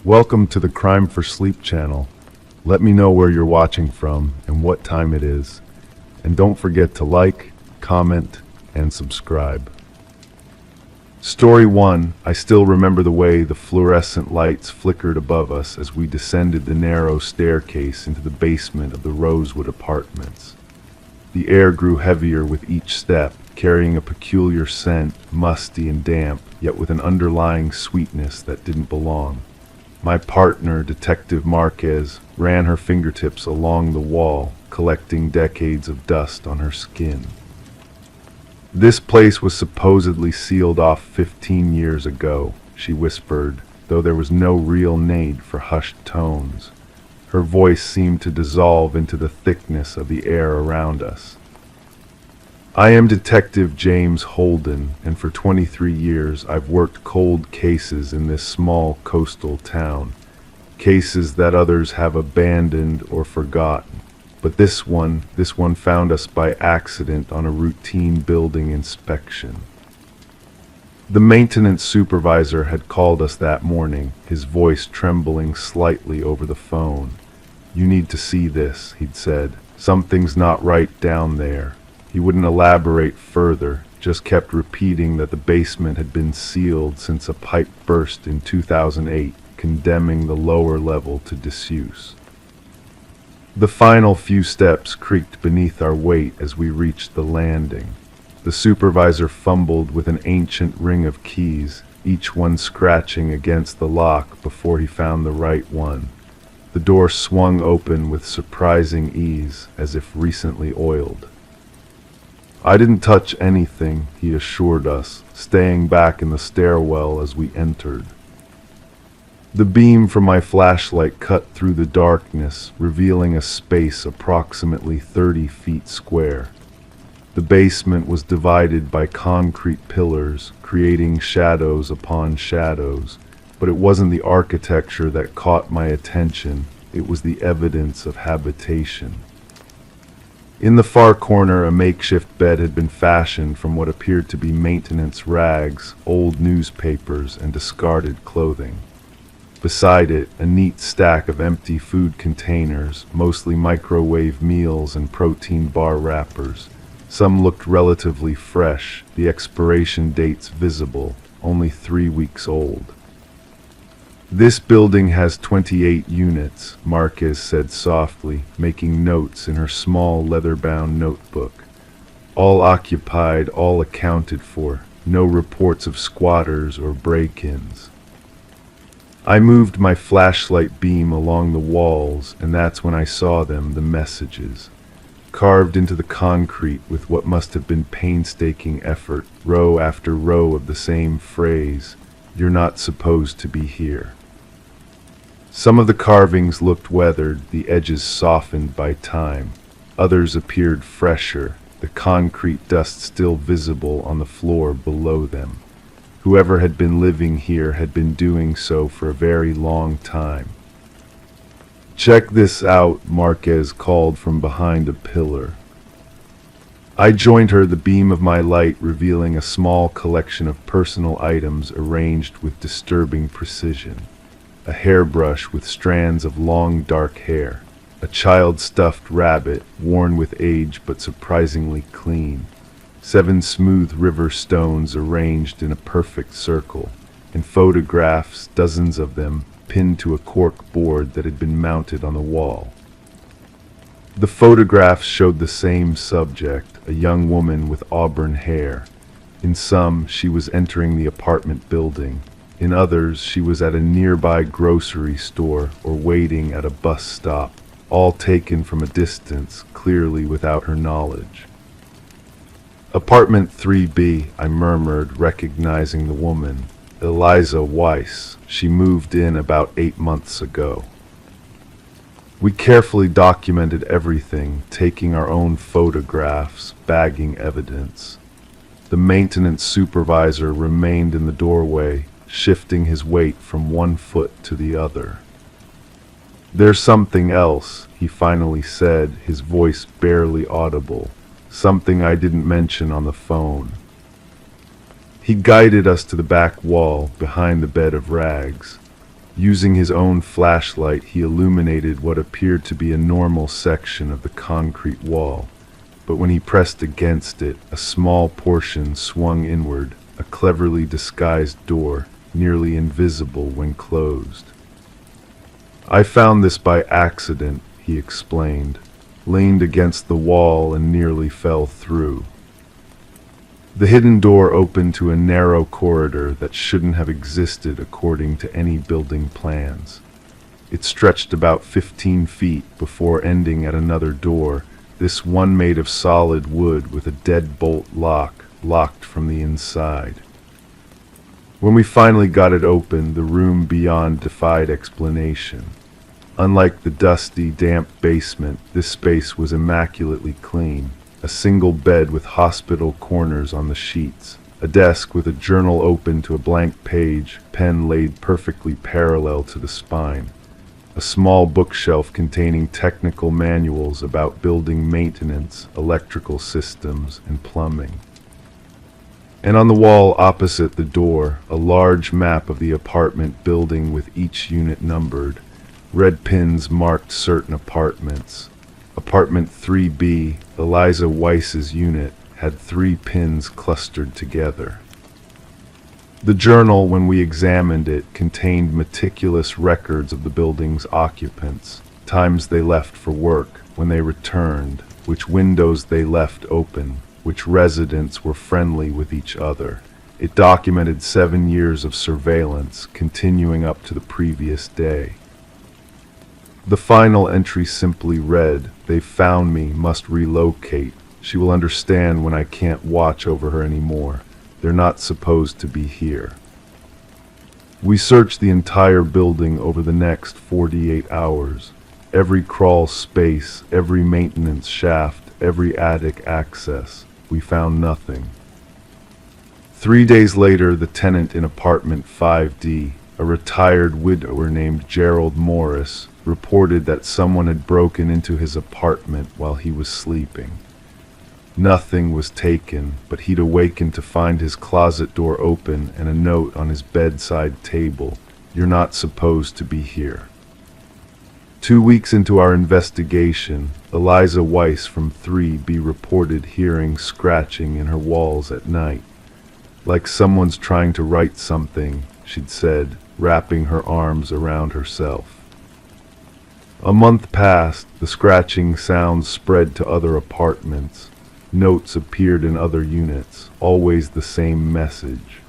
Welcome to the Crime for Sleep channel. Let me know where you're watching from and what time it is. And don't forget to like, comment, and subscribe. Story 1. I still remember the way the fluorescent lights flickered above us as we descended the narrow staircase into the basement of the Rosewood Apartments. The air grew heavier with each step, carrying a peculiar scent, musty and damp, yet with an underlying sweetness that didn't belong. My partner, Detective Marquez, ran her fingertips along the wall, collecting decades of dust on her skin. This place was supposedly sealed off 15 years ago, she whispered, though there was no real need for hushed tones. Her voice seemed to dissolve into the thickness of the air around us. I am Detective James Holden, and for 23 years I've worked cold cases in this small coastal town. Cases that others have abandoned or forgotten. But this one found us by accident on a routine building inspection. The maintenance supervisor had called us that morning, his voice trembling slightly over the phone. "You need to see this," he'd said. "Something's not right down there." He wouldn't elaborate further, just kept repeating that the basement had been sealed since a pipe burst in 2008, condemning the lower level to disuse. The final few steps creaked beneath our weight as we reached the landing. The supervisor fumbled with an ancient ring of keys, each one scratching against the lock before he found the right one. The door swung open with surprising ease, as if recently oiled. "I didn't touch anything," he assured us, staying back in the stairwell as we entered. The beam from my flashlight cut through the darkness, revealing a space approximately 30 feet square. The basement was divided by concrete pillars, creating shadows upon shadows, but it wasn't the architecture that caught my attention, it was the evidence of habitation. In the far corner, a makeshift bed had been fashioned from what appeared to be maintenance rags, old newspapers, and discarded clothing. Beside it, a neat stack of empty food containers, mostly microwave meals and protein bar wrappers. Some looked relatively fresh, the expiration dates visible, only 3 weeks old. "This building has 28 units," Marquez said softly, making notes in her small leather-bound notebook. "All occupied, all accounted for, no reports of squatters or break-ins." I moved my flashlight beam along the walls, and that's when I saw them, the messages. Carved into the concrete with what must have been painstaking effort, row after row of the same phrase, "You're not supposed to be here." Some of the carvings looked weathered, the edges softened by time. Others appeared fresher, the concrete dust still visible on the floor below them. Whoever had been living here had been doing so for a very long time. "Check this out," Marquez called from behind a pillar. I joined her, the beam of my light revealing a small collection of personal items arranged with disturbing precision. A hairbrush with strands of long dark hair, a child-stuffed rabbit, worn with age but surprisingly clean, 7 smooth river stones arranged in a perfect circle, and photographs, dozens of them, pinned to a cork board that had been mounted on the wall. The photographs showed the same subject, a young woman with auburn hair. In some, she was entering the apartment building. In others, she was at a nearby grocery store or waiting at a bus stop, all taken from a distance, clearly without her knowledge. "Apartment 3B, I murmured, recognizing the woman. "Eliza Weiss. She moved in about 8 months ago." We carefully documented everything, taking our own photographs, bagging evidence. The maintenance supervisor remained in the doorway, shifting his weight from one foot to the other. "There's something else," he finally said, his voice barely audible. "Something I didn't mention on the phone." He guided us to the back wall, behind the bed of rags. Using his own flashlight, he illuminated what appeared to be a normal section of the concrete wall. But when he pressed against it, a small portion swung inward, a cleverly disguised door, nearly invisible when closed. "I found this by accident," he explained, leaned against the wall and nearly fell through. The hidden door opened to a narrow corridor that shouldn't have existed according to any building plans. It stretched about 15 feet before ending at another door, this one made of solid wood with a deadbolt lock, locked from the inside. When we finally got it open, the room beyond defied explanation. Unlike the dusty, damp basement, this space was immaculately clean. A single bed with hospital corners on the sheets, a desk with a journal open to a blank page, pen laid perfectly parallel to the spine, a small bookshelf containing technical manuals about building maintenance, electrical systems, and plumbing. And on the wall opposite the door, a large map of the apartment building with each unit numbered. Red pins marked certain apartments. Apartment 3B, Eliza Weiss's unit, had 3 pins clustered together. The journal, when we examined it, contained meticulous records of the building's occupants, times they left for work, when they returned, which windows they left open, which residents were friendly with each other. It documented 7 years of surveillance, continuing up to the previous day. The final entry simply read, "They found me, must relocate. She will understand when I can't watch over her anymore. They're not supposed to be here." We searched the entire building over the next 48 hours. Every crawl space, every maintenance shaft, every attic access. We found nothing. 3 days later, the tenant in apartment 5D, a retired widower named Gerald Morris, reported that someone had broken into his apartment while he was sleeping. Nothing was taken, but he'd awakened to find his closet door open and a note on his bedside table, "You're not supposed to be here." 2 weeks into our investigation, Eliza Weiss from 3B reported hearing scratching in her walls at night. "Like someone's trying to write something," she'd said, wrapping her arms around herself. A month passed, the scratching sounds spread to other apartments. Notes appeared in other units, always the same message.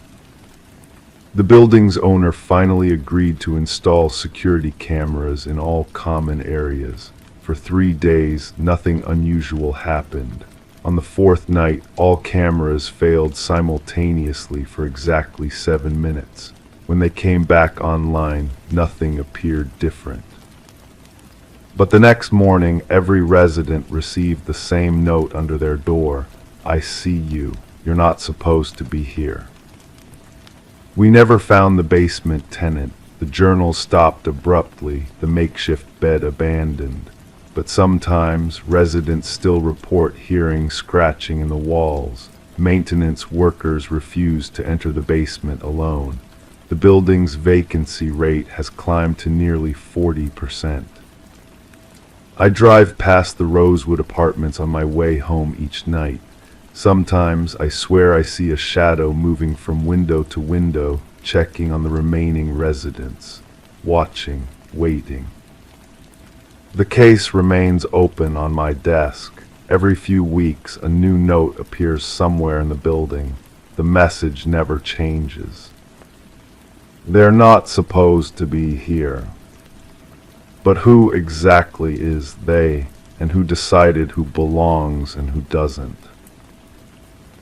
The building's owner finally agreed to install security cameras in all common areas. For 3 days, nothing unusual happened. On the 4th night, all cameras failed simultaneously for exactly 7 minutes. When they came back online, nothing appeared different. But the next morning, every resident received the same note under their door. "I see you. You're not supposed to be here." We never found the basement tenant. The journal stopped abruptly, the makeshift bed abandoned. But sometimes, residents still report hearing scratching in the walls. Maintenance workers refuse to enter the basement alone. The building's vacancy rate has climbed to nearly 40%. I drive past the Rosewood apartments on my way home each night. Sometimes I swear I see a shadow moving from window to window, checking on the remaining residents, watching, waiting. The case remains open on my desk. Every few weeks, a new note appears somewhere in the building. The message never changes. They're not supposed to be here. But who exactly is they, and who decided who belongs and who doesn't?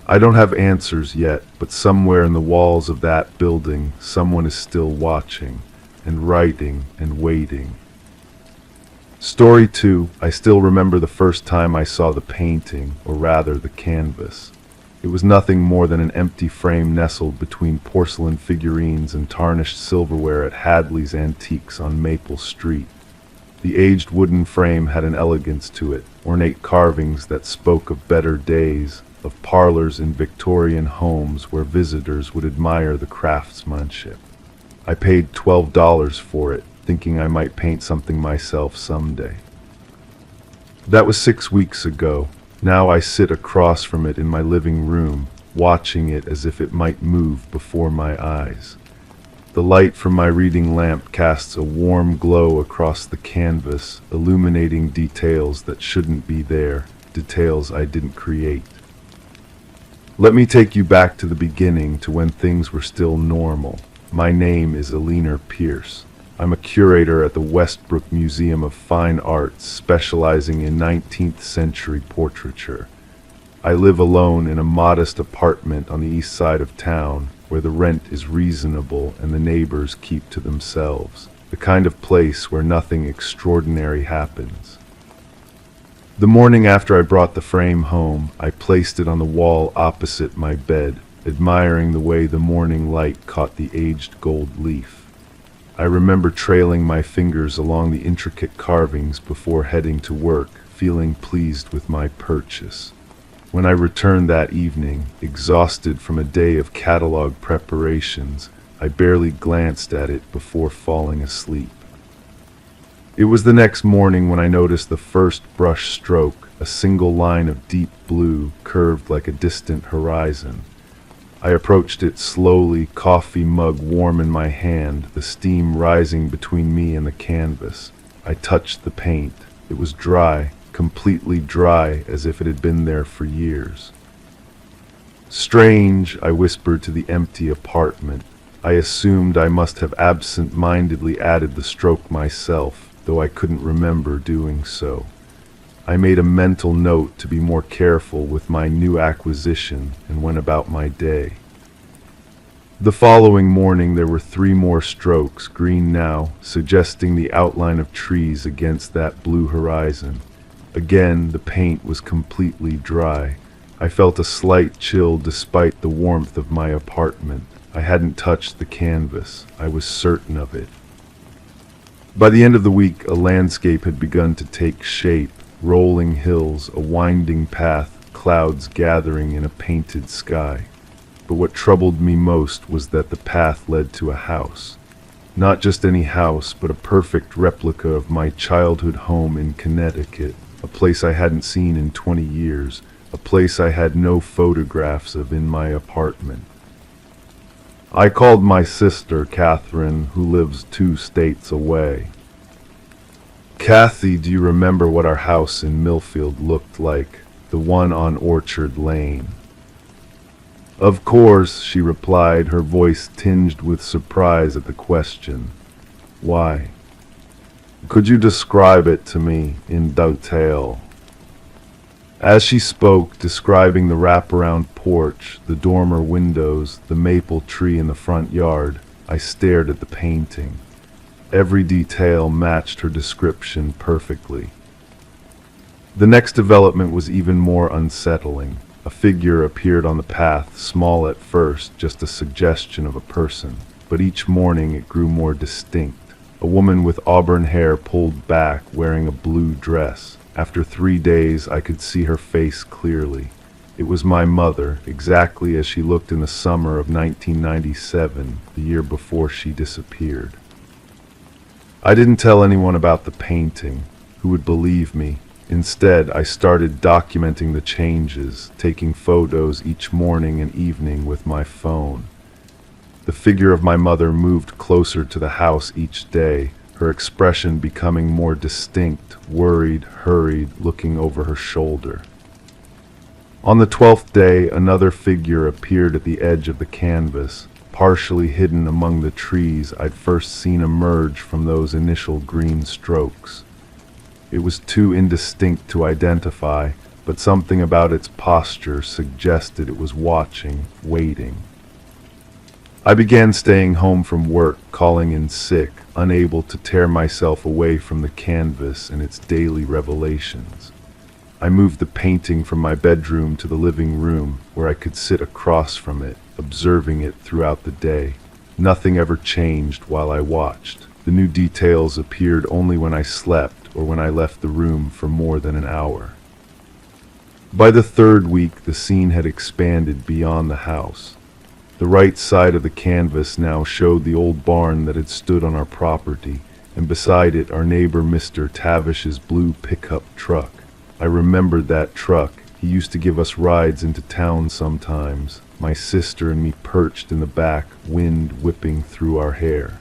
I don't have answers yet, but somewhere in the walls of that building, someone is still watching, and writing, and waiting. Story 2, I still remember the first time I saw the painting, or rather the canvas. It was nothing more than an empty frame nestled between porcelain figurines and tarnished silverware at Hadley's Antiques on Maple Street. The aged wooden frame had an elegance to it, ornate carvings that spoke of better days, of parlors in Victorian homes where visitors would admire the craftsmanship. I paid $12 for it, thinking I might paint something myself someday. That was 6 weeks ago. Now I sit across from it in my living room, watching it as if it might move before my eyes. The light from my reading lamp casts a warm glow across the canvas, illuminating details that shouldn't be there, details I didn't create. Let me take you back to the beginning, to when things were still normal. My name is Alina Pierce. I'm a curator at the Westbrook Museum of Fine Arts, specializing in 19th century portraiture. I live alone in a modest apartment on the east side of town, where the rent is reasonable and the neighbors keep to themselves, the kind of place where nothing extraordinary happens. The morning after I brought the frame home, I placed it on the wall opposite my bed, admiring the way the morning light caught the aged gold leaf. I remember trailing my fingers along the intricate carvings before heading to work, feeling pleased with my purchase. When I returned that evening, exhausted from a day of catalog preparations, I barely glanced at it before falling asleep. It was the next morning when I noticed the first brush stroke, a single line of deep blue curved like a distant horizon. I approached it slowly, coffee mug warm in my hand, the steam rising between me and the canvas. I touched the paint. It was dry, completely dry, as if it had been there for years. Strange, I whispered to the empty apartment. I assumed I must have absent-mindedly added the stroke myself, though I couldn't remember doing so. I made a mental note to be more careful with my new acquisition and went about my day. The following morning there were 3 more strokes, green now, suggesting the outline of trees against that blue horizon. Again, the paint was completely dry. I felt a slight chill despite the warmth of my apartment. I hadn't touched the canvas. I was certain of it. By the end of the week, a landscape had begun to take shape. Rolling hills, a winding path, clouds gathering in a painted sky. But what troubled me most was that the path led to a house. Not just any house, but a perfect replica of my childhood home in Connecticut, a place I hadn't seen in 20 years, a place I had no photographs of in my apartment. I called my sister, Catherine, who lives 2 states away. "Kathy, do you remember what our house in Millfield looked like? The one on Orchard Lane?" "Of course," she replied, her voice tinged with surprise at the question. "Why?" "Could you describe it to me in detail?" As she spoke, describing the wraparound porch, the dormer windows, the maple tree in the front yard, I stared at the painting. Every detail matched her description perfectly. The next development was even more unsettling. A figure appeared on the path, small at first, just a suggestion of a person, but each morning it grew more distinct. A woman with auburn hair pulled back, wearing a blue dress. After 3 days, I could see her face clearly. It was my mother, exactly as she looked in the summer of 1997, the year before she disappeared. I didn't tell anyone about the painting. Who would believe me? Instead, I started documenting the changes, taking photos each morning and evening with my phone. The figure of my mother moved closer to the house each day, her expression becoming more distinct, worried, hurried, looking over her shoulder. On the 12th day, another figure appeared at the edge of the canvas, partially hidden among the trees I'd first seen emerge from those initial green strokes. It was too indistinct to identify, but something about its posture suggested it was watching, waiting. I began staying home from work, calling in sick, unable to tear myself away from the canvas and its daily revelations. I moved the painting from my bedroom to the living room, where I could sit across from it, observing it throughout the day. Nothing ever changed while I watched. The new details appeared only when I slept or when I left the room for more than an hour. By the 3rd week, the scene had expanded beyond the house. The right side of the canvas now showed the old barn that had stood on our property, and beside it our neighbor Mr. Tavish's blue pickup truck. I remembered that truck. He used to give us rides into town sometimes, my sister and me perched in the back, wind whipping through our hair.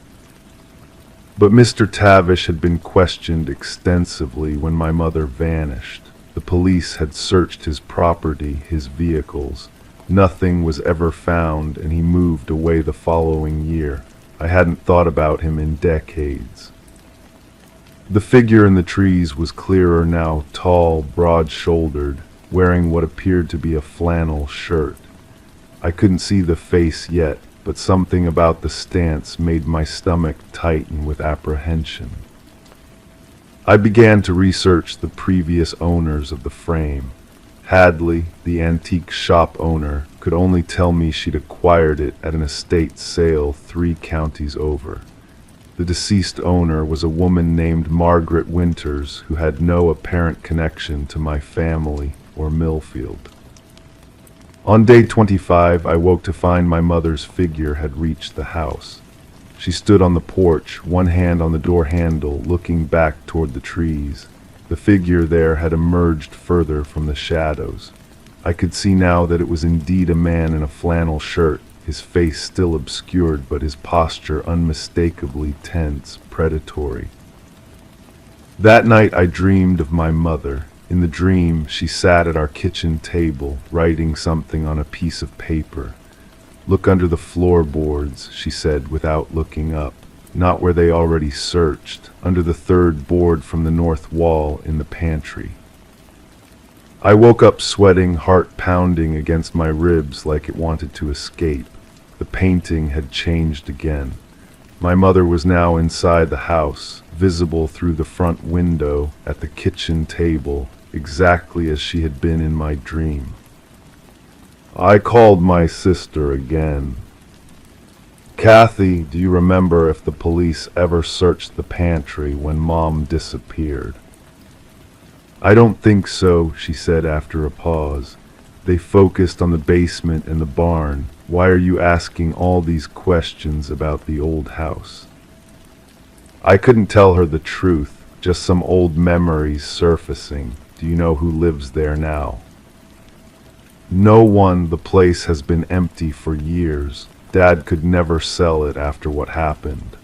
But Mr. Tavish had been questioned extensively when my mother vanished. The police had searched his property, his vehicles. Nothing was ever found, and he moved away the following year. I hadn't thought about him in decades. The figure in the trees was clearer now, tall, broad-shouldered, wearing what appeared to be a flannel shirt. I couldn't see the face yet, but something about the stance made my stomach tighten with apprehension. I began to research the previous owners of the frame. Hadley, the antique shop owner, could only tell me she'd acquired it at an estate sale 3 counties over. The deceased owner was a woman named Margaret Winters, who had no apparent connection to my family or Millfield. On day 25, I woke to find my mother's figure had reached the house. She stood on the porch, one hand on the door handle, looking back toward the trees. The figure there had emerged further from the shadows. I could see now that it was indeed a man in a flannel shirt, his face still obscured, but his posture unmistakably tense, predatory. That night I dreamed of my mother. In the dream, she sat at our kitchen table, writing something on a piece of paper. "Look under the floorboards," she said without looking up. "Not where they already searched, under the 3rd board from the north wall in the pantry." I woke up sweating, heart pounding against my ribs like it wanted to escape. The painting had changed again. My mother was now inside the house, visible through the front window at the kitchen table, exactly as she had been in my dream. I called my sister again. "Kathy, do you remember if the police ever searched the pantry when Mom disappeared?" "I don't think so," she said after a pause. "They focused on the basement and the barn. Why are you asking all these questions about the old house?" I couldn't tell her the truth, just some old memories surfacing. "Do you know who lives there now?" "No one. The place has been empty for years. Dad could never sell it after what happened."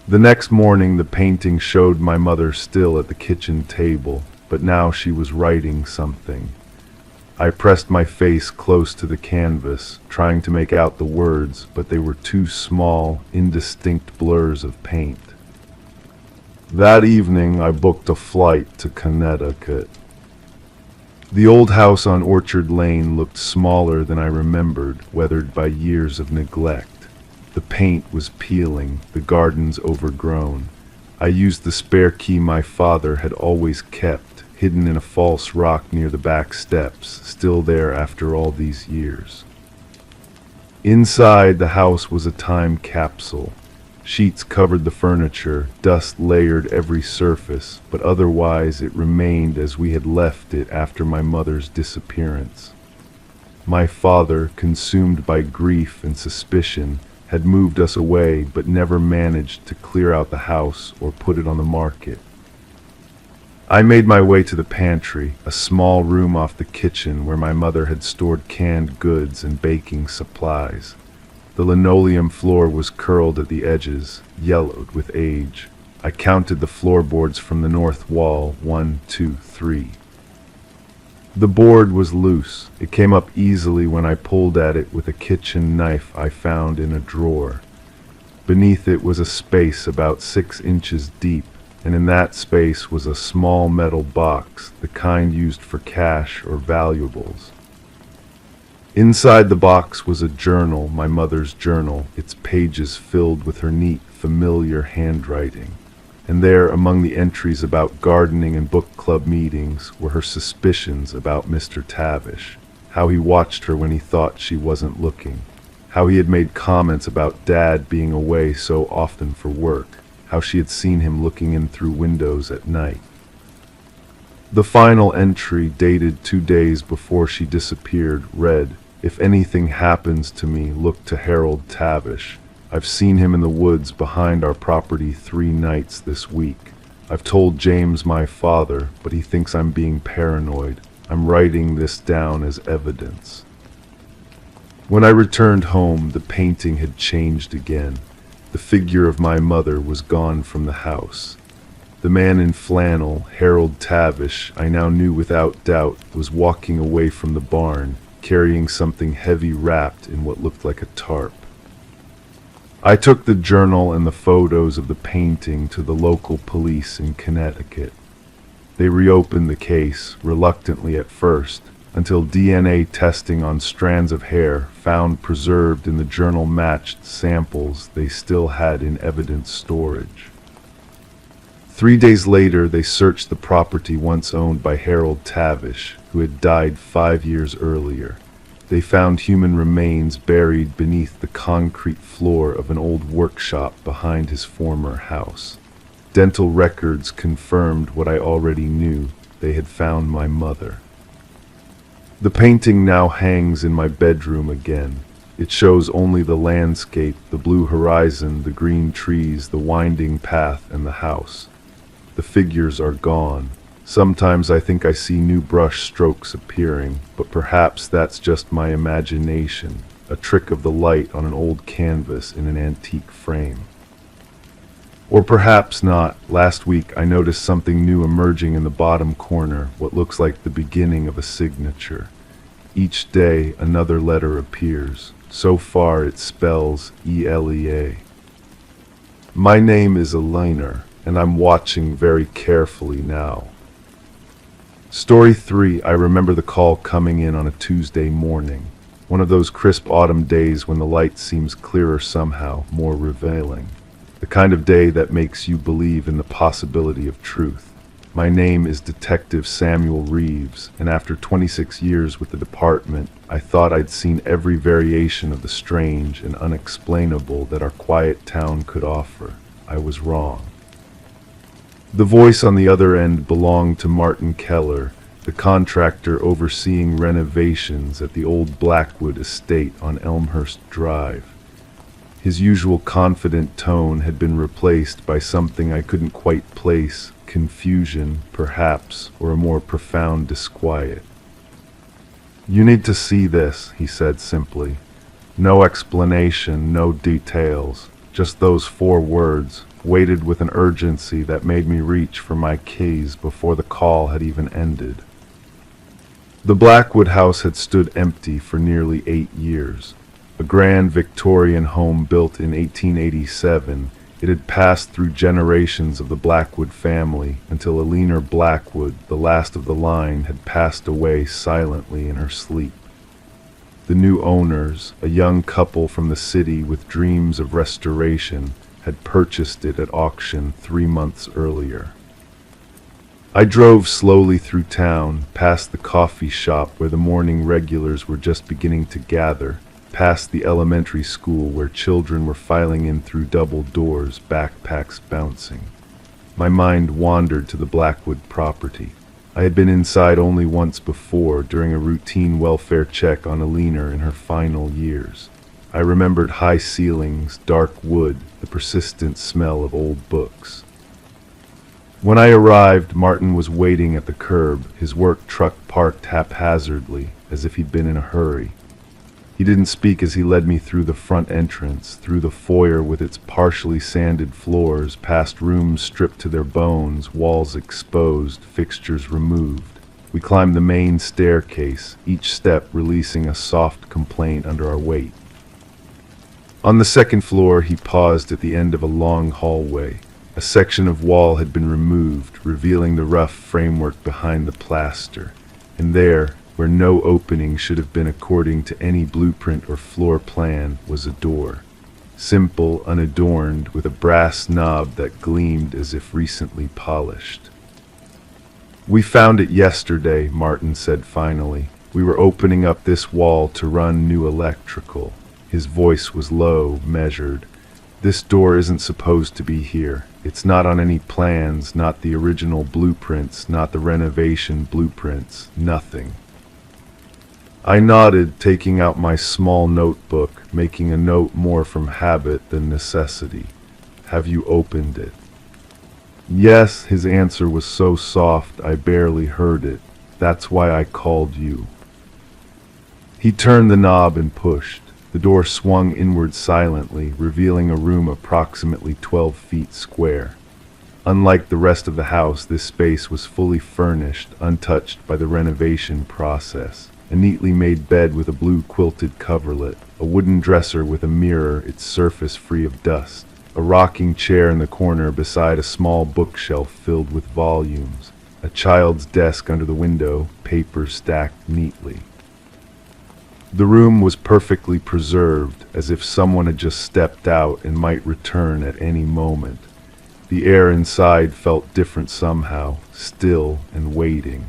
The next morning the painting showed my mother still at the kitchen table, but now she was writing something. I pressed my face close to the canvas, trying to make out the words, but they were too small, indistinct blurs of paint. That evening I booked a flight to Connecticut. The old house on Orchard Lane looked smaller than I remembered, weathered by years of neglect. The paint was peeling, the gardens overgrown. I used the spare key my father had always kept, hidden in a false rock near the back steps, still there after all these years. Inside, the house was a time capsule. Sheets covered the furniture, dust layered every surface, but otherwise it remained as we had left it after my mother's disappearance. My father, consumed by grief and suspicion, had moved us away but never managed to clear out the house or put it on the market. I made my way to the pantry, a small room off the kitchen where my mother had stored canned goods and baking supplies. The linoleum floor was curled at the edges, yellowed with age. I counted the floorboards from the north wall, 1, 2, 3. The board was loose. It came up easily when I pulled at it with a kitchen knife I found in a drawer. Beneath it was a space about 6 inches deep, and in that space was a small metal box, the kind used for cash or valuables. Inside the box was a journal, my mother's journal, its pages filled with her neat, familiar handwriting. And there, among the entries about gardening and book club meetings, were her suspicions about Mr. Tavish, how he watched her when he thought she wasn't looking, how he had made comments about Dad being away so often for work, how she had seen him looking in through windows at night. The final entry, dated 2 days before she disappeared, read, If anything happens to me, look to Harold Tavish. I've seen him in the woods behind our property 3 nights this week. I've told James, my father, but he thinks I'm being paranoid. I'm writing this down as evidence. When I returned home, the painting had changed again. The figure of my mother was gone from the house. The man in flannel, Harold Tavish, I now knew without doubt, was walking away from the barn, carrying something heavy wrapped in what looked like a tarp. I took the journal and the photos of the painting to the local police in Connecticut. They reopened the case, reluctantly at first, until DNA testing on strands of hair found preserved in the journal matched samples they still had in evidence storage. 3 days later, they searched the property once owned by Harold Tavish, who had died 5 years earlier. They found human remains buried beneath the concrete floor of an old workshop behind his former house. Dental records confirmed what I already knew. They had found my mother. The painting now hangs in my bedroom again. It shows only the landscape, the blue horizon, the green trees, the winding path, and the house. The figures are gone. Sometimes I think I see new brush strokes appearing, but perhaps that's just my imagination, a trick of the light on an old canvas in an antique frame. Or perhaps not. Last week I noticed something new emerging in the bottom corner, what looks like the beginning of a signature. Each day another letter appears. So far it spells ELEA. My name is Elena, and I'm watching very carefully now. Story 3. I remember the call coming in on a Tuesday morning. One of those crisp autumn days when the light seems clearer somehow, more revealing. The kind of day that makes you believe in the possibility of truth. My name is Detective Samuel Reeves, and after 26 years with the department, I thought I'd seen every variation of the strange and unexplainable that our quiet town could offer. I was wrong. The voice on the other end belonged to Martin Keller, the contractor overseeing renovations at the old Blackwood estate on Elmhurst Drive. His usual confident tone had been replaced by something I couldn't quite place, confusion, perhaps, or a more profound disquiet. "You need to see this," he said simply. No explanation, no details, just those 4 words, weighted with an urgency that made me reach for my keys before the call had even ended. The Blackwood house had stood empty for nearly 8 years. A grand Victorian home built in 1887, it had passed through generations of the Blackwood family until Elena Blackwood, the last of the line, had passed away silently in her sleep. The new owners, a young couple from the city with dreams of restoration, had purchased it at auction 3 months earlier. I drove slowly through town, past the coffee shop where the morning regulars were just beginning to gather, past the elementary school where children were filing in through double doors, backpacks bouncing. My mind wandered to the Blackwood property. I had been inside only once before, during a routine welfare check on Elena in her final years. I remembered high ceilings, dark wood, the persistent smell of old books. When I arrived, Martin was waiting at the curb, his work truck parked haphazardly, as if he'd been in a hurry. He didn't speak as he led me through the front entrance, through the foyer with its partially sanded floors, past rooms stripped to their bones, walls exposed, fixtures removed. We climbed the main staircase, each step releasing a soft complaint under our weight. On the 2nd floor, he paused at the end of a long hallway. A section of wall had been removed, revealing the rough framework behind the plaster. And there, where no opening should have been according to any blueprint or floor plan, was a door. Simple, unadorned, with a brass knob that gleamed as if recently polished. "We found it yesterday," Martin said finally. "We were opening up this wall to run new electrical." His voice was low, measured. "This door isn't supposed to be here. It's not on any plans, not the original blueprints, not the renovation blueprints, nothing." I nodded, taking out my small notebook, making a note more from habit than necessity. Have you opened it? Yes, his answer was so soft I barely heard it. That's why I called you. He turned the knob and pushed. The door swung inward silently, revealing a room approximately 12 feet square. Unlike the rest of the house, this space was fully furnished, untouched by the renovation process. A neatly made bed with a blue quilted coverlet, a wooden dresser with a mirror, its surface free of dust, a rocking chair in the corner beside a small bookshelf filled with volumes, a child's desk under the window, papers stacked neatly. The room was perfectly preserved, as if someone had just stepped out and might return at any moment. The air inside felt different somehow, still and waiting.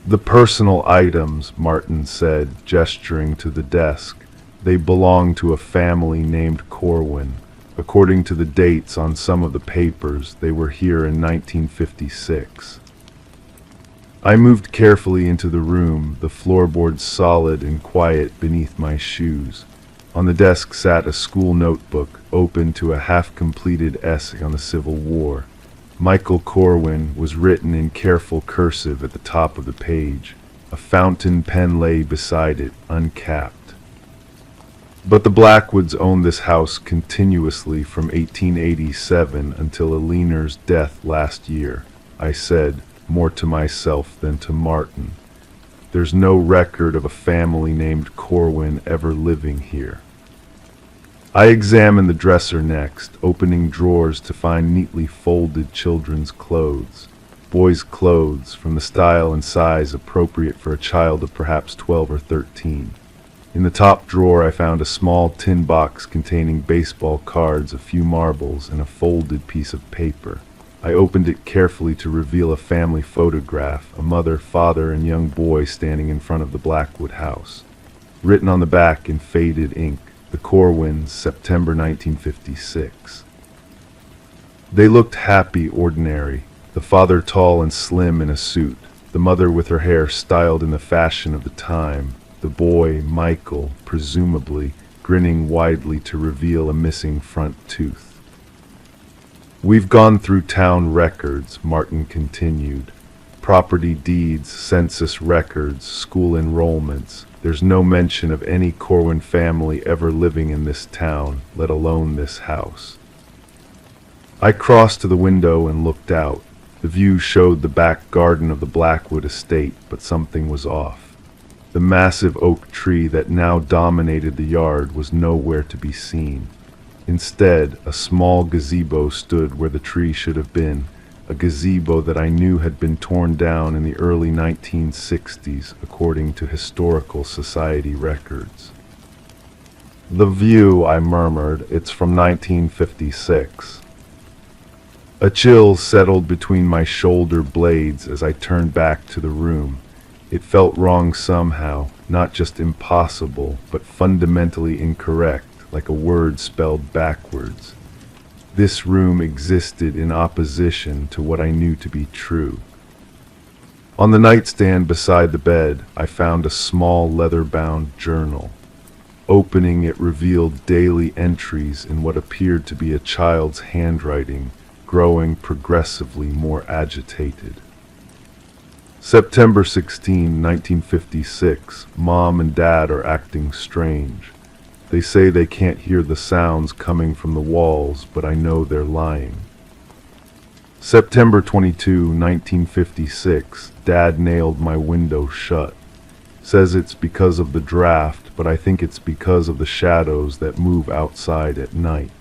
The personal items, Martin said, gesturing to the desk. They belong to a family named Corwin. According to the dates on some of the papers, they were here in 1956. I moved carefully into the room, the floorboards solid and quiet beneath my shoes. On the desk sat a school notebook, open to a half-completed essay on the Civil War. Michael Corwin was written in careful cursive at the top of the page. A fountain pen lay beside it, uncapped. But the Blackwoods owned this house continuously from 1887 until Aliner's death last year, I said, more to myself than to Martin. There's no record of a family named Corwin ever living here. I examined the dresser next, opening drawers to find neatly folded children's clothes. Boys' clothes, from the style and size appropriate for a child of perhaps 12 or 13. In the top drawer I found a small tin box containing baseball cards, a few marbles, and a folded piece of paper. I opened it carefully to reveal a family photograph, a mother, father, and young boy standing in front of the Blackwood house. Written on the back in faded ink, the Corwins, September 1956. They looked happy, ordinary, the father tall and slim in a suit, the mother with her hair styled in the fashion of the time, the boy, Michael, presumably, grinning widely to reveal a missing front tooth. We've gone through town records, Martin continued. Property deeds, census records, school enrollments. There's no mention of any Corwin family ever living in this town, let alone this house. I crossed to the window and looked out. The view showed the back garden of the Blackwood estate, but something was off. The massive oak tree that now dominated the yard was nowhere to be seen. Instead, a small gazebo stood where the tree should have been, a gazebo that I knew had been torn down in the early 1960s, according to Historical Society records. The view, I murmured, it's from 1956. A chill settled between my shoulder blades as I turned back to the room. It felt wrong somehow, not just impossible, but fundamentally incorrect, like a word spelled backwards. This room existed in opposition to what I knew to be true. On the nightstand beside the bed, I found a small leather-bound journal. Opening it revealed daily entries in what appeared to be a child's handwriting, growing progressively more agitated. September 16, 1956. Mom and Dad are acting strange. They say they can't hear the sounds coming from the walls, but I know they're lying. September 22, 1956. Dad nailed my window shut. Says it's because of the draft, but I think it's because of the shadows that move outside at night.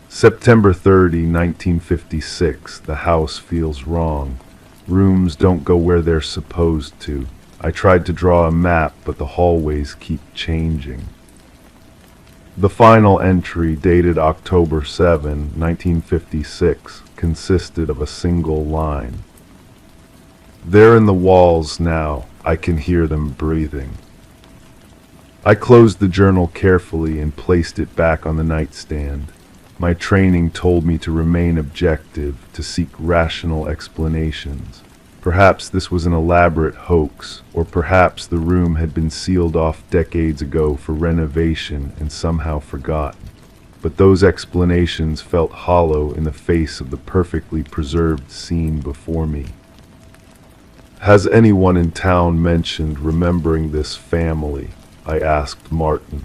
September 30, 1956. The house feels wrong. Rooms don't go where they're supposed to. I tried to draw a map, but the hallways keep changing. The final entry, dated October 7, 1956, consisted of a single line. They're in the walls now. I can hear them breathing. I closed the journal carefully and placed it back on the nightstand. My training told me to remain objective, to seek rational explanations. Perhaps this was an elaborate hoax, or perhaps the room had been sealed off decades ago for renovation and somehow forgotten. But those explanations felt hollow in the face of the perfectly preserved scene before me. "Has anyone in town mentioned remembering this family?" I asked Martin.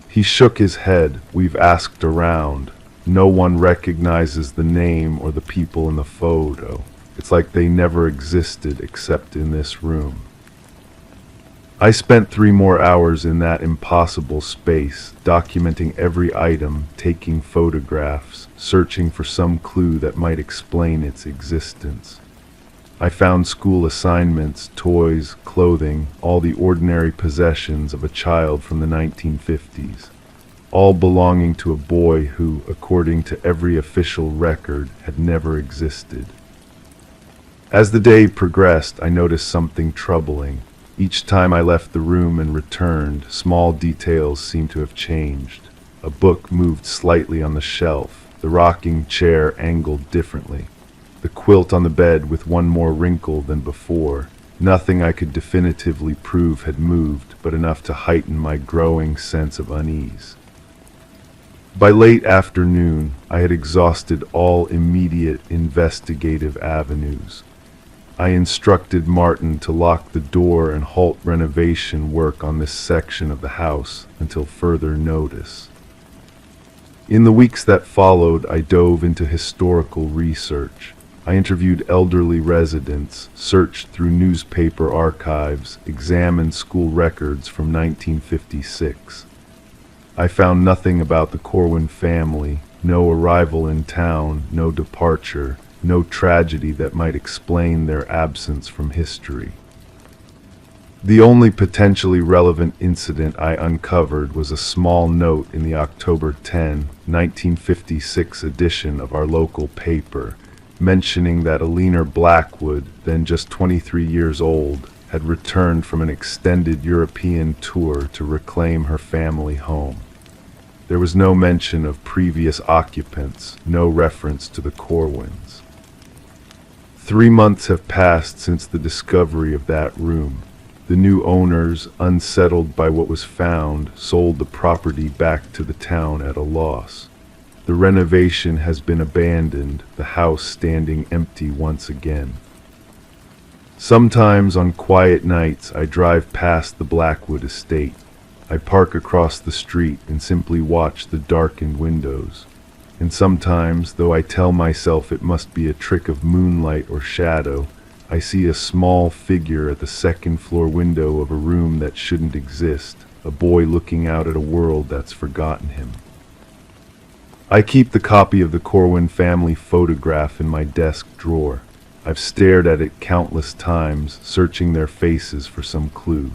He shook his head. "We've asked around. No one recognizes the name or the people in the photo. It's like they never existed except in this room." I spent 3 more hours in that impossible space, documenting every item, taking photographs, searching for some clue that might explain its existence. I found school assignments, toys, clothing, all the ordinary possessions of a child from the 1950s, all belonging to a boy who, according to every official record, had never existed. As the day progressed, I noticed something troubling. Each time I left the room and returned, small details seemed to have changed. A book moved slightly on the shelf, the rocking chair angled differently, the quilt on the bed with one more wrinkle than before. Nothing I could definitively prove had moved, but enough to heighten my growing sense of unease. By late afternoon, I had exhausted all immediate investigative avenues. I instructed Martin to lock the door and halt renovation work on this section of the house until further notice. In the weeks that followed, I dove into historical research. I interviewed elderly residents, searched through newspaper archives, examined school records from 1956. I found nothing about the Corwin family, no arrival in town, no departure, no tragedy that might explain their absence from history. The only potentially relevant incident I uncovered was a small note in the October 10, 1956 edition of our local paper, mentioning that Alina Blackwood, then just 23 years old, had returned from an extended European tour to reclaim her family home. There was no mention of previous occupants, no reference to the Corwins. 3 months have passed since the discovery of that room. The new owners, unsettled by what was found, sold the property back to the town at a loss. The renovation has been abandoned, the house standing empty once again. Sometimes on quiet nights I drive past the Blackwood estate. I park across the street and simply watch the darkened windows. And sometimes, though I tell myself it must be a trick of moonlight or shadow, I see a small figure at the second-floor window of a room that shouldn't exist, a boy looking out at a world that's forgotten him. I keep the copy of the Corwin family photograph in my desk drawer. I've stared at it countless times, searching their faces for some clue.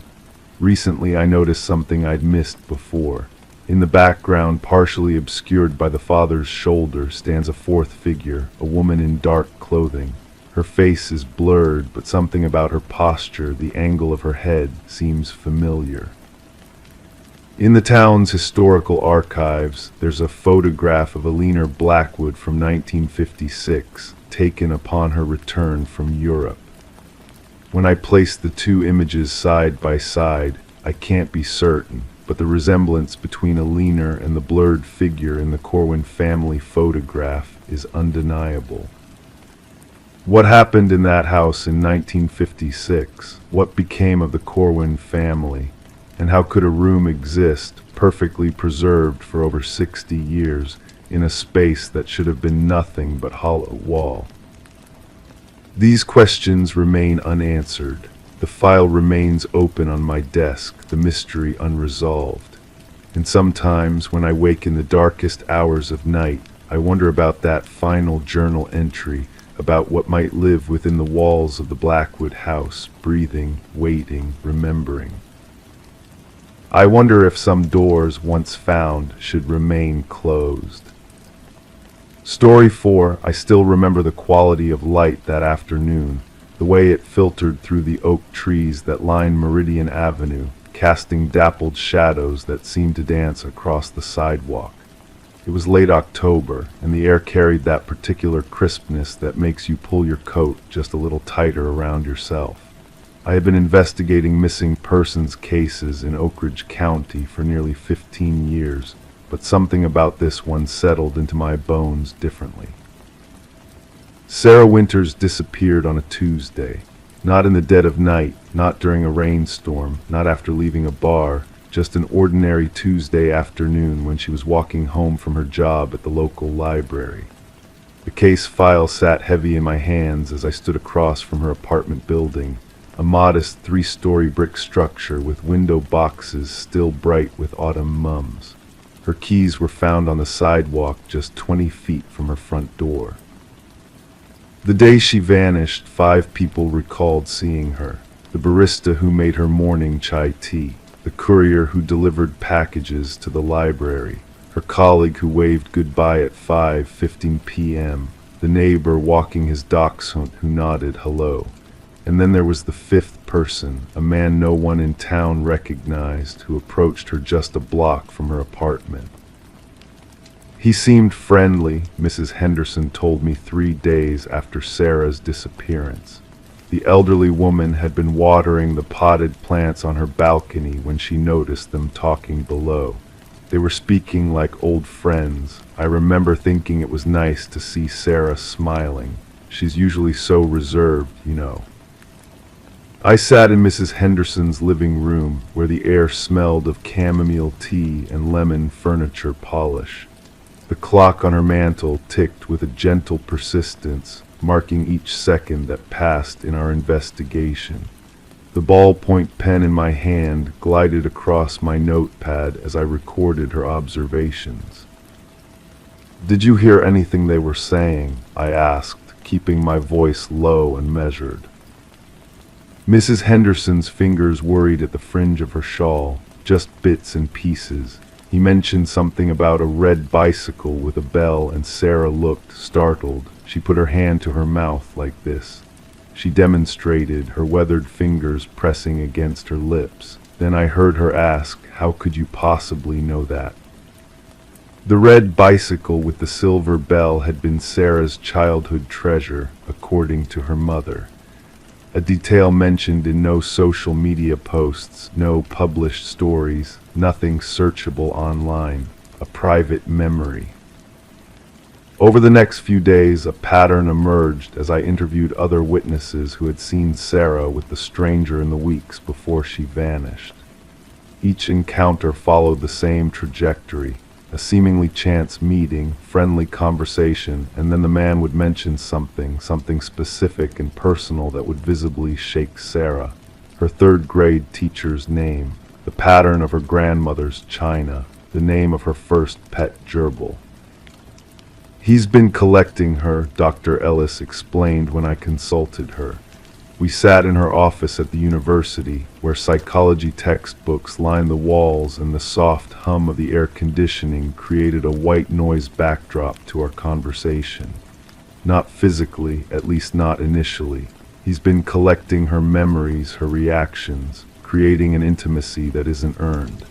Recently, I noticed something I'd missed before. In the background, partially obscured by the father's shoulder, stands a fourth figure, a woman in dark clothing. Her face is blurred, but something about her posture, the angle of her head, seems familiar. In the town's historical archives, there's a photograph of Alina Blackwood from 1956, taken upon her return from Europe. When I place the 2 images side by side, I can't be certain, but the resemblance between Alina and the blurred figure in the Corwin family photograph is undeniable. What happened in that house in 1956? What became of the Corwin family? And how could a room exist, perfectly preserved for over 60 years, in a space that should have been nothing but hollow wall? These questions remain unanswered. The file remains open on my desk, the mystery unresolved. And sometimes, when I wake in the darkest hours of night, I wonder about that final journal entry, about what might live within the walls of the Blackwood house, breathing, waiting, remembering. I wonder if some doors once found should remain closed. Story 4, I still remember the quality of light that afternoon, the way it filtered through the oak trees that line Meridian Avenue, casting dappled shadows that seemed to dance across the sidewalk. It was late October, and the air carried that particular crispness that makes you pull your coat just a little tighter around yourself. I had been investigating missing persons cases in Oak Ridge County for nearly 15 years, but something about this one settled into my bones differently. Sarah Winters disappeared on a Tuesday. Not in the dead of night, not during a rainstorm, not after leaving a bar, just an ordinary Tuesday afternoon when she was walking home from her job at the local library. The case file sat heavy in my hands as I stood across from her apartment building, a modest 3-story brick structure with window boxes still bright with autumn mums. Her keys were found on the sidewalk just 20 feet from her front door. The day she vanished, 5 people recalled seeing her. The barista who made her morning chai tea, the courier who delivered packages to the library, her colleague who waved goodbye at 5:15 p.m., the neighbor walking his dachshund who nodded hello. And then there was the 5th person, a man no one in town recognized, who approached her just a block from her apartment. He seemed friendly, Mrs. Henderson told me 3 days after Sarah's disappearance. The elderly woman had been watering the potted plants on her balcony when she noticed them talking below. They were speaking like old friends. I remember thinking it was nice to see Sarah smiling. She's usually so reserved, you know. I sat in Mrs. Henderson's living room, where the air smelled of chamomile tea and lemon furniture polish. The clock on her mantel ticked with a gentle persistence, marking each second that passed in our investigation. The ballpoint pen in my hand glided across my notepad as I recorded her observations. "Did you hear anything they were saying?" I asked, keeping my voice low and measured. Mrs. Henderson's fingers worried at the fringe of her shawl, just bits and pieces. He mentioned something about a red bicycle with a bell, and Sarah looked startled. She put her hand to her mouth like this. She demonstrated, her weathered fingers pressing against her lips. Then I heard her ask, "How could you possibly know that?" The red bicycle with the silver bell had been Sarah's childhood treasure, according to her mother. A detail mentioned in no social media posts, no published stories, nothing searchable online, a private memory. Over the next few days, a pattern emerged as I interviewed other witnesses who had seen Sarah with the stranger in the weeks before she vanished. Each encounter followed the same trajectory, a seemingly chance meeting, friendly conversation, and then the man would mention something specific and personal that would visibly shake Sarah. Her 3rd grade teacher's name, the pattern of her grandmother's china, the name of her first pet gerbil. "He's been collecting her," Dr. Ellis explained when I consulted her. We sat in her office at the university, where psychology textbooks lined the walls and the soft hum of the air conditioning created a white noise backdrop to our conversation. Not physically, at least not initially. He's been collecting her memories, her reactions, creating an intimacy that isn't earned.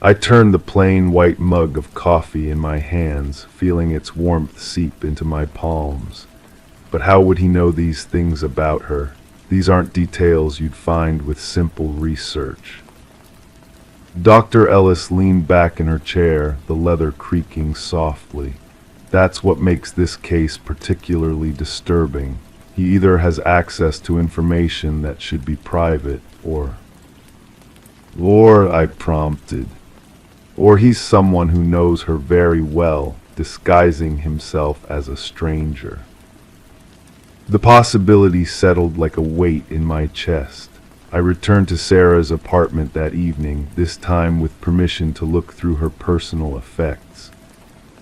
I turned the plain white mug of coffee in my hands, feeling its warmth seep into my palms. But how would he know these things about her? These aren't details you'd find with simple research. Dr. Ellis leaned back in her chair, the leather creaking softly. That's what makes this case particularly disturbing. He either has access to information that should be private, or I prompted. Or he's someone who knows her very well, disguising himself as a stranger. The possibility settled like a weight in my chest. I returned to Sarah's apartment that evening, this time with permission to look through her personal effects.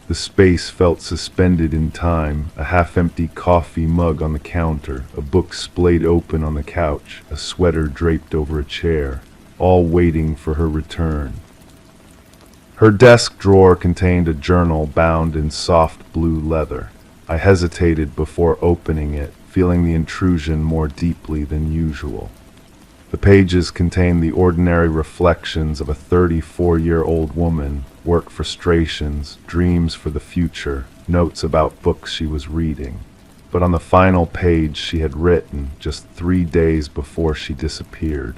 The space felt suspended in time, a half-empty coffee mug on the counter, a book splayed open on the couch, a sweater draped over a chair, all waiting for her return. Her desk drawer contained a journal bound in soft blue leather. I hesitated before opening it, feeling the intrusion more deeply than usual. The pages contained the ordinary reflections of a 34-year-old woman, work frustrations, dreams for the future, notes about books she was reading. But on the final page she had written, just 3 days before she disappeared.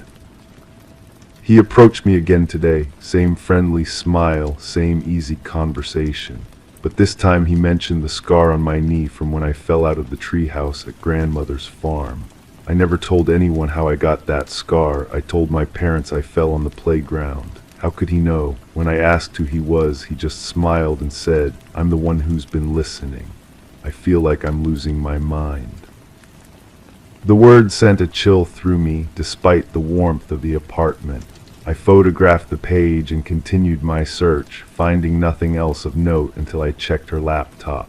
He approached me again today, same friendly smile, same easy conversation. But this time he mentioned the scar on my knee from when I fell out of the treehouse at grandmother's farm. I never told anyone how I got that scar. I told my parents I fell on the playground. How could he know? When I asked who he was, he just smiled and said, "I'm the one who's been listening. I feel like I'm losing my mind." The word sent a chill through me, despite the warmth of the apartment. I photographed the page and continued my search, finding nothing else of note until I checked her laptop.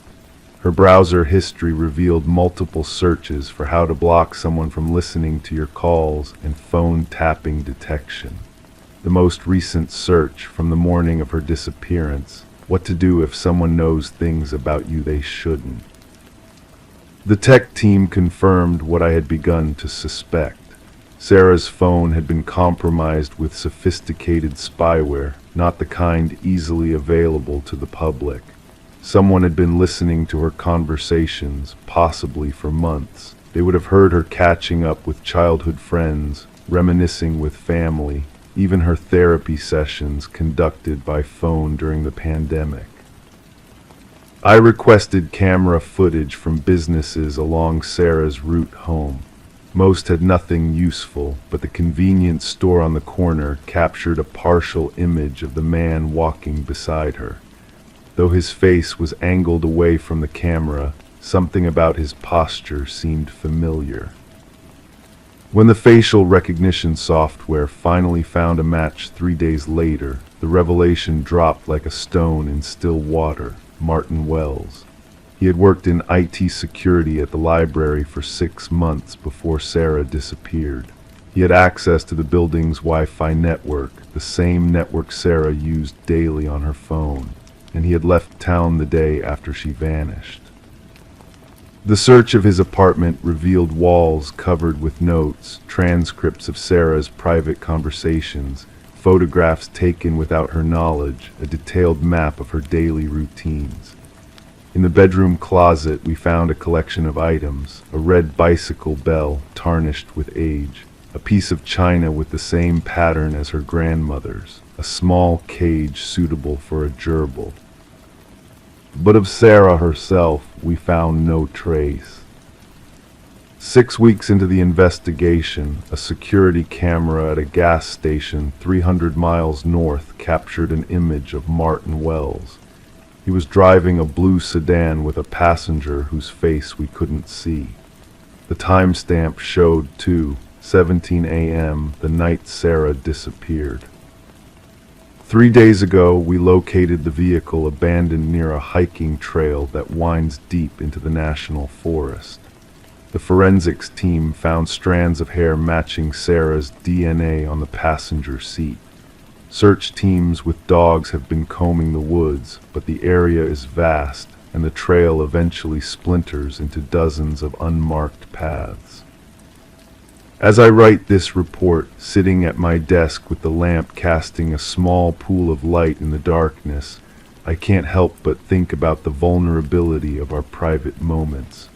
Her browser history revealed multiple searches for how to block someone from listening to your calls and phone tapping detection. The most recent search from the morning of her disappearance: what to do if someone knows things about you they shouldn't. The tech team confirmed what I had begun to suspect. Sarah's phone had been compromised with sophisticated spyware, not the kind easily available to the public. Someone had been listening to her conversations, possibly for months. They would have heard her catching up with childhood friends, reminiscing with family, even her therapy sessions conducted by phone during the pandemic. I requested camera footage from businesses along Sarah's route home. Most had nothing useful, but the convenience store on the corner captured a partial image of the man walking beside her. Though his face was angled away from the camera, something about his posture seemed familiar. When the facial recognition software finally found a match 3 days later, the revelation dropped like a stone in still water. Martin Wells. He had worked in IT security at the library for 6 months before Sarah disappeared. He had access to the building's Wi-Fi network, the same network Sarah used daily on her phone, and he had left town the day after she vanished. The search of his apartment revealed walls covered with notes, transcripts of Sarah's private conversations, photographs taken without her knowledge, a detailed map of her daily routines. In the bedroom closet, we found a collection of items: a red bicycle bell tarnished with age, a piece of china with the same pattern as her grandmother's, a small cage suitable for a gerbil. But of Sarah herself, we found no trace. 6 weeks into the investigation, a security camera at a gas station 300 miles north captured an image of Martin Wells. He was driving a blue sedan with a passenger whose face we couldn't see. The timestamp showed 2:17 a.m., the night Sarah disappeared. 3 days ago, we located the vehicle abandoned near a hiking trail that winds deep into the national forest. The forensics team found strands of hair matching Sarah's DNA on the passenger seat. Search teams with dogs have been combing the woods, but the area is vast, and the trail eventually splinters into dozens of unmarked paths. As I write this report, sitting at my desk with the lamp casting a small pool of light in the darkness, I can't help but think about the vulnerability of our private moments.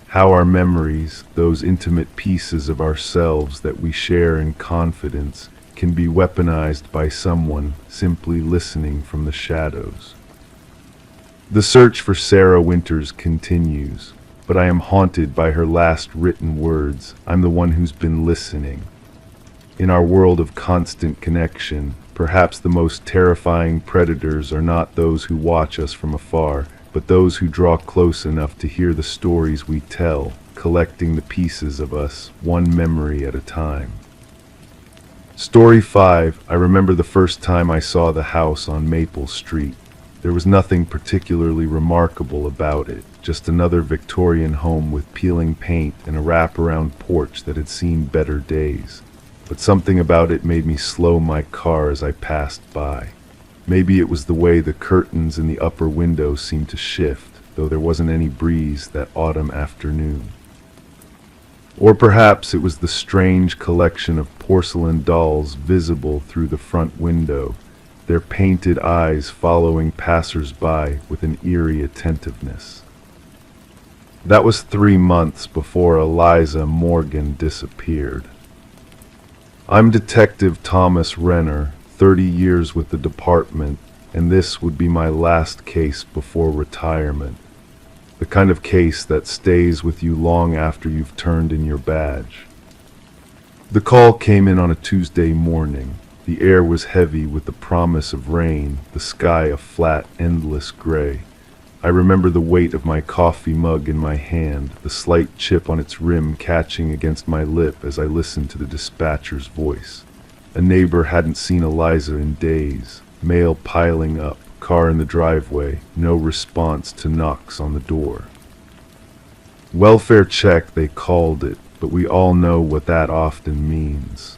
How our memories, those intimate pieces of ourselves that we share in confidence, can be weaponized by someone simply listening from the shadows. The search for Sarah Winters continues, but I am haunted by her last written words: "I'm the one who's been listening." In our world of constant connection, perhaps the most terrifying predators are not those who watch us from afar, but those who draw close enough to hear the stories we tell, collecting the pieces of us, one memory at a time. Story 5. I remember the first time I saw the house on Maple Street. There was nothing particularly remarkable about it, just another Victorian home with peeling paint and a wraparound porch that had seen better days. But something about it made me slow my car as I passed by. Maybe it was the way the curtains in the upper window seemed to shift, though there wasn't any breeze that autumn afternoon. Or perhaps it was the strange collection of porcelain dolls visible through the front window. their painted eyes following passers-by with an eerie attentiveness. That was 3 months before Eliza Morgan disappeared. I'm Detective Thomas Renner, 30 years with the department, and this would be my last case before retirement. The kind of case that stays with you long after you've turned in your badge. The call came in on a Tuesday morning. The air was heavy with the promise of rain, the sky a flat, endless gray. I remember the weight of my coffee mug in my hand, the slight chip on its rim catching against my lip as I listened to the dispatcher's voice. A neighbor hadn't seen Eliza in days. Mail piling up, car in the driveway, no response to knocks on the door. Welfare check, they called it, but we all know what that often means.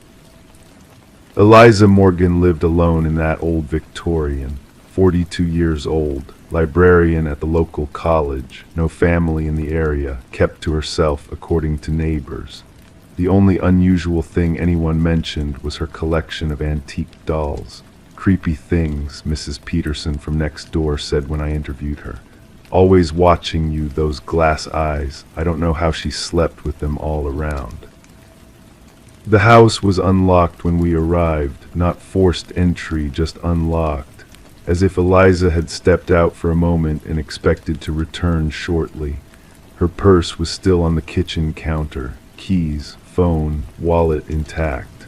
Eliza Morgan lived alone in that old Victorian, 42 years old, librarian at the local college, no family in the area, kept to herself according to neighbors. The only unusual thing anyone mentioned was her collection of antique dolls. Creepy things, Mrs. Peterson from next door said when I interviewed her. Always watching you, those glass eyes. I don't know how she slept with them all around. The house was unlocked when we arrived, not forced entry, just unlocked, as if Eliza had stepped out for a moment and expected to return shortly. Her purse was still on the kitchen counter, keys, phone, wallet intact.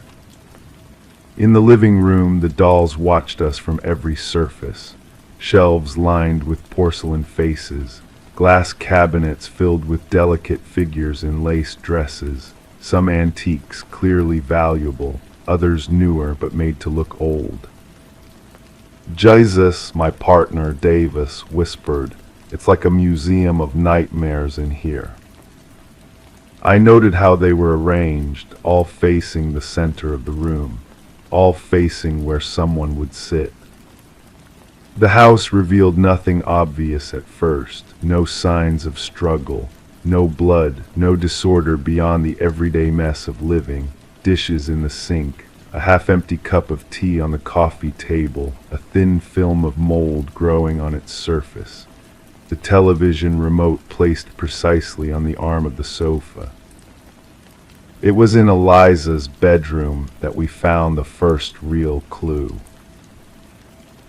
In the living room, the dolls watched us from every surface. Shelves lined with porcelain faces, glass cabinets filled with delicate figures in lace dresses, some antiques clearly valuable, others newer but made to look old. Jesus, my partner Davis, whispered, "It's like a museum of nightmares in here." I noted how they were arranged, all facing the center of the room, all facing where someone would sit. The house revealed nothing obvious at first, no signs of struggle, no blood, no disorder beyond the everyday mess of living, dishes in the sink, a half-empty cup of tea on the coffee table, a thin film of mold growing on its surface. The television remote placed precisely on the arm of the sofa. It was in Eliza's bedroom that we found the first real clue.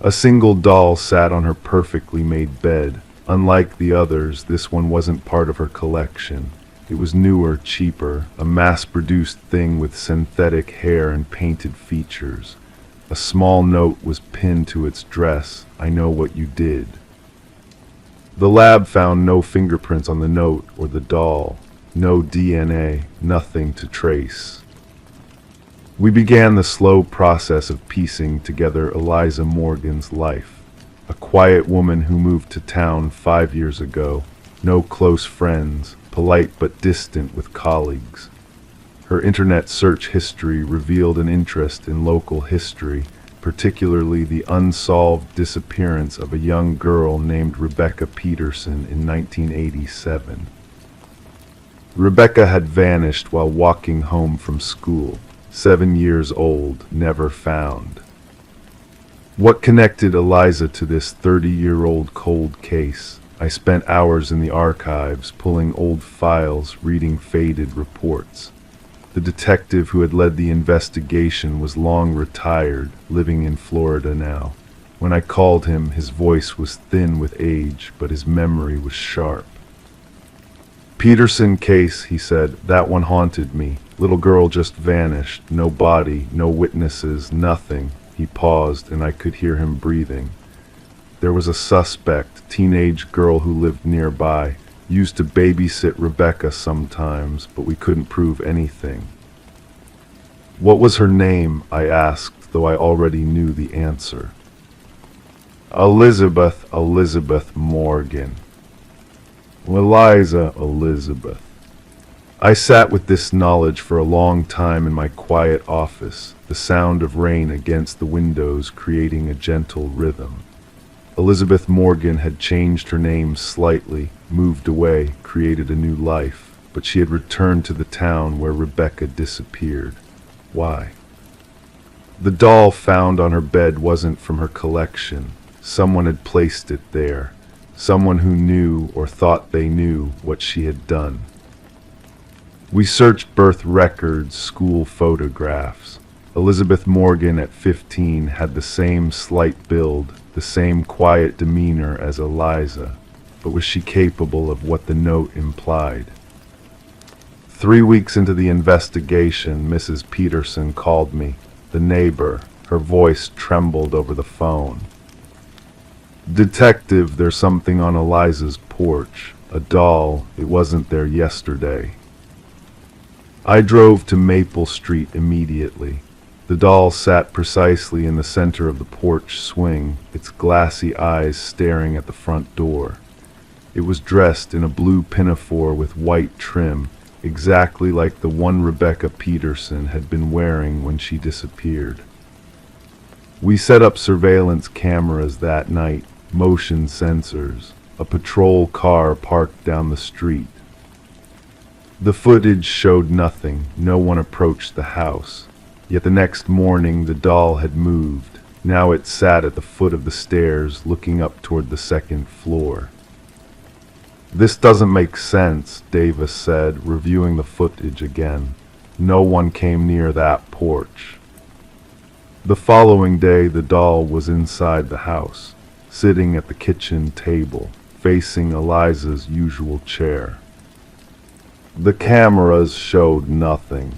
A single doll sat on her perfectly made bed. Unlike the others, this one wasn't part of her collection. It was newer, cheaper, a mass-produced thing with synthetic hair and painted features. A small note was pinned to its dress, "I know what you did." The lab found no fingerprints on the note or the doll, no DNA, nothing to trace. We began the slow process of piecing together Eliza Morgan's life. A quiet woman who moved to town 5 years ago, no close friends, polite but distant with colleagues. Her internet search history revealed an interest in local history, particularly the unsolved disappearance of a young girl named Rebecca Peterson in 1987. Rebecca had vanished while walking home from school, 7 years old, never found. What connected Eliza to this 30-year-old cold case? I spent hours in the archives, pulling old files, reading faded reports. The detective who had led the investigation was long retired, living in Florida now. When I called him, his voice was thin with age, but his memory was sharp. "Peterson case," he said, "that one haunted me. Little girl just vanished, no body, no witnesses, nothing." He paused, and I could hear him breathing. There was a suspect, teenage girl who lived nearby, used to babysit Rebecca sometimes, but we couldn't prove anything. "What was her name?" I asked, though I already knew the answer. Elizabeth Morgan. Eliza Elizabeth. I sat with this knowledge for a long time in my quiet office, the sound of rain against the windows creating a gentle rhythm. Elizabeth Morgan had changed her name slightly, moved away, created a new life, but she had returned to the town where Rebecca disappeared. Why? The doll found on her bed wasn't from her collection. Someone had placed it there. Someone who knew or thought they knew what she had done. We searched birth records, school photographs. Elizabeth Morgan at 15 had the same slight build, the same quiet demeanor as Eliza, but was she capable of what the note implied? 3 weeks into the investigation, Mrs. Peterson called me, the neighbor. Her voice trembled over the phone. "Detective, there's something on Eliza's porch. A doll. It wasn't there yesterday." I drove to Maple Street immediately. The doll sat precisely in the center of the porch swing, its glassy eyes staring at the front door. It was dressed in a blue pinafore with white trim, exactly like the one Rebecca Peterson had been wearing when she disappeared. We set up surveillance cameras that night, motion sensors, a patrol car parked down the street. The footage showed nothing. No one approached the house. Yet the next morning the doll had moved. Now it sat at the foot of the stairs, looking up toward the second floor. "This doesn't make sense," Davis said, reviewing the footage again. "No one came near that porch." The following day the doll was inside the house, sitting at the kitchen table, facing Eliza's usual chair. The cameras showed nothing.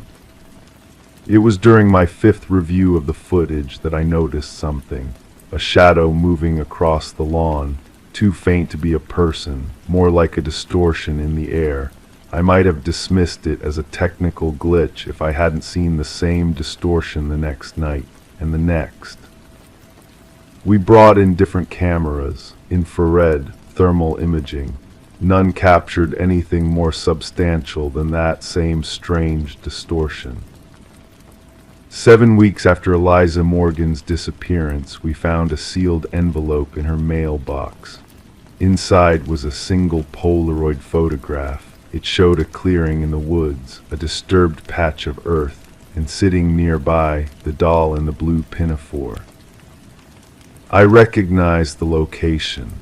It was during my 5th review of the footage that I noticed something, a shadow moving across the lawn, too faint to be a person, more like a distortion in the air. I might have dismissed it as a technical glitch if I hadn't seen the same distortion the next night, and the next. We brought in different cameras, infrared, thermal imaging. None captured anything more substantial than that same strange distortion. 7 weeks after Eliza Morgan's disappearance, we found a sealed envelope in her mailbox. Inside was a single Polaroid photograph. It showed a clearing in the woods, a disturbed patch of earth, and sitting nearby, the doll in the blue pinafore. I recognized the location.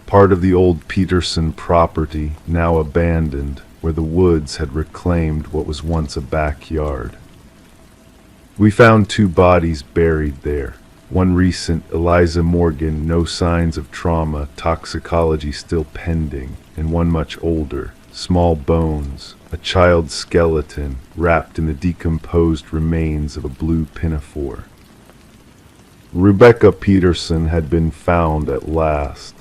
Part of the old Peterson property, now abandoned, where the woods had reclaimed what was once a backyard. We found 2 bodies buried there. One recent, Eliza Morgan, no signs of trauma, toxicology still pending, and one much older, small bones, a child's skeleton wrapped in the decomposed remains of a blue pinafore. Rebecca Peterson had been found at last.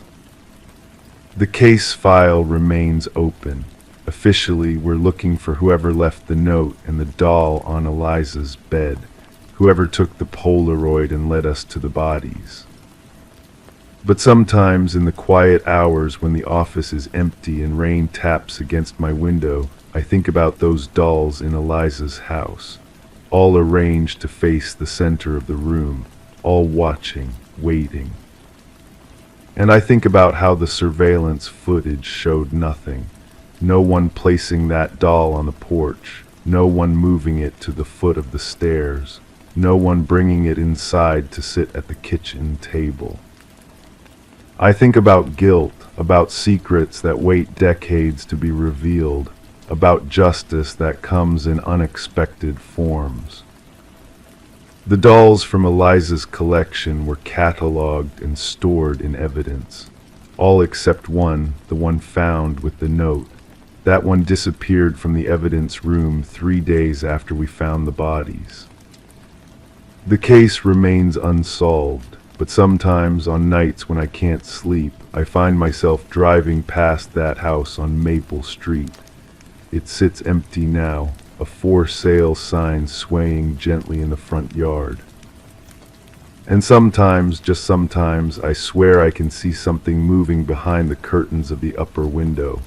The case file remains open. Officially, we're looking for whoever left the note and the doll on Eliza's bed, whoever took the Polaroid and led us to the bodies. But sometimes in the quiet hours when the office is empty and rain taps against my window, I think about those dolls in Eliza's house, all arranged to face the center of the room, all watching, waiting. And I think about how the surveillance footage showed nothing. No one placing that doll on the porch, no one moving it to the foot of the stairs, no one bringing it inside to sit at the kitchen table. I think about guilt, about secrets that wait decades to be revealed, about justice that comes in unexpected forms. The dolls from Eliza's collection were catalogued and stored in evidence, all except one, the one found with the note. That one disappeared from the evidence room 3 days after we found the bodies. The case remains unsolved, but sometimes on nights when I can't sleep, I find myself driving past that house on Maple Street. It sits empty now, a for sale sign swaying gently in the front yard. And sometimes, just sometimes, I swear I can see something moving behind the curtains of the upper window,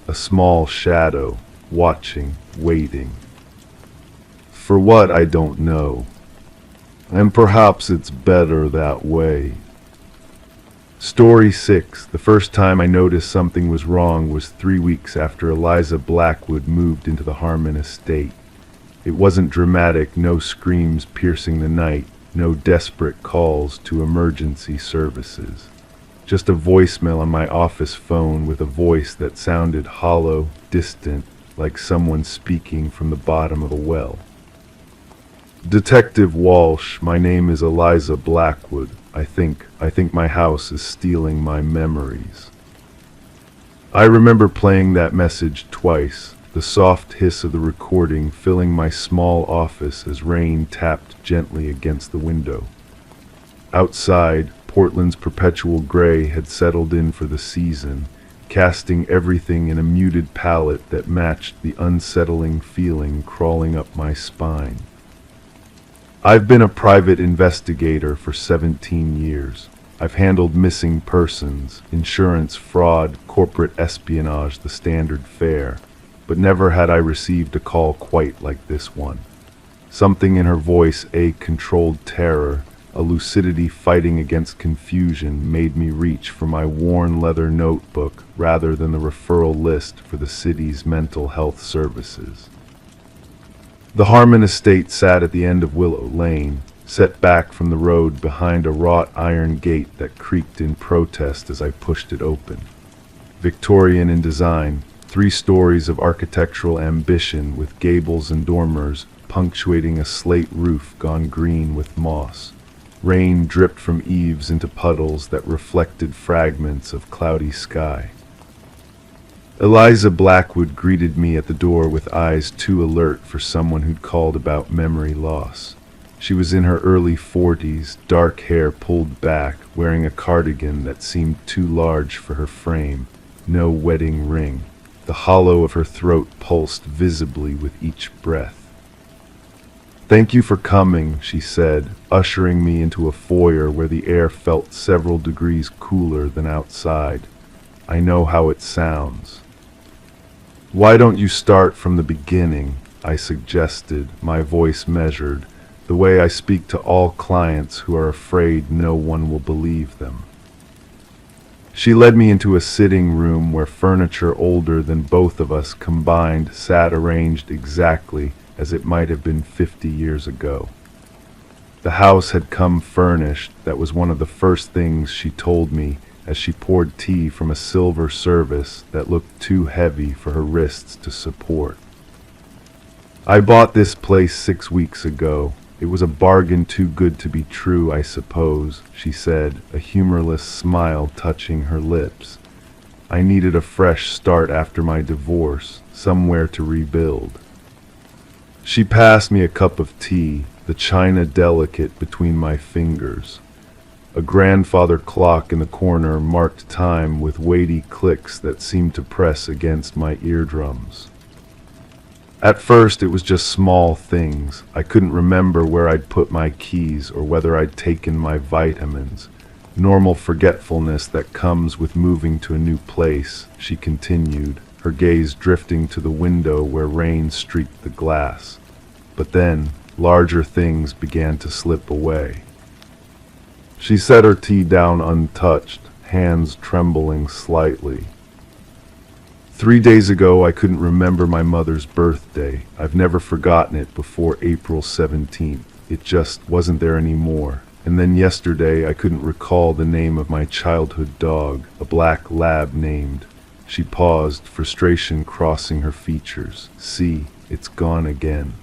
a small shadow, watching, waiting. For what, I don't know. And perhaps it's better that way. Story 6. The first time I noticed something was wrong was 3 weeks after Eliza Blackwood moved into the Harmon estate. It wasn't dramatic, no screams piercing the night, no desperate calls to emergency services. Just a voicemail on my office phone with a voice that sounded hollow, distant, like someone speaking from the bottom of a well. Detective Walsh, my name is Eliza Blackwood. I think my house is stealing my memories. I remember playing that message twice, the soft hiss of the recording filling my small office as rain tapped gently against the window. Outside, Portland's perpetual gray had settled in for the season, casting everything in a muted palette that matched the unsettling feeling crawling up my spine. I've been a private investigator for 17 years. I've handled missing persons, insurance fraud, corporate espionage, the standard fare, but never had I received a call quite like this one. Something in her voice, a controlled terror, a lucidity fighting against confusion, made me reach for my worn leather notebook rather than the referral list for the city's mental health services. The Harmon estate sat at the end of Willow Lane, set back from the road behind a wrought iron gate that creaked in protest as I pushed it open. Victorian in design, 3 stories of architectural ambition with gables and dormers punctuating a slate roof gone green with moss. Rain dripped from eaves into puddles that reflected fragments of cloudy sky. Eliza Blackwood greeted me at the door with eyes too alert for someone who'd called about memory loss. She was in her early 40s, dark hair pulled back, wearing a cardigan that seemed too large for her frame, no wedding ring. The hollow of her throat pulsed visibly with each breath. "Thank you for coming," she said, ushering me into a foyer where the air felt several degrees cooler than outside. "I know how it sounds." "Why don't you start from the beginning?" I suggested, my voice measured, the way I speak to all clients who are afraid no one will believe them. She led me into a sitting room where furniture older than both of us combined sat arranged exactly as it might have been 50 years ago. The house had come furnished. That was one of the first things she told me as she poured tea from a silver service that looked too heavy for her wrists to support. "I bought this place 6 weeks ago. It was a bargain too good to be true, I suppose," she said, a humorless smile touching her lips. "I needed a fresh start after my divorce, somewhere to rebuild." She passed me a cup of tea, the china delicate between my fingers. A grandfather clock in the corner marked time with weighty clicks that seemed to press against my eardrums. At first it was just small things. I couldn't remember where I'd put my keys or whether I'd taken my vitamins. Normal forgetfulness that comes with moving to a new place, she continued, her gaze drifting to the window where rain streaked the glass. But then, larger things began to slip away. She set her tea down untouched, hands trembling slightly. 3 days ago, I couldn't remember my mother's birthday. I've never forgotten it before April 17th. It just wasn't there anymore. And then yesterday, I couldn't recall the name of my childhood dog, a black lab named. She paused, frustration crossing her features. "See, it's gone again."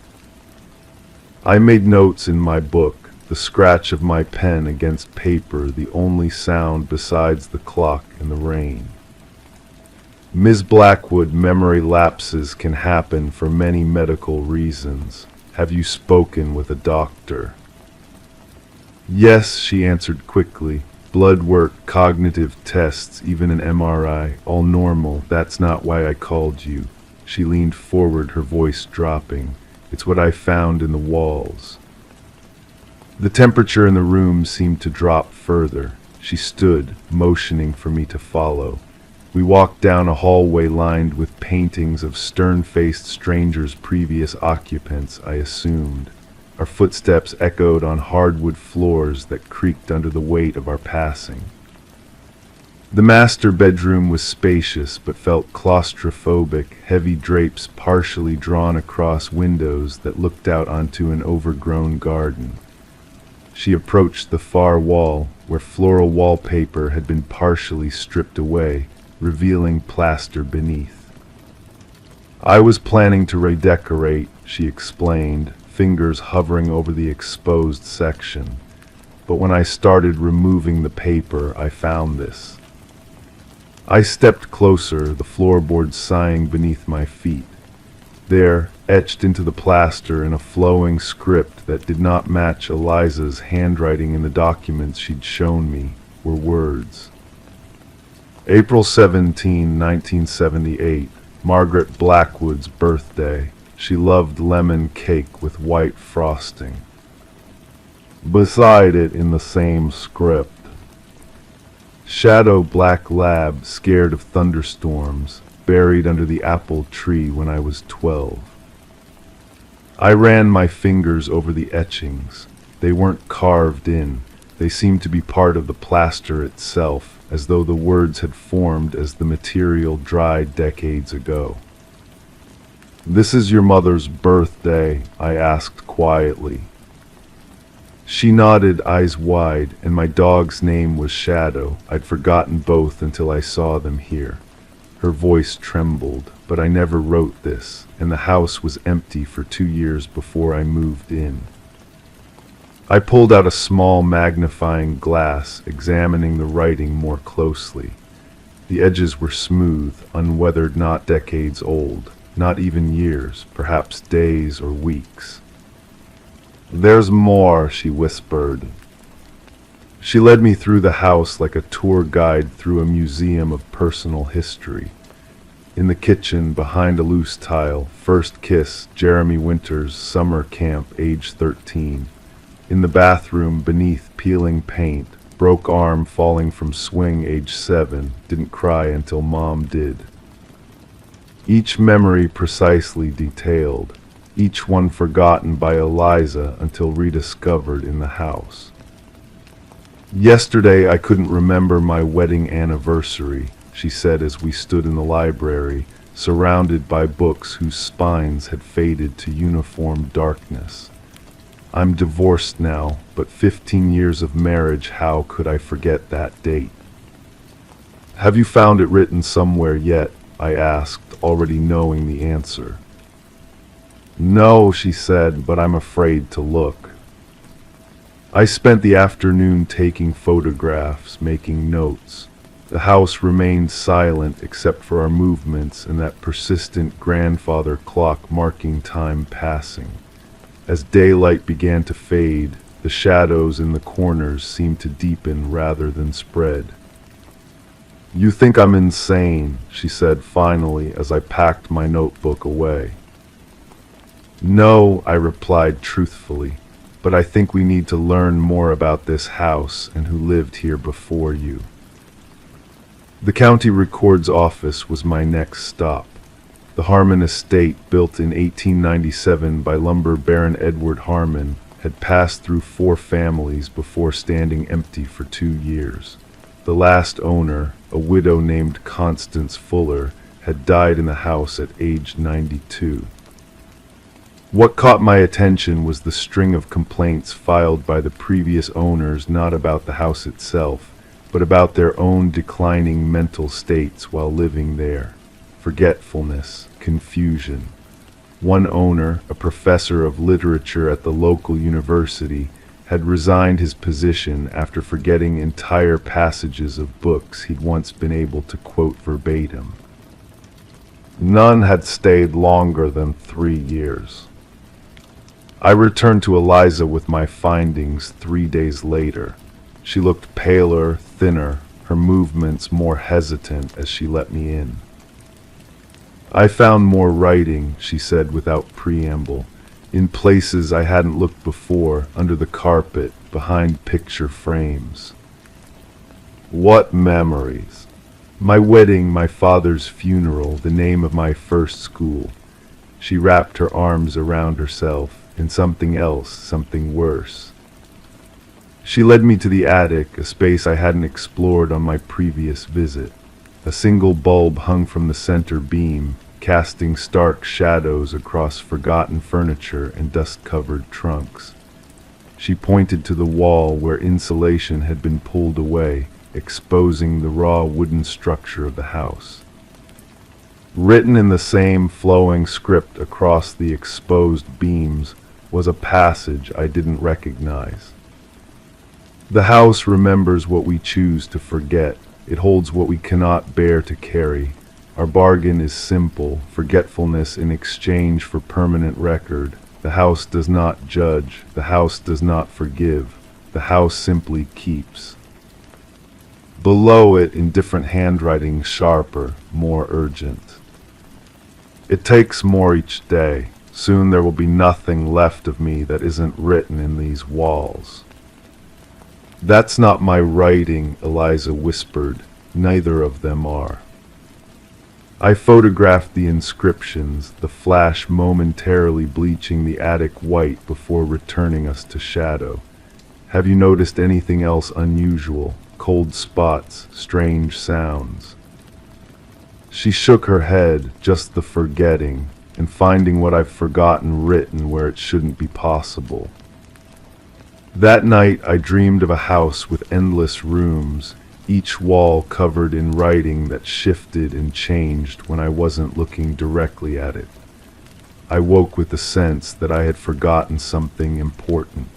I made notes in my book, the scratch of my pen against paper, the only sound besides the clock and the rain. "Ms. Blackwood, memory lapses can happen for many medical reasons. Have you spoken with a doctor?" "Yes," she answered quickly. "Blood work, cognitive tests, even an MRI, all normal. That's not why I called you." She leaned forward, her voice dropping. "It's what I found in the walls." The temperature in the room seemed to drop further. She stood, motioning for me to follow. We walked down a hallway lined with paintings of stern-faced strangers, previous occupants, I assumed. Our footsteps echoed on hardwood floors that creaked under the weight of our passing. The master bedroom was spacious but felt claustrophobic, heavy drapes partially drawn across windows that looked out onto an overgrown garden. She approached the far wall, where floral wallpaper had been partially stripped away, revealing plaster beneath. "I was planning to redecorate," she explained, fingers hovering over the exposed section. "But when I started removing the paper, I found this." I stepped closer, the floorboards sighing beneath my feet. There, etched into the plaster in a flowing script that did not match Eliza's handwriting in the documents she'd shown me, were words. April 17, 1978, Margaret Blackwood's birthday. She loved lemon cake with white frosting. Beside it, in the same script, "Shadow black lab scared of thunderstorms, buried under the apple tree when I was 12. I ran my fingers over the etchings. They weren't carved in. They seemed to be part of the plaster itself, as though the words had formed as the material dried decades ago. "This is your mother's birthday?" I asked quietly. She nodded, eyes wide, and my dog's name was Shadow. I'd forgotten both until I saw them here. Her voice trembled, but I never wrote this, and the house was empty for 2 years before I moved in. I pulled out a small magnifying glass, examining the writing more closely. The edges were smooth, unweathered, not decades old, not even years, perhaps days or weeks. "There's more," she whispered. She led me through the house like a tour guide through a museum of personal history. In the kitchen, behind a loose tile, first kiss, Jeremy Winters, summer camp, age 13. In the bathroom, beneath peeling paint, broke arm falling from swing, age 7, didn't cry until mom did. Each memory precisely detailed, each one forgotten by Eliza until rediscovered in the house. "Yesterday I couldn't remember my wedding anniversary," she said as we stood in the library, surrounded by books whose spines had faded to uniform darkness. "I'm divorced now, but 15 years of marriage, how could I forget that date?" "Have you found it written somewhere yet?" I asked, already knowing the answer. "No," she said, "but I'm afraid to look." I spent the afternoon taking photographs, making notes. The house remained silent except for our movements and that persistent grandfather clock marking time passing. As daylight began to fade, the shadows in the corners seemed to deepen rather than spread. "You think I'm insane," she said finally as I packed my notebook away. "No," I replied truthfully, "but I think we need to learn more about this house and who lived here before you." The county records office was my next stop. The Harmon estate, built in 1897 by lumber baron Edward Harmon, had passed through 4 families before standing empty for 2 years. The last owner, a widow named Constance Fuller, had died in the house at age 92. What caught my attention was the string of complaints filed by the previous owners, not about the house itself, but about their own declining mental states while living there. Forgetfulness, confusion. One owner, a professor of literature at the local university, had resigned his position after forgetting entire passages of books he'd once been able to quote verbatim. None had stayed longer than 3 years. I returned to Eliza with my findings 3 days later. She looked paler, thinner, her movements more hesitant as she let me in. "I found more writing," she said without preamble, "in places I hadn't looked before, under the carpet, behind picture frames." "What memories?" "My wedding, my father's funeral, the name of my first school." She wrapped her arms around herself, and something else, something worse. She led me to the attic, a space I hadn't explored on my previous visit. A single bulb hung from the center beam, casting stark shadows across forgotten furniture and dust-covered trunks. She pointed to the wall where insulation had been pulled away, exposing the raw wooden structure of the house. Written in the same flowing script across the exposed beams was a passage I didn't recognize. The house remembers what we choose to forget. It holds what we cannot bear to carry. Our bargain is simple, forgetfulness in exchange for permanent record. The house does not judge. The house does not forgive. The house simply keeps. Below it, in different handwriting, sharper, more urgent. It takes more each day. Soon there will be nothing left of me that isn't written in these walls. That's not my writing, Eliza whispered. Neither of them are. I photographed the inscriptions, the flash momentarily bleaching the attic white before returning us to shadow. Have you noticed anything else unusual? Cold spots, strange sounds. She shook her head, just the forgetting, and finding what I've forgotten written where it shouldn't be possible. That night I dreamed of a house with endless rooms, each wall covered in writing that shifted and changed when I wasn't looking directly at it. I woke with the sense that I had forgotten something important.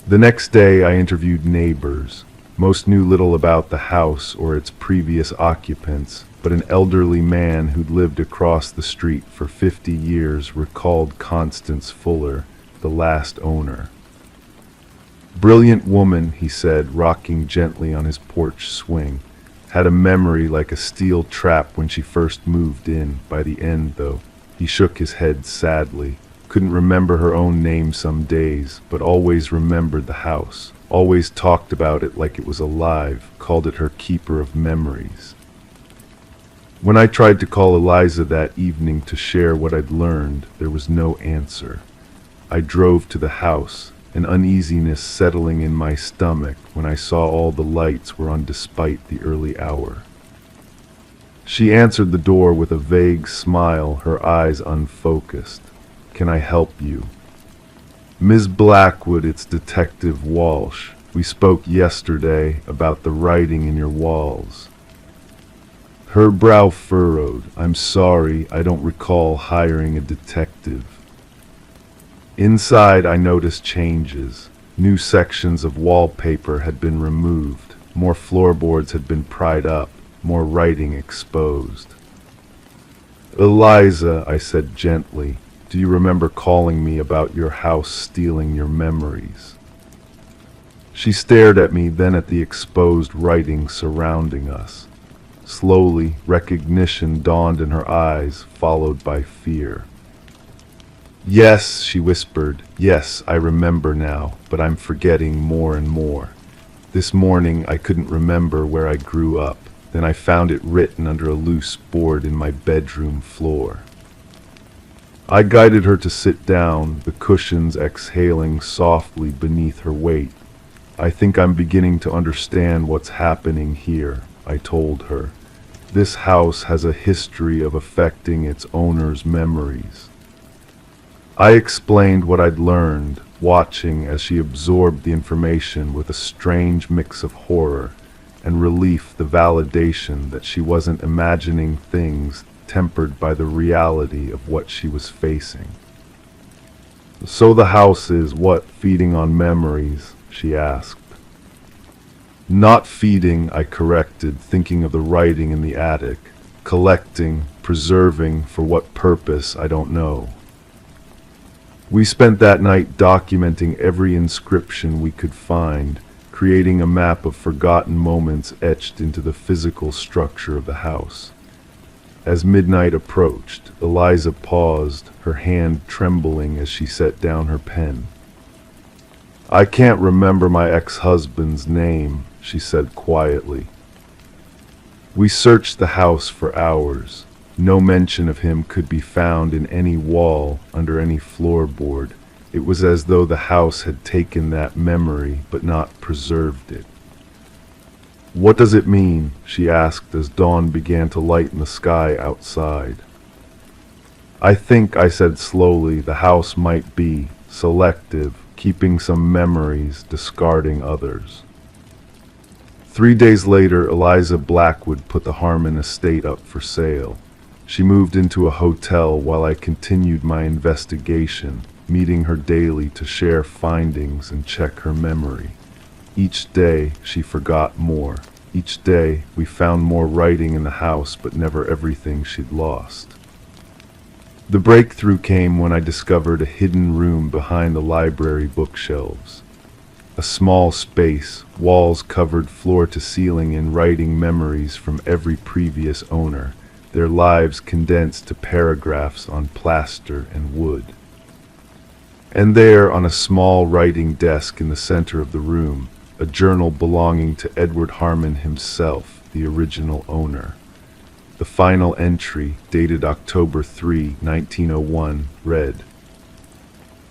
The next day I interviewed neighbors. Most knew little about the house or its previous occupants, but an elderly man who'd lived across the street for 50 years recalled Constance Fuller, the last owner. Brilliant woman, he said, rocking gently on his porch swing. Had a memory like a steel trap when she first moved in. By the end, though, he shook his head sadly. Couldn't remember her own name some days, but always remembered the house. Always talked about it like it was alive, called it her keeper of memories. When I tried to call Eliza that evening to share what I'd learned, there was no answer. I drove to the house, an uneasiness settling in my stomach when I saw all the lights were on despite the early hour. She answered the door with a vague smile, her eyes unfocused. Can I help you? Ms. Blackwood, it's Detective Walsh. We spoke yesterday about the writing in your walls. Her brow furrowed. I'm sorry, I don't recall hiring a detective. Inside, I noticed changes. New sections of wallpaper had been removed. More floorboards had been pried up. More writing exposed. Eliza, I said gently, do you remember calling me about your house stealing your memories? She stared at me, then at the exposed writing surrounding us. Slowly, recognition dawned in her eyes, followed by fear. Yes, she whispered, yes, I remember now, but I'm forgetting more and more. This morning I couldn't remember where I grew up. Then I found it written under a loose board in my bedroom floor. I guided her to sit down, the cushions exhaling softly beneath her weight. I think I'm beginning to understand what's happening here, I told her. This house has a history of affecting its owner's memories. I explained what I'd learned, watching as she absorbed the information with a strange mix of horror and relief, the validation that she wasn't imagining things tempered by the reality of what she was facing. So the house is what, feeding on memories? She asked. Not feeding, I corrected, thinking of the writing in the attic. Collecting, preserving, for what purpose, I don't know. We spent that night documenting every inscription we could find, creating a map of forgotten moments etched into the physical structure of the house. As midnight approached, Eliza paused, her hand trembling as she set down her pen. I can't remember my ex-husband's name, she said quietly. We searched the house for hours. No mention of him could be found in any wall, under any floorboard. It was as though the house had taken that memory, but not preserved it. What does it mean? She asked as dawn began to lighten the sky outside. I think, I said slowly, the house might be selective, keeping some memories, discarding others. 3 days later, Eliza Blackwood put the Harmon estate up for sale. She moved into a hotel while I continued my investigation, meeting her daily to share findings and check her memory. Each day, she forgot more. Each day, we found more writing in the house, but never everything she'd lost. The breakthrough came when I discovered a hidden room behind the library bookshelves. A small space, walls covered floor to ceiling in writing memories from every previous owner, their lives condensed to paragraphs on plaster and wood. And there, on a small writing desk in the center of the room, a journal belonging to Edward Harmon himself, the original owner. The final entry, dated October 3, 1901, read,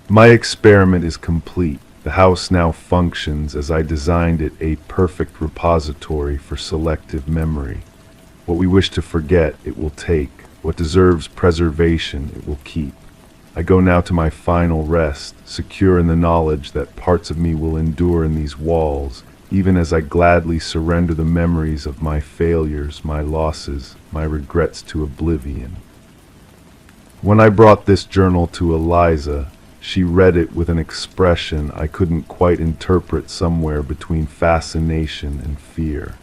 "My experiment is complete. The house now functions as I designed it, a perfect repository for selective memory. What we wish to forget, it will take. What deserves preservation, it will keep. I go now to my final rest, secure in the knowledge that parts of me will endure in these walls, even as I gladly surrender the memories of my failures, my losses, my regrets to oblivion." When I brought this journal to Eliza, she read it with an expression I couldn't quite interpret, somewhere between fascination and fear.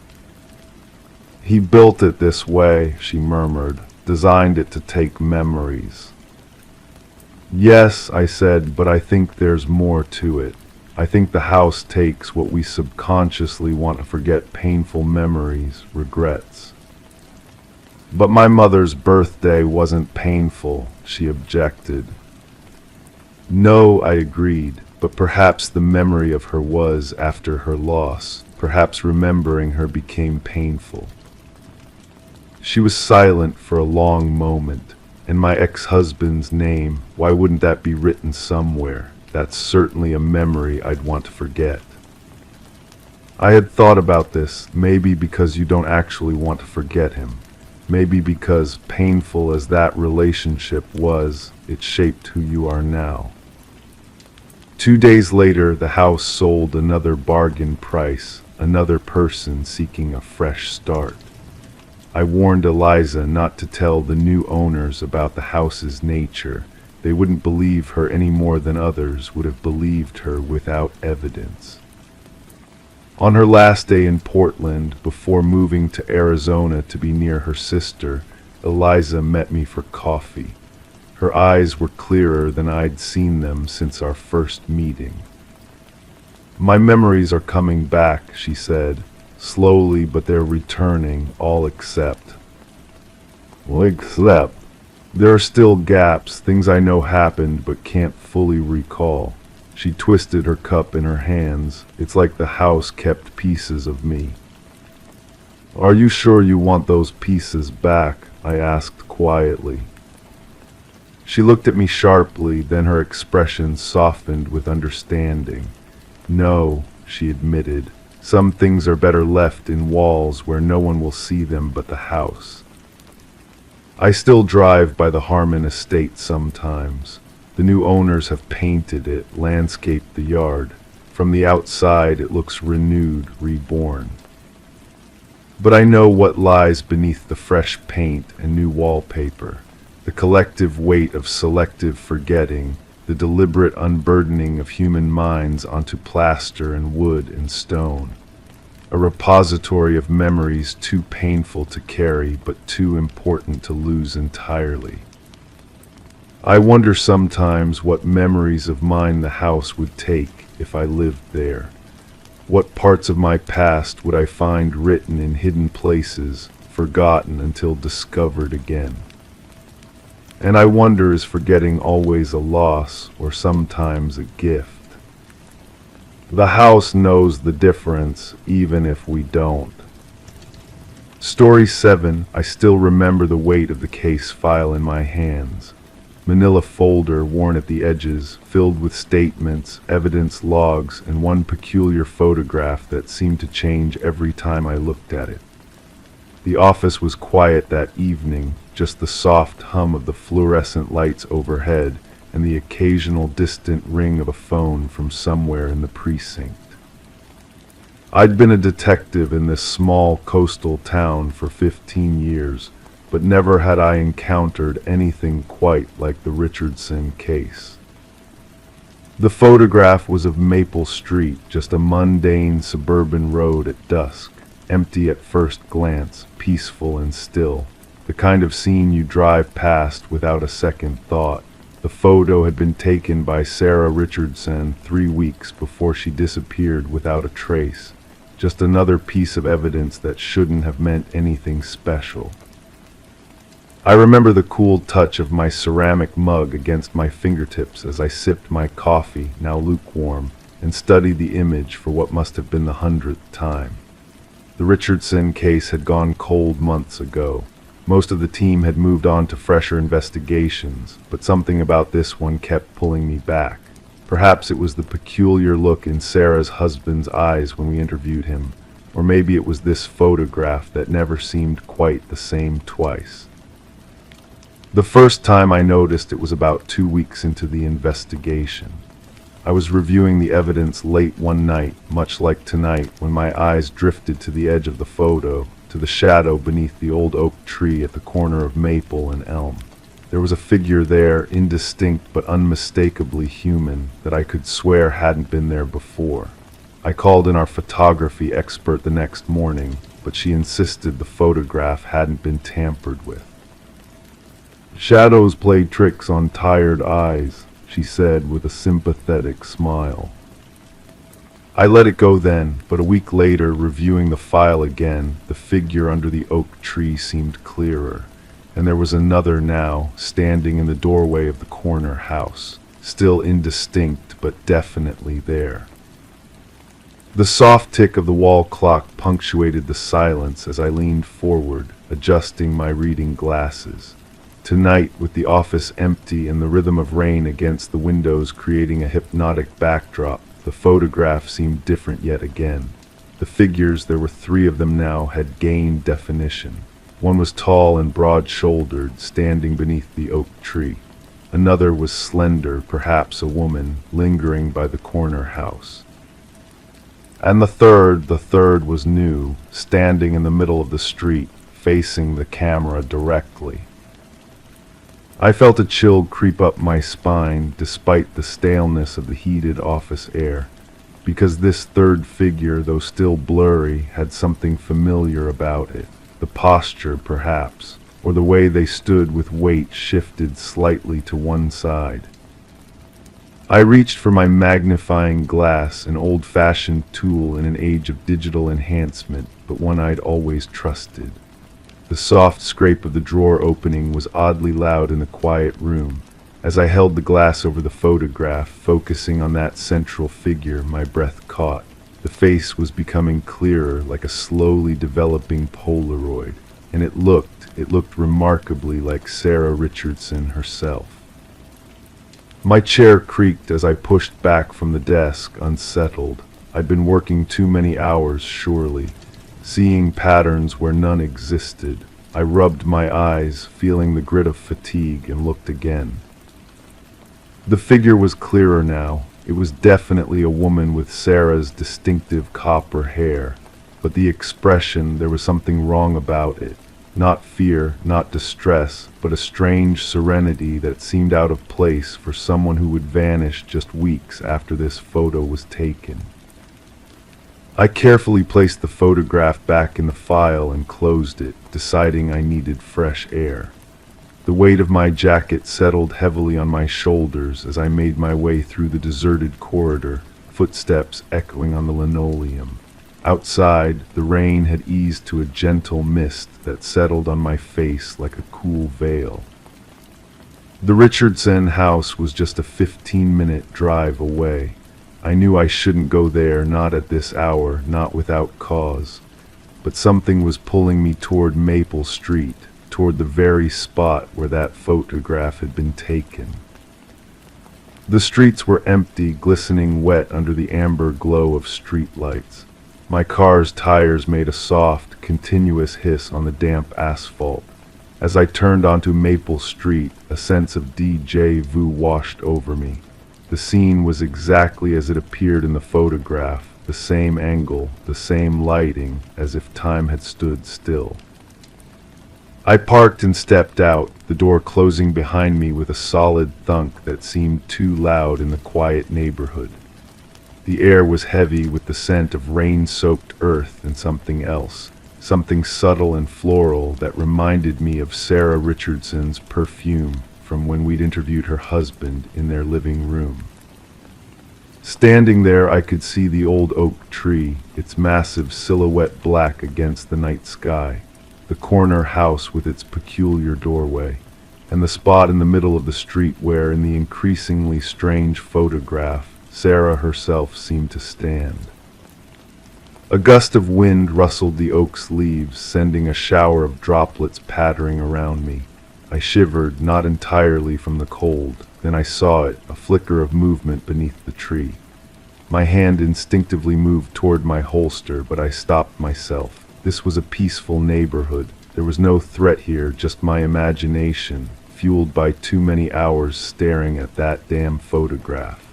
"He built it this way," she murmured, "designed it to take memories." "Yes," I said, "but I think there's more to it. I think the house takes what we subconsciously want to forget, painful memories, regrets." "But my mother's birthday wasn't painful," she objected. "No," I agreed, "but perhaps the memory of her was after her loss. Perhaps remembering her became painful." She was silent for a long moment. "And my ex-husband's name, why wouldn't that be written somewhere? That's certainly a memory I'd want to forget." I had thought about this, maybe because you don't actually want to forget him. Maybe because, painful as that relationship was, it shaped who you are now. 2 days later, the house sold another bargain price, another person seeking a fresh start. I warned Eliza not to tell the new owners about the house's nature. They wouldn't believe her any more than others would have believed her without evidence. On her last day in Portland, before moving to Arizona to be near her sister, Eliza met me for coffee. Her eyes were clearer than I'd seen them since our first meeting. "My memories are coming back," she said. "Slowly, but they're returning, all except." "Well, except? There are still gaps, things I know happened but can't fully recall." She twisted her cup in her hands. "It's like the house kept pieces of me." "Are you sure you want those pieces back?" I asked quietly. She looked at me sharply, then her expression softened with understanding. "No," she admitted. "Some things are better left in walls where no one will see them but the house." I still drive by the Harmon estate sometimes. The new owners have painted it, landscaped the yard. From the outside it looks renewed, reborn. But I know what lies beneath the fresh paint and new wallpaper. The collective weight of selective forgetting, the deliberate unburdening of human minds onto plaster and wood and stone. A repository of memories too painful to carry, but too important to lose entirely. I wonder sometimes what memories of mine the house would take if I lived there. What parts of my past would I find written in hidden places, forgotten until discovered again? And I wonder, is forgetting always a loss or sometimes a gift? The house knows the difference, even if we don't. Story 7, I still remember the weight of the case file in my hands. Manila folder worn at the edges, filled with statements, evidence logs, and one peculiar photograph that seemed to change every time I looked at it. The office was quiet that evening, just the soft hum of the fluorescent lights overhead and the occasional distant ring of a phone from somewhere in the precinct. I'd been a detective in this small coastal town for 15 years, but never had I encountered anything quite like the Richardson case. The photograph was of Maple Street, just a mundane suburban road at dusk, empty at first glance, peaceful and still, the kind of scene you drive past without a second thought. The photo had been taken by Sarah Richardson 3 weeks before she disappeared without a trace, just another piece of evidence that shouldn't have meant anything special. I remember the cool touch of my ceramic mug against my fingertips as I sipped my coffee, now lukewarm, and studied the image for what must have been the 100th time. The Richardson case had gone cold months ago. Most of the team had moved on to fresher investigations, but something about this one kept pulling me back. Perhaps it was the peculiar look in Sarah's husband's eyes when we interviewed him, or maybe it was this photograph that never seemed quite the same twice. The first time I noticed it was about 2 weeks into the investigation. I was reviewing the evidence late one night, much like tonight, when my eyes drifted to the edge of the photo, to the shadow beneath the old oak tree at the corner of Maple and Elm. There was a figure there, indistinct but unmistakably human, that I could swear hadn't been there before. I called in our photography expert the next morning, but she insisted the photograph hadn't been tampered with. "Shadows play tricks on tired eyes," she said with a sympathetic smile. I let it go then, but a week later, reviewing the file again, the figure under the oak tree seemed clearer, and there was another now, standing in the doorway of the corner house, still indistinct but definitely there. The soft tick of the wall clock punctuated the silence as I leaned forward, adjusting my reading glasses. Tonight, with the office empty and the rhythm of rain against the windows creating a hypnotic backdrop, the photograph seemed different yet again. The figures, there were 3 of them now, had gained definition. One was tall and broad-shouldered, standing beneath the oak tree. Another was slender, perhaps a woman, lingering by the corner house. And the third was new, standing in the middle of the street, facing the camera directly. I felt a chill creep up my spine, despite the staleness of the heated office air, because this third figure, though still blurry, had something familiar about it. The posture, perhaps, or the way they stood with weight shifted slightly to one side. I reached for my magnifying glass, an old-fashioned tool in an age of digital enhancement, but one I'd always trusted. The soft scrape of the drawer opening was oddly loud in the quiet room. As I held the glass over the photograph, focusing on that central figure, my breath caught. The face was becoming clearer, like a slowly developing Polaroid, and it looked remarkably like Sarah Richardson herself. My chair creaked as I pushed back from the desk, unsettled. I'd been working too many hours, surely, seeing patterns where none existed. I rubbed my eyes, feeling the grit of fatigue, and looked again. The figure was clearer now. It was definitely a woman with Sarah's distinctive copper hair, but the expression, there was something wrong about it. Not fear, not distress, but a strange serenity that seemed out of place for someone who would vanish just weeks after this photo was taken. I carefully placed the photograph back in the file and closed it, deciding I needed fresh air. The weight of my jacket settled heavily on my shoulders as I made my way through the deserted corridor, footsteps echoing on the linoleum. Outside, the rain had eased to a gentle mist that settled on my face like a cool veil. The Richardson house was just a 15-minute drive away. I knew I shouldn't go there, not at this hour, not without cause. But something was pulling me toward Maple Street, toward the very spot where that photograph had been taken. The streets were empty, glistening wet under the amber glow of streetlights. My car's tires made a soft, continuous hiss on the damp asphalt. As I turned onto Maple Street, a sense of déjà vu washed over me. The scene was exactly as it appeared in the photograph, the same angle, the same lighting, as if time had stood still. I parked and stepped out, the door closing behind me with a solid thunk that seemed too loud in the quiet neighborhood. The air was heavy with the scent of rain-soaked earth and something else, something subtle and floral that reminded me of Sarah Richardson's perfume from when we'd interviewed her husband in their living room. Standing there, I could see the old oak tree, its massive silhouette black against the night sky, the corner house with its peculiar doorway, and the spot in the middle of the street where, in the increasingly strange photograph, Sarah herself seemed to stand. A gust of wind rustled the oak's leaves, sending a shower of droplets pattering around me. I shivered, not entirely from the cold. Then I saw it, a flicker of movement beneath the tree. My hand instinctively moved toward my holster, but I stopped myself. This was a peaceful neighborhood. There was no threat here, just my imagination, fueled by too many hours staring at that damn photograph.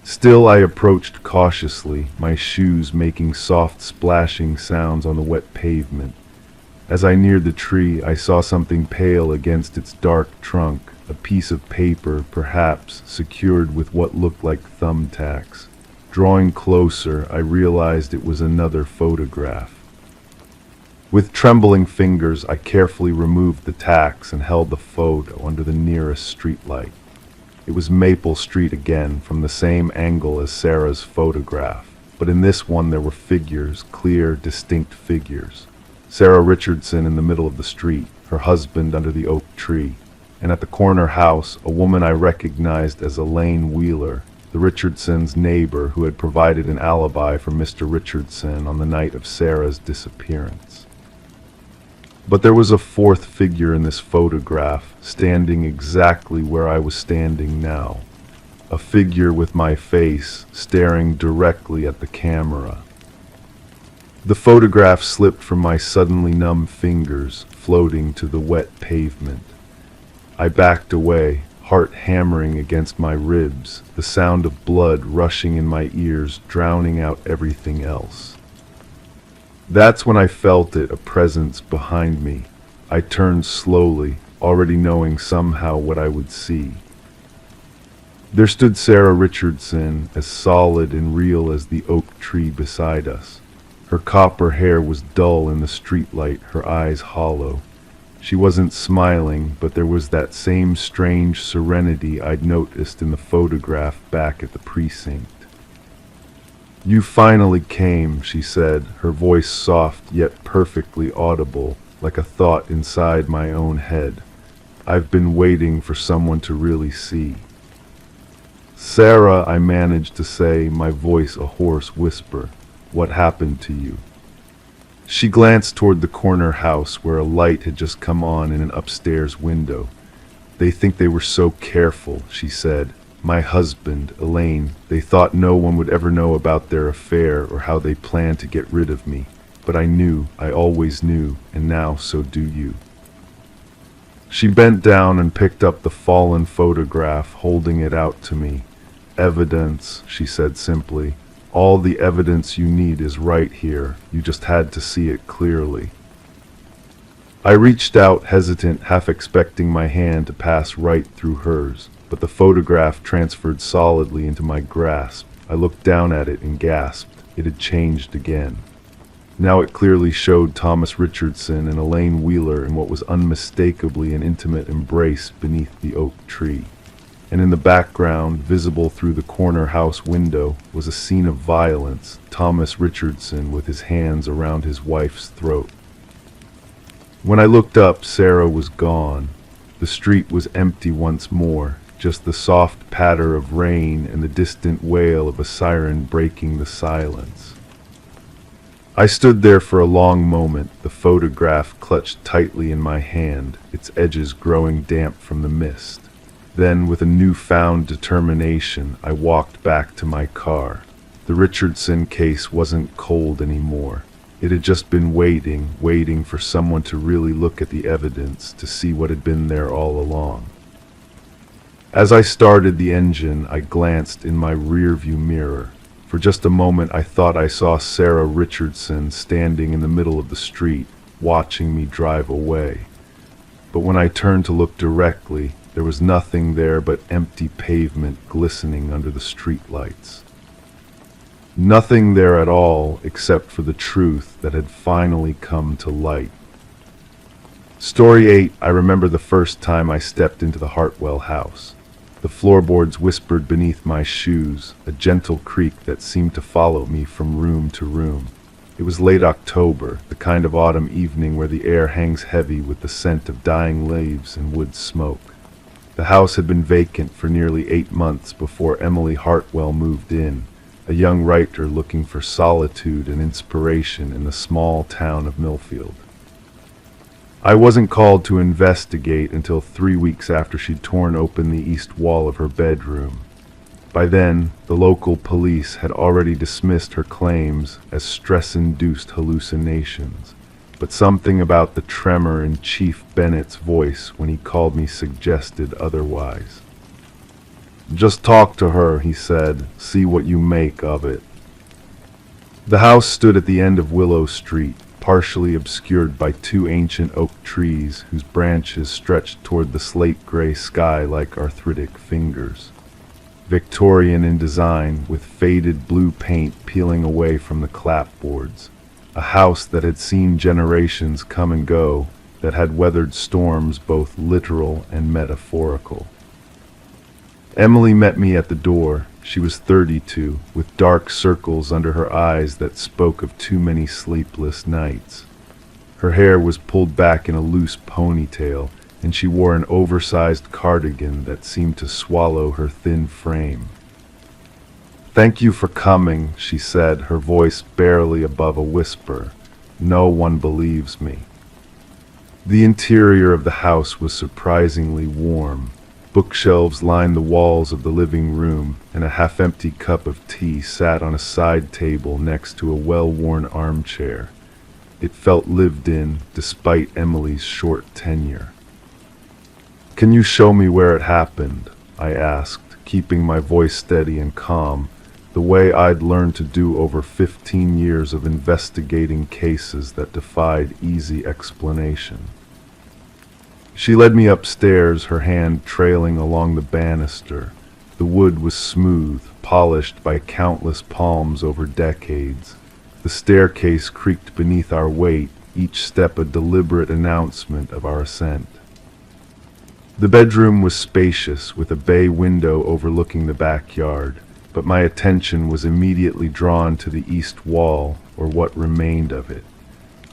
Still, I approached cautiously, my shoes making soft splashing sounds on the wet pavement. As I neared the tree, I saw something pale against its dark trunk, a piece of paper, perhaps, secured with what looked like thumbtacks. Drawing closer, I realized it was another photograph. With trembling fingers, I carefully removed the tacks and held the photo under the nearest streetlight. It was Maple Street again, from the same angle as Sarah's photograph, but in this one there were figures, clear, distinct figures. Sarah Richardson in the middle of the street, her husband under the oak tree, and at the corner house, a woman I recognized as Elaine Wheeler, the Richardsons' neighbor who had provided an alibi for Mr. Richardson on the night of Sarah's disappearance. But there was a fourth figure in this photograph, standing exactly where I was standing now. A figure with my face, staring directly at the camera. The photograph slipped from my suddenly numb fingers, floating to the wet pavement. I backed away, heart hammering against my ribs, the sound of blood rushing in my ears, drowning out everything else. That's when I felt it, a presence behind me. I turned slowly, already knowing somehow what I would see. There stood Sarah Richardson, as solid and real as the oak tree beside us. Her copper hair was dull in the streetlight, her eyes hollow. She wasn't smiling, but there was that same strange serenity I'd noticed in the photograph back at the precinct. "You finally came," she said, her voice soft yet perfectly audible, like a thought inside my own head. "I've been waiting for someone to really see." "Sarah," I managed to say, my voice a hoarse whisper, "what happened to you?" She glanced toward the corner house where a light had just come on in an upstairs window. "They think they were so careful," she said. "My husband, Elaine, they thought no one would ever know about their affair or how they planned to get rid of me. But I knew, I always knew, and now so do you." She bent down and picked up the fallen photograph, holding it out to me. "Evidence," she said simply. "All the evidence you need is right here. You just had to see it clearly." I reached out, hesitant, half expecting my hand to pass right through hers, but the photograph transferred solidly into my grasp. I looked down at it and gasped. It had changed again. Now it clearly showed Thomas Richardson and Elaine Wheeler in what was unmistakably an intimate embrace beneath the oak tree. And in the background, visible through the corner house window, was a scene of violence, Thomas Richardson with his hands around his wife's throat. When I looked up, Sarah was gone. The street was empty once more, just the soft patter of rain and the distant wail of a siren breaking the silence. I stood there for a long moment, the photograph clutched tightly in my hand, its edges growing damp from the mist. Then, with a newfound determination, I walked back to my car. The Richardson case wasn't cold anymore. It had just been waiting for someone to really look at the evidence, to see what had been there all along. As I started the engine, I glanced in my rearview mirror. For just a moment, I thought I saw Sarah Richardson standing in the middle of the street, watching me drive away. But when I turned to look directly, there was nothing there but empty pavement glistening under the streetlights. Nothing there at all except for the truth that had finally come to light. Story 8, I remember the first time I stepped into the Hartwell house. The floorboards whispered beneath my shoes, a gentle creak that seemed to follow me from room to room. It was late October, the kind of autumn evening where the air hangs heavy with the scent of dying leaves and wood smoke. The house had been vacant for nearly 8 months before Emily Hartwell moved in, a young writer looking for solitude and inspiration in the small town of Millfield. I wasn't called to investigate until 3 weeks after she'd torn open the east wall of her bedroom. By then, the local police had already dismissed her claims as stress-induced hallucinations, but something about the tremor in Chief Bennett's voice when he called me suggested otherwise. "Just talk to her," he said. "See what you make of it." The house stood at the end of Willow Street, partially obscured by 2 ancient oak trees whose branches stretched toward the slate-gray sky like arthritic fingers. Victorian in design, with faded blue paint peeling away from the clapboards. A house that had seen generations come and go, that had weathered storms both literal and metaphorical. Emily met me at the door. She was 32, with dark circles under her eyes that spoke of too many sleepless nights. Her hair was pulled back in a loose ponytail, and she wore an oversized cardigan that seemed to swallow her thin frame. "Thank you for coming," she said, her voice barely above a whisper. "No one believes me." The interior of the house was surprisingly warm. Bookshelves lined the walls of the living room, and a half-empty cup of tea sat on a side table next to a well-worn armchair. It felt lived in, despite Emily's short tenure. "Can you show me where it happened?" I asked, keeping my voice steady and calm, the way I'd learned to do over 15 years of investigating cases that defied easy explanation. She led me upstairs, her hand trailing along the banister. The wood was smooth, polished by countless palms over decades. The staircase creaked beneath our weight, each step a deliberate announcement of our ascent. The bedroom was spacious, with a bay window overlooking the backyard, but my attention was immediately drawn to the east wall, or what remained of it.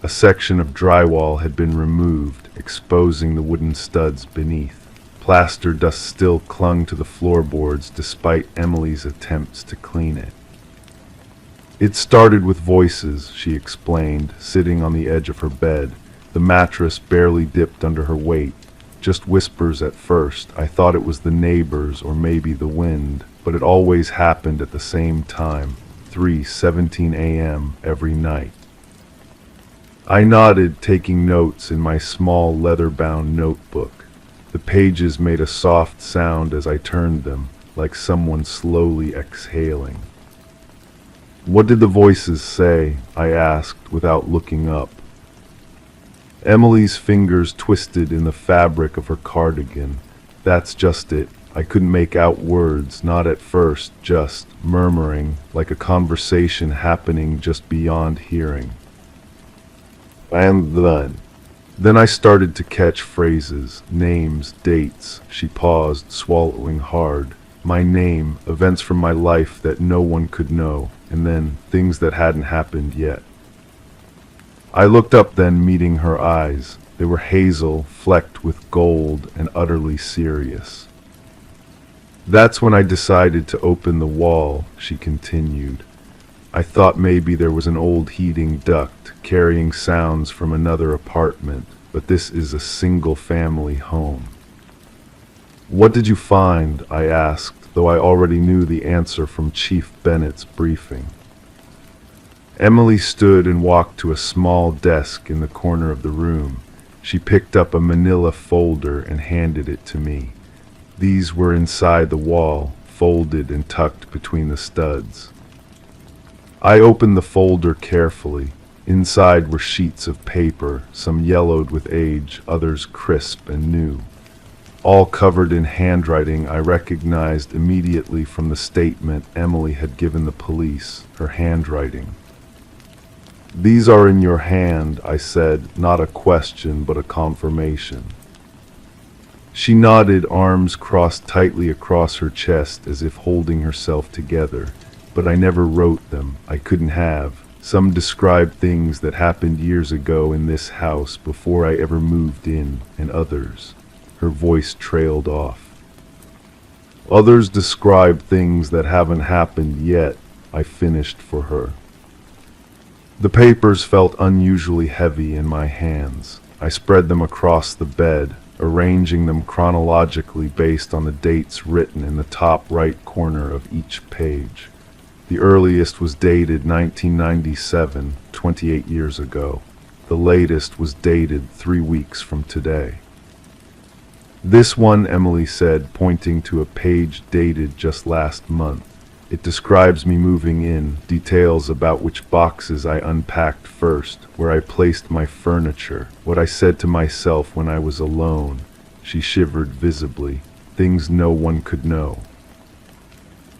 A section of drywall had been removed, exposing the wooden studs beneath. Plaster dust still clung to the floorboards despite Emily's attempts to clean it. "It started with voices," she explained, sitting on the edge of her bed. The mattress barely dipped under her weight. "Just whispers at first. I thought it was the neighbors or maybe the wind, but it always happened at the same time, 3:17 a.m. every night." I nodded, taking notes in my small leather-bound notebook. The pages made a soft sound as I turned them, like someone slowly exhaling. "What did the voices say?" I asked without looking up. Emily's fingers twisted in the fabric of her cardigan. "That's just it. I couldn't make out words, not at first, just murmuring, like a conversation happening just beyond hearing. And then I started to catch phrases, names, dates." She paused, swallowing hard. "My name, events from my life that no one could know, and then things that hadn't happened yet." I looked up then, meeting her eyes. They were hazel, flecked with gold, and utterly serious. "That's when I decided to open the wall," she continued. "I thought maybe there was an old heating duct carrying sounds from another apartment, but this is a single-family home." "What did you find?" I asked, though I already knew the answer from Chief Bennett's briefing. Emily stood and walked to a small desk in the corner of the room. She picked up a manila folder and handed it to me. These were inside the wall, folded and tucked between the studs. I opened the folder carefully. Inside were sheets of paper, some yellowed with age, others crisp and new. All covered in handwriting I recognized immediately from the statement Emily had given the police, her handwriting. "These are in your hand," I said, not a question but a confirmation. She nodded, arms crossed tightly across her chest as if holding herself together. But I never wrote them. I couldn't have. Some described things that happened years ago in this house before I ever moved in, and others. Her voice trailed off. Others describe things that haven't happened yet, I finished for her. The papers felt unusually heavy in my hands. I spread them across the bed, arranging them chronologically based on the dates written in the top right corner of each page. The earliest was dated 1997, 28 years ago. The latest was dated 3 weeks from today. "This one," Emily said, pointing to a page dated just last month. "It describes me moving in, details about which boxes I unpacked first, where I placed my furniture, what I said to myself when I was alone." She shivered visibly. "Things no one could know."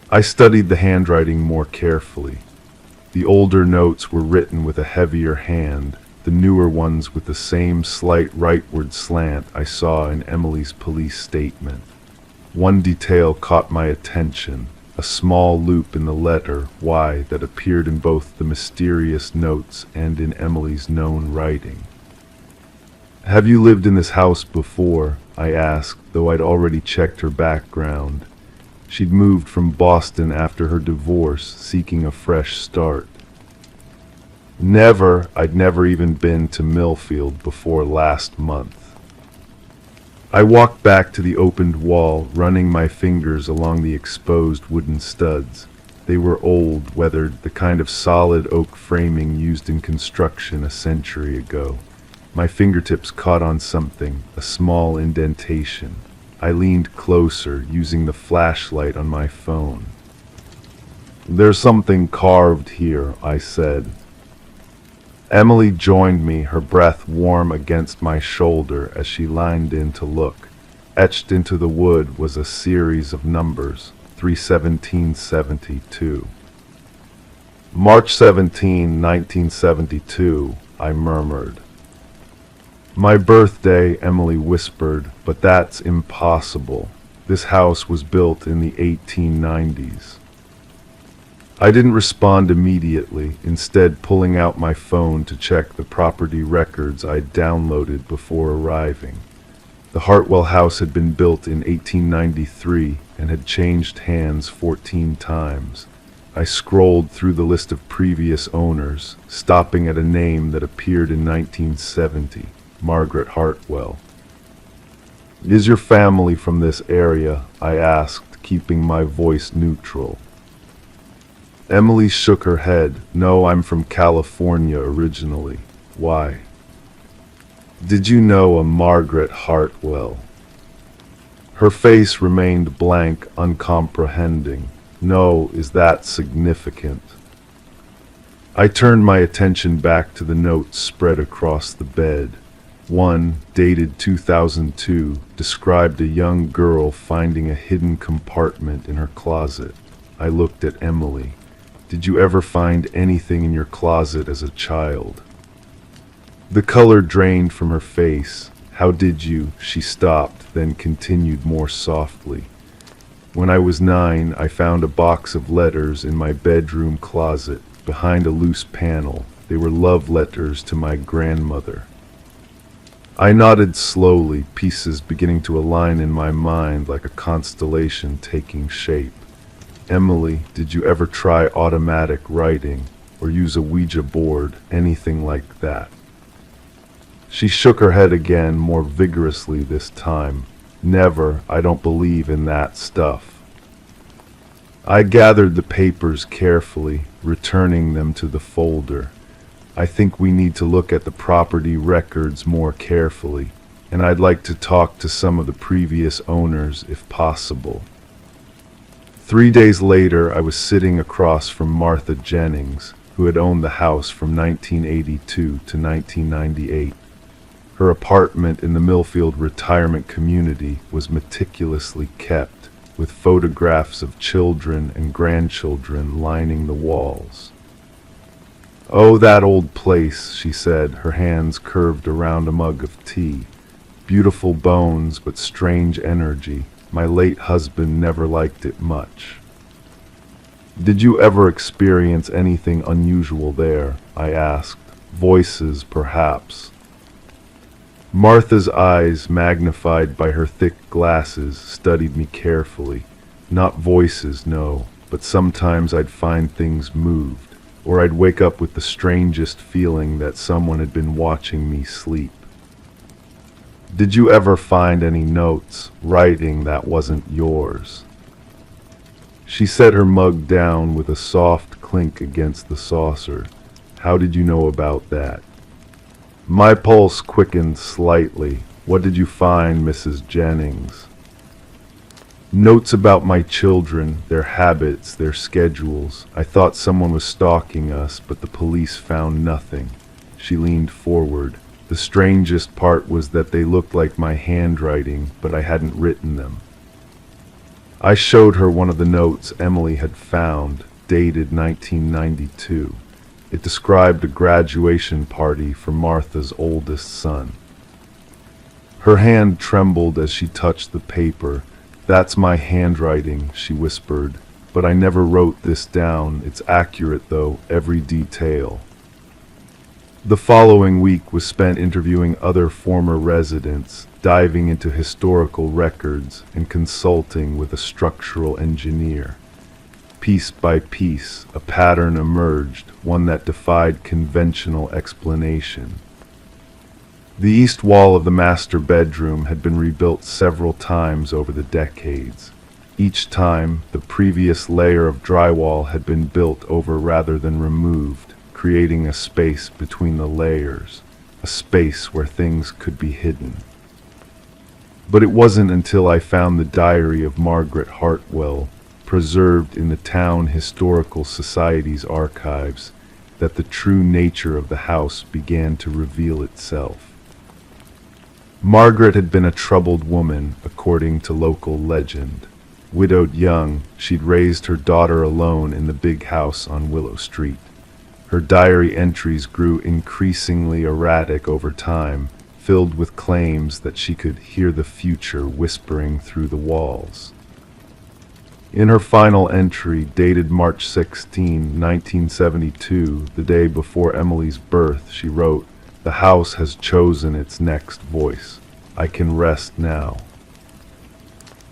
I studied the handwriting more carefully. The older notes were written with a heavier hand, the newer ones with the same slight rightward slant I saw in Emily's police statement. One detail caught my attention, a small loop in the letter Y that appeared in both the mysterious notes and in Emily's known writing. "Have you lived in this house before?" I asked, though I'd already checked her background. She'd moved from Boston after her divorce, seeking a fresh start. "Never. I'd never even been to Millfield before last month." I walked back to the opened wall, running my fingers along the exposed wooden studs. They were old, weathered, the kind of solid oak framing used in construction a century ago. My fingertips caught on something, a small indentation. I leaned closer, using the flashlight on my phone. "There's something carved here," I said. Emily joined me, her breath warm against my shoulder as she leaned in to look. Etched into the wood was a series of numbers, 3/17/72. "March 17, 1972, I murmured. "My birthday," Emily whispered, "but that's impossible. This house was built in the 1890s. I didn't respond immediately, instead pulling out my phone to check the property records I'd downloaded before arriving. The Hartwell house had been built in 1893 and had changed hands 14 times. I scrolled through the list of previous owners, stopping at a name that appeared in 1970. Margaret Hartwell. "Is your family from this area?" I asked, keeping my voice neutral. Emily shook her head. "No, I'm from California originally." "Why?" "Did you know a Margaret Hartwell?" Her face remained blank, uncomprehending. "No, is that significant?" I turned my attention back to the notes spread across the bed. One, dated 2002, described a young girl finding a hidden compartment in her closet. I looked at Emily. "Did you ever find anything in your closet as a child?" The color drained from her face. "How did you?" She stopped, then continued more softly. "When I was 9, I found a box of letters in my bedroom closet, behind a loose panel. They were love letters to my grandmother." I nodded slowly, pieces beginning to align in my mind like a constellation taking shape. "Emily, did you ever try automatic writing, or use a Ouija board, anything like that?" She shook her head again, more vigorously this time. "Never. I don't believe in that stuff." I gathered the papers carefully, returning them to the folder. I think we need to look at the property records more carefully, and I'd like to talk to some of the previous owners if possible. 3 days later, I was sitting across from Martha Jennings, who had owned the house from 1982 to 1998. Her apartment in the Millfield retirement community was meticulously kept, with photographs of children and grandchildren lining the walls. "Oh, that old place," she said, her hands curved around a mug of tea. "Beautiful bones, but strange energy. My late husband never liked it much." "Did you ever experience anything unusual there?" I asked. "Voices, perhaps?" Martha's eyes, magnified by her thick glasses, studied me carefully. "Not voices, no, but sometimes I'd find things moved, or I'd wake up with the strangest feeling that someone had been watching me sleep." "Did you ever find any notes, writing that wasn't yours?" She set her mug down with a soft clink against the saucer. "How did you know about that?" My pulse quickened slightly. "What did you find, Mrs. Jennings?" "Notes about my children, their habits, their schedules. I thought someone was stalking us, but the police found nothing." She leaned forward. "The strangest part was that they looked like my handwriting, but I hadn't written them." I showed her one of the notes Emily had found, dated 1992. It described a graduation party for Martha's oldest son. Her hand trembled as she touched the paper. "That's my handwriting," she whispered, "but I never wrote this down. It's accurate, though, every detail." The following week was spent interviewing other former residents, diving into historical records, and consulting with a structural engineer. Piece by piece, a pattern emerged, one that defied conventional explanation. The east wall of the master bedroom had been rebuilt several times over the decades. Each time, the previous layer of drywall had been built over rather than removed, creating a space between the layers, a space where things could be hidden. But it wasn't until I found the diary of Margaret Hartwell, preserved in the Town Historical Society's archives, that the true nature of the house began to reveal itself. Margaret had been a troubled woman, according to local legend. Widowed young, she'd raised her daughter alone in the big house on Willow Street. Her diary entries grew increasingly erratic over time, filled with claims that she could hear the future whispering through the walls. In her final entry, dated March 16, 1972, the day before Emily's birth, she wrote, "The house has chosen its next voice. I can rest now."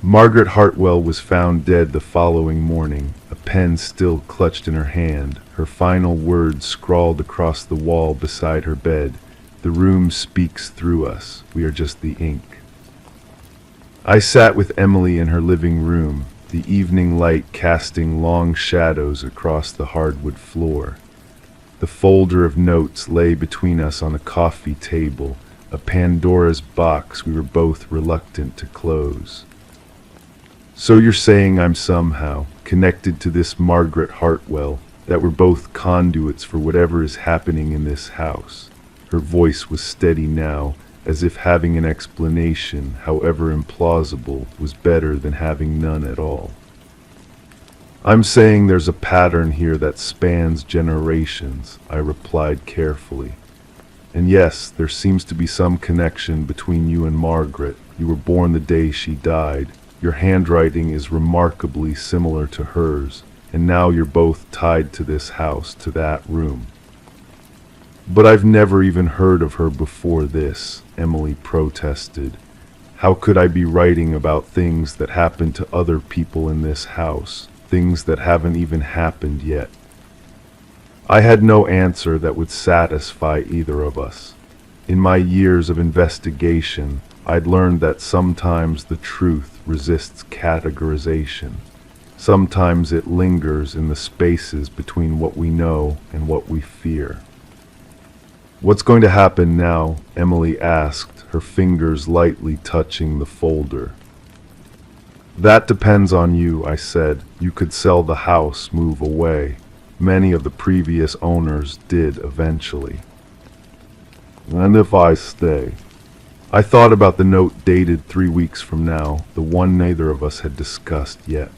Margaret Hartwell was found dead the following morning, a pen still clutched in her hand, her final words scrawled across the wall beside her bed. "The room speaks through us. We are just the ink." I sat with Emily in her living room, the evening light casting long shadows across the hardwood floor. The folder of notes lay between us on a coffee table, a Pandora's box we were both reluctant to close. "So you're saying I'm somehow connected to this Margaret Hartwell, that we're both conduits for whatever is happening in this house?" Her voice was steady now, as if having an explanation, however implausible, was better than having none at all. "I'm saying there's a pattern here that spans generations," I replied carefully. "And yes, there seems to be some connection between you and Margaret. You were born the day she died. Your handwriting is remarkably similar to hers, and now you're both tied to this house, to that room." "But I've never even heard of her before this," Emily protested. "How could I be writing about things that happened to other people in this house, things that haven't even happened yet?" I had no answer that would satisfy either of us. In my years of investigation, I'd learned that sometimes the truth resists categorization. Sometimes it lingers in the spaces between what we know and what we fear. "What's going to happen now?" Emily asked, her fingers lightly touching the folder. "That depends on you," I said. "You could sell the house, move away. Many of the previous owners did eventually." "And if I stay?" I thought about the note dated 3 weeks from now, the one neither of us had discussed yet.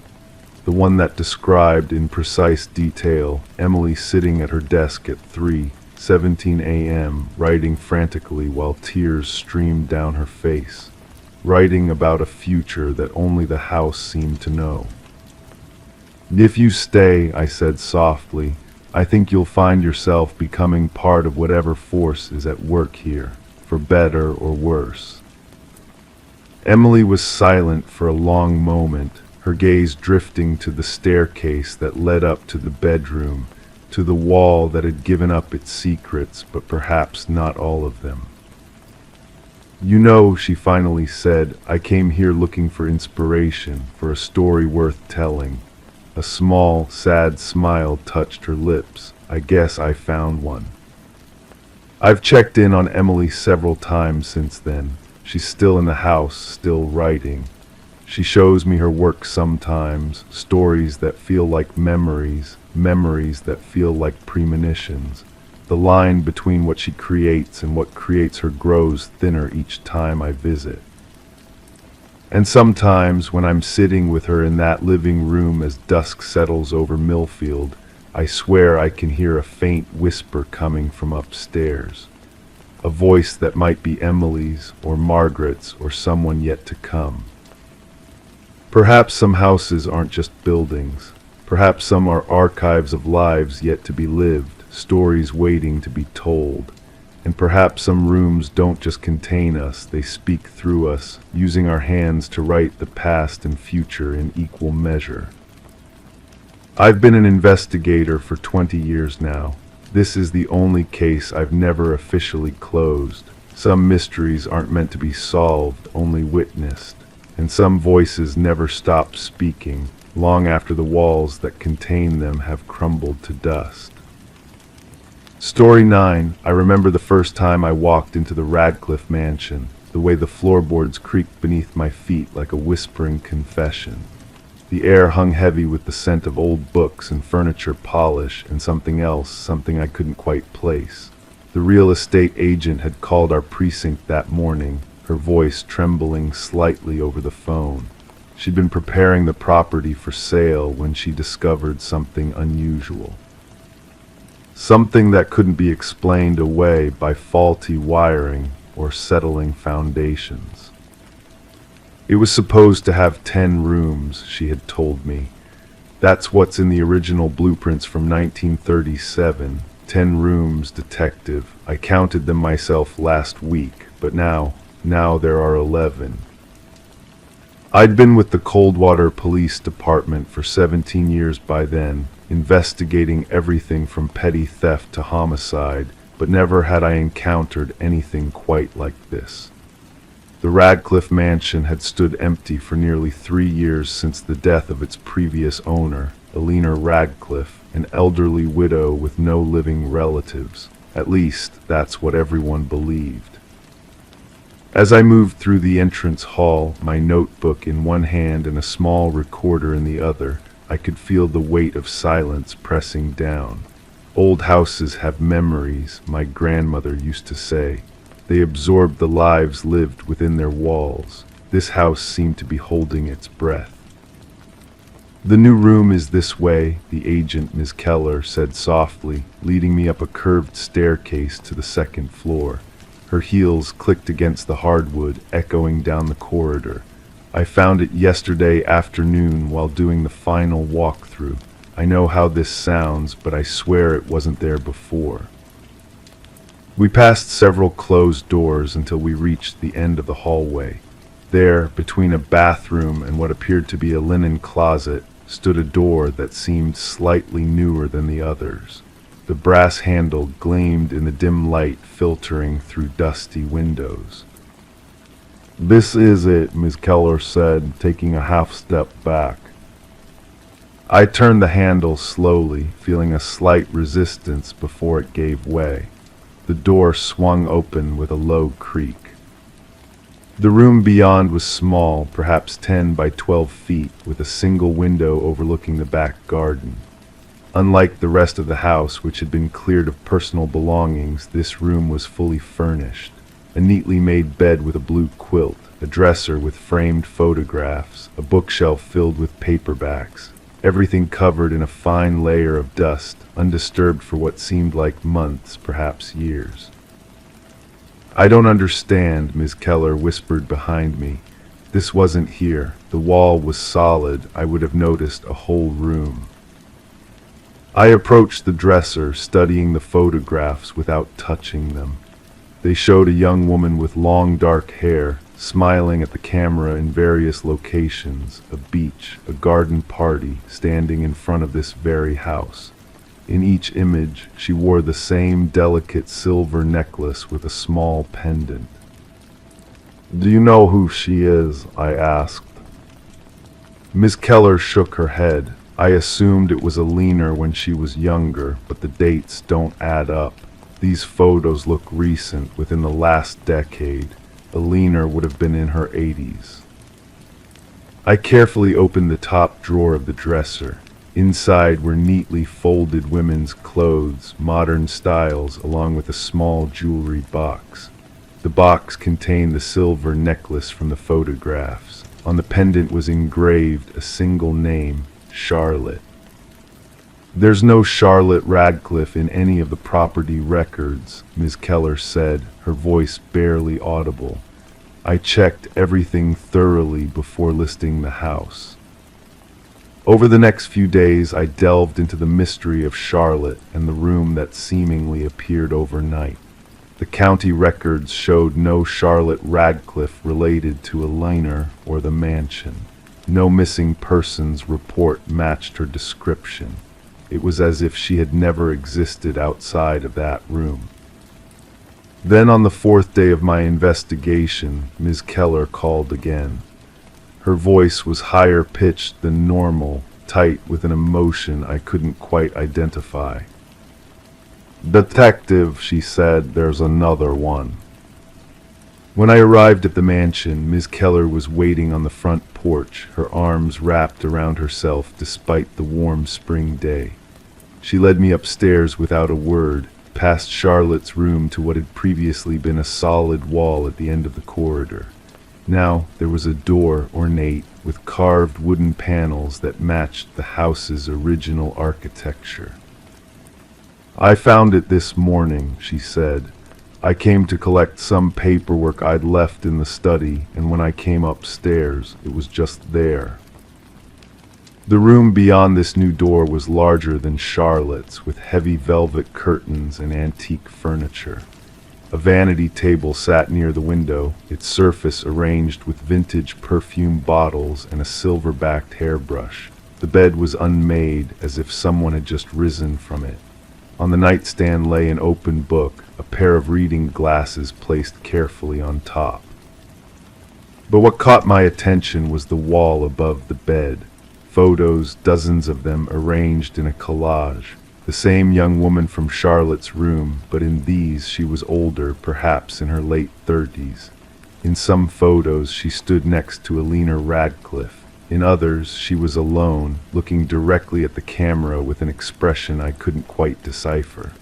The one that described in precise detail Emily sitting at her desk at 3:17 a.m., writing frantically while tears streamed down her face, writing about a future that only the house seemed to know. "If you stay," I said softly, "I think you'll find yourself becoming part of whatever force is at work here, for better or worse." Emily was silent for a long moment, her gaze drifting to the staircase that led up to the bedroom, to the wall that had given up its secrets, but perhaps not all of them. "You know," she finally said, "I came here looking for inspiration, for a story worth telling." A small, sad smile touched her lips. "I guess I found one." I've checked in on Emily several times since then. She's still in the house, still writing. She shows me her work sometimes, stories that feel like memories, memories that feel like premonitions. The line between what she creates and what creates her grows thinner each time I visit. And sometimes when I'm sitting with her in that living room as dusk settles over Millfield, I swear I can hear a faint whisper coming from upstairs. A voice that might be Emily's or Margaret's or someone yet to come. Perhaps some houses aren't just buildings. Perhaps some are archives of lives yet to be lived, stories waiting to be told. And perhaps some rooms don't just contain us, they speak through us, using our hands to write the past and future in equal measure. I've been an investigator for 20 years now. This is the only case I've never officially closed. Some mysteries aren't meant to be solved, only witnessed. And some voices never stop speaking, long after the walls that contain them have crumbled to dust. Story 9. I remember the first time I walked into the Radcliffe mansion, the way the floorboards creaked beneath my feet like a whispering confession. The air hung heavy with the scent of old books and furniture polish and something else, something I couldn't quite place. The real estate agent had called our precinct that morning, her voice trembling slightly over the phone. She'd been preparing the property for sale when she discovered something unusual. Something that couldn't be explained away by faulty wiring or settling foundations. It was supposed to have 10 rooms, she had told me. That's what's in the original blueprints from 1937. 10 rooms, detective. I counted them myself last week, but now there are 11. I'd been with the Coldwater Police Department for 17 years by then, investigating everything from petty theft to homicide, but never had I encountered anything quite like this. The Radcliffe mansion had stood empty for nearly 3 years since the death of its previous owner, Elena Radcliffe, an elderly widow with no living relatives. At least, that's what everyone believed. As I moved through the entrance hall, my notebook in one hand and a small recorder in the other, I could feel the weight of silence pressing down. Old houses have memories, my grandmother used to say. They absorb the lives lived within their walls. This house seemed to be holding its breath. "The new room is this way," the agent, Ms. Keller, said softly, leading me up a curved staircase to the second floor. Her heels clicked against the hardwood, echoing down the corridor. "I found it yesterday afternoon while doing the final walkthrough. I know how this sounds, but I swear it wasn't there before." We passed several closed doors until we reached the end of the hallway. There, between a bathroom and what appeared to be a linen closet, stood a door that seemed slightly newer than the others. The brass handle gleamed in the dim light filtering through dusty windows. "This is it," Ms. Keller said, taking a half step back. I turned the handle slowly, feeling a slight resistance before it gave way. The door swung open with a low creak. The room beyond was small, perhaps 10 by 12 feet, with a single window overlooking the back garden. Unlike the rest of the house, which had been cleared of personal belongings, this room was fully furnished. A neatly made bed with a blue quilt, a dresser with framed photographs, a bookshelf filled with paperbacks, everything covered in a fine layer of dust, undisturbed for what seemed like months, perhaps years. "I don't understand," Ms. Keller whispered behind me. "This wasn't here. The wall was solid. I would have noticed a whole room." I approached the dresser, studying the photographs without touching them. They showed a young woman with long dark hair, smiling at the camera in various locations, a beach, a garden party, standing in front of this very house. In each image, she wore the same delicate silver necklace with a small pendant. "Do you know who she is?" I asked. Ms. Keller shook her head. "I assumed it was a leaner when she was younger, but the dates don't add up. These photos look recent, within the last decade. A leaner would have been in her 80s. I carefully opened the top drawer of the dresser. Inside were neatly folded women's clothes, modern styles, along with a small jewelry box. The box contained the silver necklace from the photographs. On the pendant was engraved a single name, Charlotte. "There's no Charlotte Radcliffe in any of the property records," Ms. Keller said, her voice barely audible. "I checked everything thoroughly before listing the house." Over the next few days, I delved into the mystery of Charlotte and the room that seemingly appeared overnight. The county records showed no Charlotte Radcliffe related to a liner or the mansion. No missing persons report matched her description. It was as if she had never existed outside of that room. Then on the fourth day of my investigation, Ms. Keller called again. Her voice was higher pitched than normal, tight with an emotion I couldn't quite identify. "Detective," she said, "there's another one." When I arrived at the mansion, Ms. Keller was waiting on the front porch, her arms wrapped around herself despite the warm spring day. She led me upstairs without a word, past Charlotte's room to what had previously been a solid wall at the end of the corridor. Now there was a door, ornate, with carved wooden panels that matched the house's original architecture. "I found it this morning," she said. "I came to collect some paperwork I'd left in the study, and when I came upstairs, it was just there." The room beyond this new door was larger than Charlotte's, with heavy velvet curtains and antique furniture. A vanity table sat near the window, its surface arranged with vintage perfume bottles and a silver-backed hairbrush. The bed was unmade, as if someone had just risen from it. On the nightstand lay an open book, a pair of reading glasses placed carefully on top. But what caught my attention was the wall above the bed. Photos, dozens of them arranged in a collage. The same young woman from Charlotte's room, but in these she was older, perhaps in her late 30s. In some photos she stood next to Alina Radcliffe. In others she was alone, looking directly at the camera with an expression I couldn't quite decipher.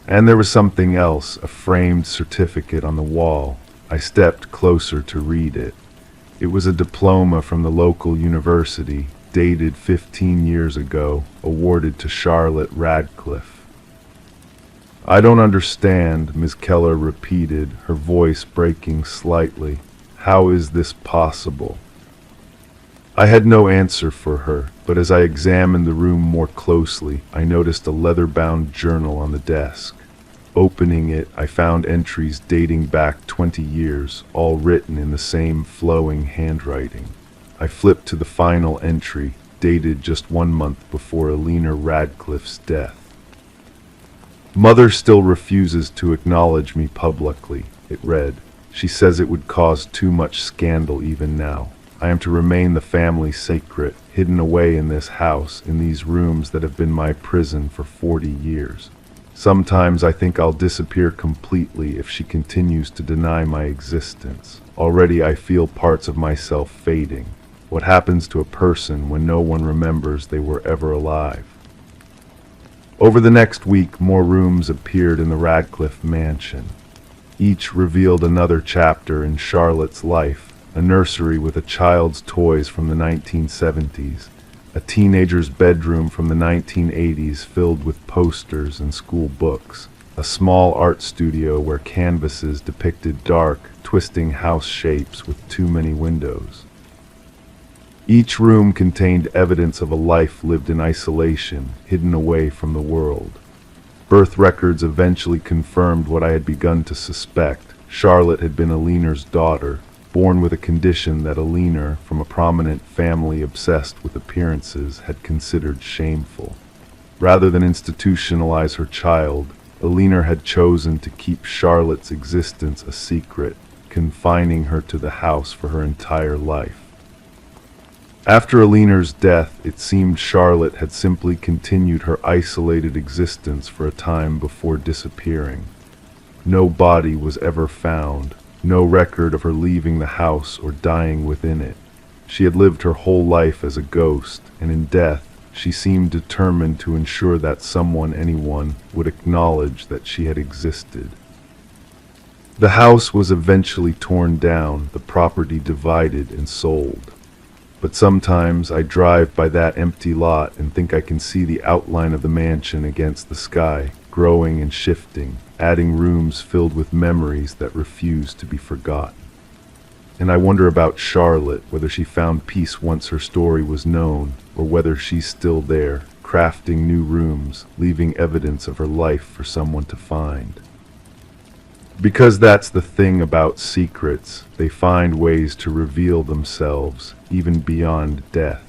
And there was something else, a framed certificate on the wall. I stepped closer to read it. It was a diploma from the local university, dated 15 years ago, awarded to Charlotte Radcliffe. "I don't understand," Ms. Keller repeated, her voice breaking slightly. "How is this possible?" I had no answer for her, but as I examined the room more closely, I noticed a leather-bound journal on the desk. Opening it, I found entries dating back 20 years, all written in the same flowing handwriting. I flipped to the final entry, dated just 1 month before Alina Radcliffe's death. "Mother still refuses to acknowledge me publicly," it read. "She says it would cause too much scandal even now. I am to remain the family secret, hidden away in this house, in these rooms that have been my prison for 40 years. Sometimes I think I'll disappear completely if she continues to deny my existence. Already I feel parts of myself fading. What happens to a person when no one remembers they were ever alive? Over the next week, more rooms appeared in the Radcliffe mansion. Each revealed another chapter in Charlotte's life, a nursery with a child's toys from the 1970s, a teenager's bedroom from the 1980s filled with posters and school books, a small art studio where canvases depicted dark, twisting house shapes with too many windows. Each room contained evidence of a life lived in isolation, hidden away from the world. Birth records eventually confirmed what I had begun to suspect. Charlotte had been Aliner's daughter, born with a condition that Aliner, from a prominent family obsessed with appearances, had considered shameful. Rather than institutionalize her child, Aliner had chosen to keep Charlotte's existence a secret, confining her to the house for her entire life. After Aliner's death, it seemed Charlotte had simply continued her isolated existence for a time before disappearing. No body was ever found, no record of her leaving the house or dying within it. She had lived her whole life as a ghost, and in death, she seemed determined to ensure that anyone, would acknowledge that she had existed. The house was eventually torn down, the property divided and sold. But sometimes I drive by that empty lot and think I can see the outline of the mansion against the sky, growing and shifting, adding rooms filled with memories that refuse to be forgotten. And I wonder about Charlotte, whether she found peace once her story was known, or whether she's still there, crafting new rooms, leaving evidence of her life for someone to find. Because that's the thing about secrets, they find ways to reveal themselves, even beyond death,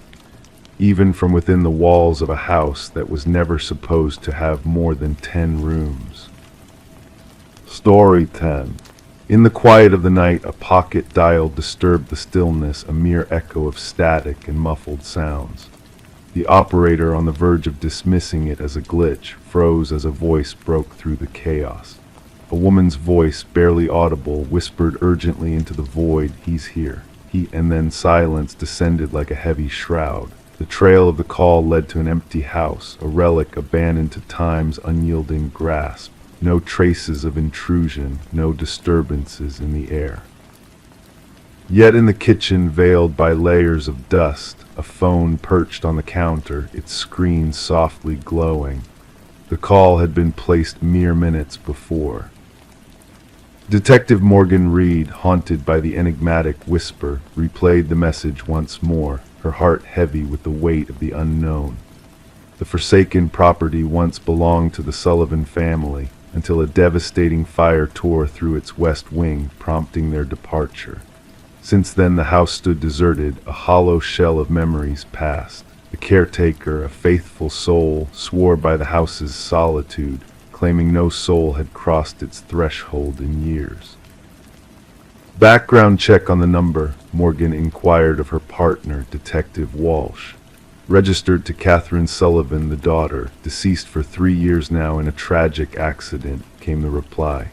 even from within the walls of a house that was never supposed to have more than 10 rooms. Story 10. In the quiet of the night, a pocket dial disturbed the stillness, a mere echo of static and muffled sounds. The operator, on the verge of dismissing it as a glitch, froze as a voice broke through the chaos. A woman's voice, barely audible, whispered urgently into the void, "He's here." And then silence descended like a heavy shroud. The trail of the call led to an empty house, a relic abandoned to time's unyielding grasp. No traces of intrusion, no disturbances in the air. Yet in the kitchen, veiled by layers of dust, a phone perched on the counter, its screen softly glowing. The call had been placed mere minutes before. Detective Morgan Reed, haunted by the enigmatic whisper, replayed the message once more, her heart heavy with the weight of the unknown. The forsaken property once belonged to the Sullivan family, until a devastating fire tore through its west wing, prompting their departure. Since then the house stood deserted, a hollow shell of memories past. The caretaker, a faithful soul, swore by the house's solitude, claiming no soul had crossed its threshold in years. Background check on the number, Morgan inquired of her partner, Detective Walsh. Registered to Catherine Sullivan, the daughter, deceased for 3 years now in a tragic accident, came the reply.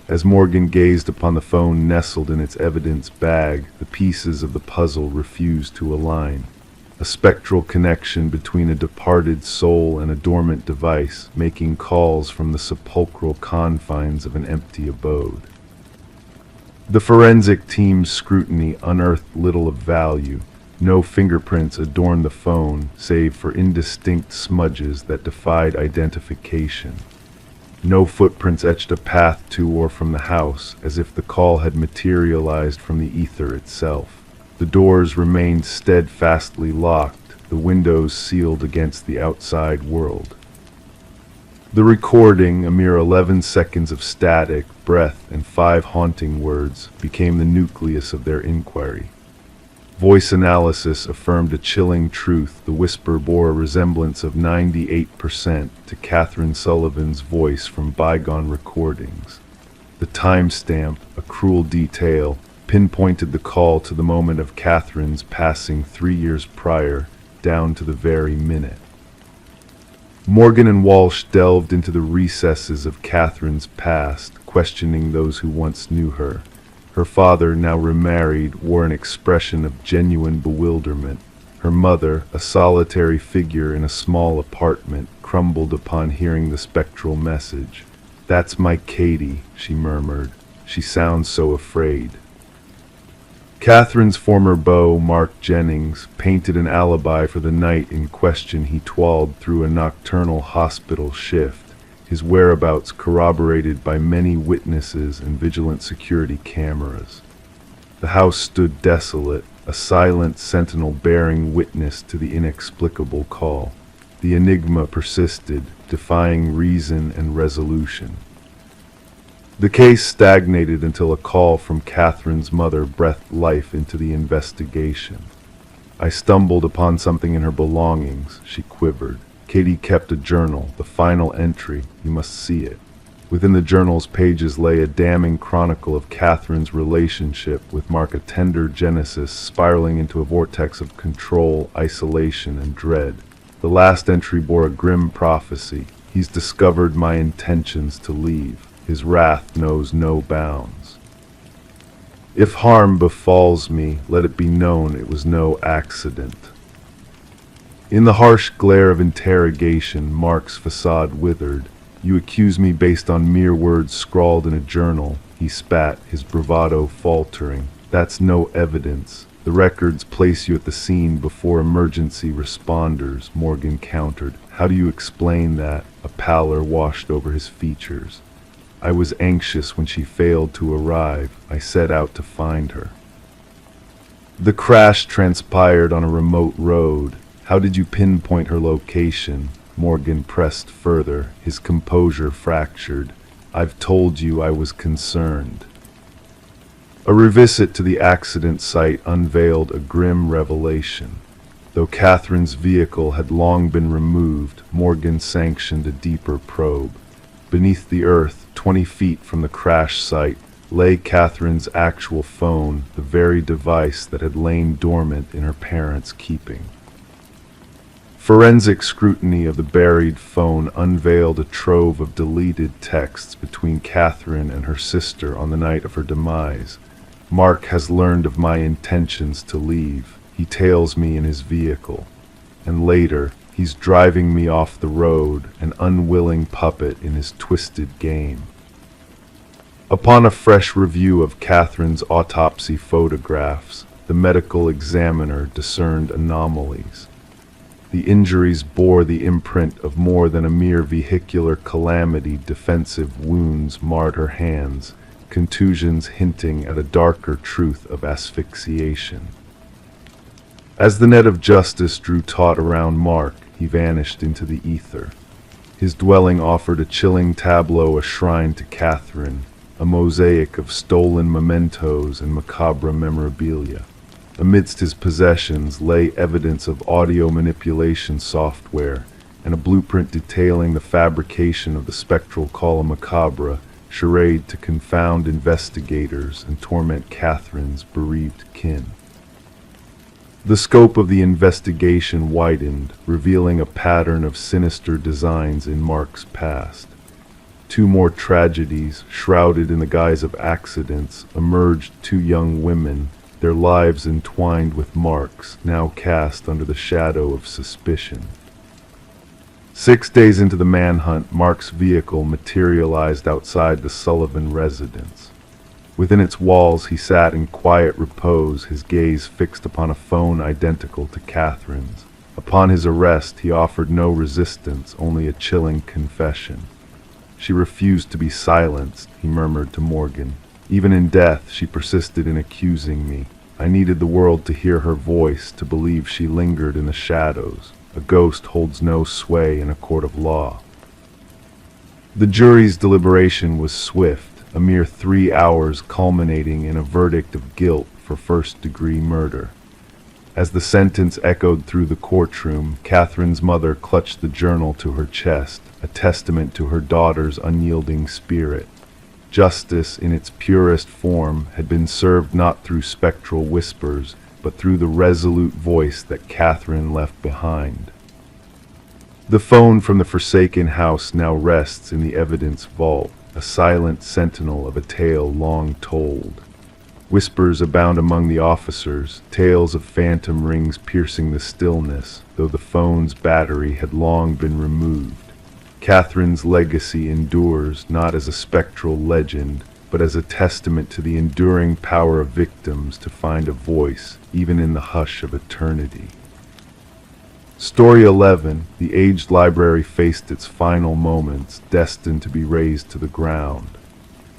As Morgan gazed upon the phone nestled in its evidence bag, the pieces of the puzzle refused to align. A spectral connection between a departed soul and a dormant device, making calls from the sepulchral confines of an empty abode. The forensic team's scrutiny unearthed little of value. No fingerprints adorned the phone, save for indistinct smudges that defied identification. No footprints etched a path to or from the house, as if the call had materialized from the ether itself. The doors remained steadfastly locked, the windows sealed against the outside world. The recording, a mere 11 seconds of static, breath, and 5 haunting words, became the nucleus of their inquiry. Voice analysis affirmed a chilling truth. The whisper bore a resemblance of 98% to Catherine Sullivan's voice from bygone recordings. The timestamp, a cruel detail, pinpointed the call to the moment of Catherine's passing 3 years prior, down to the very minute. Morgan and Walsh delved into the recesses of Catherine's past, questioning those who once knew her. Her father, now remarried, wore an expression of genuine bewilderment. Her mother, a solitary figure in a small apartment, crumbled upon hearing the spectral message. "That's my Katie," she murmured. "She sounds so afraid." Catherine's former beau, Mark Jennings, painted an alibi for the night in question he twalled through a nocturnal hospital shift, his whereabouts corroborated by many witnesses and vigilant security cameras. The house stood desolate, a silent sentinel bearing witness to the inexplicable call. The enigma persisted, defying reason and resolution. The case stagnated until a call from Catherine's mother breathed life into the investigation. "I stumbled upon something in her belongings," she quivered. Katie kept a journal, the final entry. "You must see it." Within the journal's pages lay a damning chronicle of Catherine's relationship with Mark, a tender genesis spiraling into a vortex of control, isolation, and dread. The last entry bore a grim prophecy. "He's discovered my intentions to leave. His wrath knows no bounds. If harm befalls me, let it be known it was no accident." In the harsh glare of interrogation, Mark's facade withered. "You accuse me based on mere words scrawled in a journal," he spat, his bravado faltering. "That's no evidence. The records place you at the scene before emergency responders," Morgan countered. "How do you explain that?" A pallor washed over his features. "I was anxious when she failed to arrive. I set out to find her." "The crash transpired on a remote road. How did you pinpoint her location?" Morgan pressed further, his composure fractured. "I've told you I was concerned." A revisit to the accident site unveiled a grim revelation. Though Catherine's vehicle had long been removed, Morgan sanctioned a deeper probe. Beneath the earth, 20 feet from the crash site, lay Catherine's actual phone, the very device that had lain dormant in her parents' keeping. Forensic scrutiny of the buried phone unveiled a trove of deleted texts between Catherine and her sister on the night of her demise. "Mark has learned of my intentions to leave. He tails me in his vehicle. And later, he's driving me off the road, an unwilling puppet in his twisted game." Upon a fresh review of Catherine's autopsy photographs, the medical examiner discerned anomalies. The injuries bore the imprint of more than a mere vehicular calamity. Defensive wounds marred her hands, contusions hinting at a darker truth of asphyxiation. As the net of justice drew taut around Mark, he vanished into the ether. His dwelling offered a chilling tableau, a shrine to Catherine, a mosaic of stolen mementos and macabre memorabilia. Amidst his possessions lay evidence of audio manipulation software and a blueprint detailing the fabrication of the spectral call macabre, charade to confound investigators and torment Catherine's bereaved kin. The scope of the investigation widened, revealing a pattern of sinister designs in Mark's past. 2 more tragedies, shrouded in the guise of accidents, emerged. 2 young women, their lives entwined with Mark's, now cast under the shadow of suspicion. 6 days into the manhunt, Mark's vehicle materialized outside the Sullivan residence. Within its walls he sat in quiet repose, his gaze fixed upon a phone identical to Catherine's. Upon his arrest he offered no resistance, only a chilling confession. "She refused to be silenced," he murmured to Morgan. "Even in death she persisted in accusing me. I needed the world to hear her voice, to believe she lingered in the shadows. A ghost holds no sway in a court of law." The jury's deliberation was swift, a mere 3 hours culminating in a verdict of guilt for first-degree murder. As the sentence echoed through the courtroom, Catherine's mother clutched the journal to her chest, a testament to her daughter's unyielding spirit. Justice, in its purest form, had been served not through spectral whispers, but through the resolute voice that Catherine left behind. The phone from the forsaken house now rests in the evidence vault, a silent sentinel of a tale long told. Whispers abound among the officers, tales of phantom rings piercing the stillness, though the phone's battery had long been removed. Catherine's legacy endures not as a spectral legend, but as a testament to the enduring power of victims to find a voice, even in the hush of eternity. Story 11, the aged library faced its final moments, destined to be razed to the ground.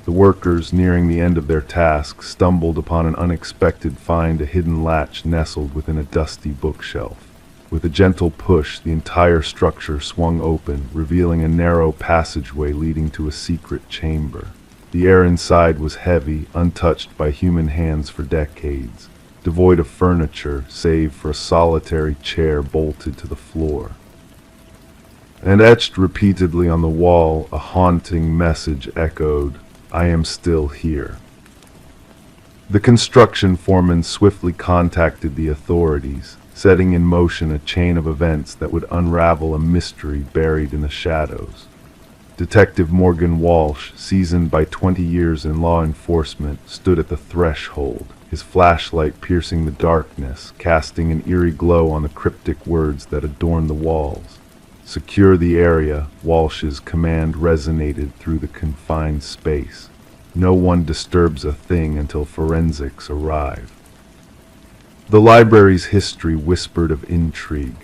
The workers, nearing the end of their task, stumbled upon an unexpected find, a hidden latch nestled within a dusty bookshelf. With a gentle push, the entire structure swung open, revealing a narrow passageway leading to a secret chamber. The air inside was heavy, untouched by human hands for decades, devoid of furniture save for a solitary chair bolted to the floor. And etched repeatedly on the wall, a haunting message echoed, "I am still here." The construction foreman swiftly contacted the authorities, setting in motion a chain of events that would unravel a mystery buried in the shadows. Detective Morgan Walsh, seasoned by 20 years in law enforcement, stood at the threshold, his flashlight piercing the darkness, casting an eerie glow on the cryptic words that adorned the walls. Secure the area, Walsh's command resonated through the confined space. No one disturbs a thing until forensics arrive. The library's history whispered of intrigue.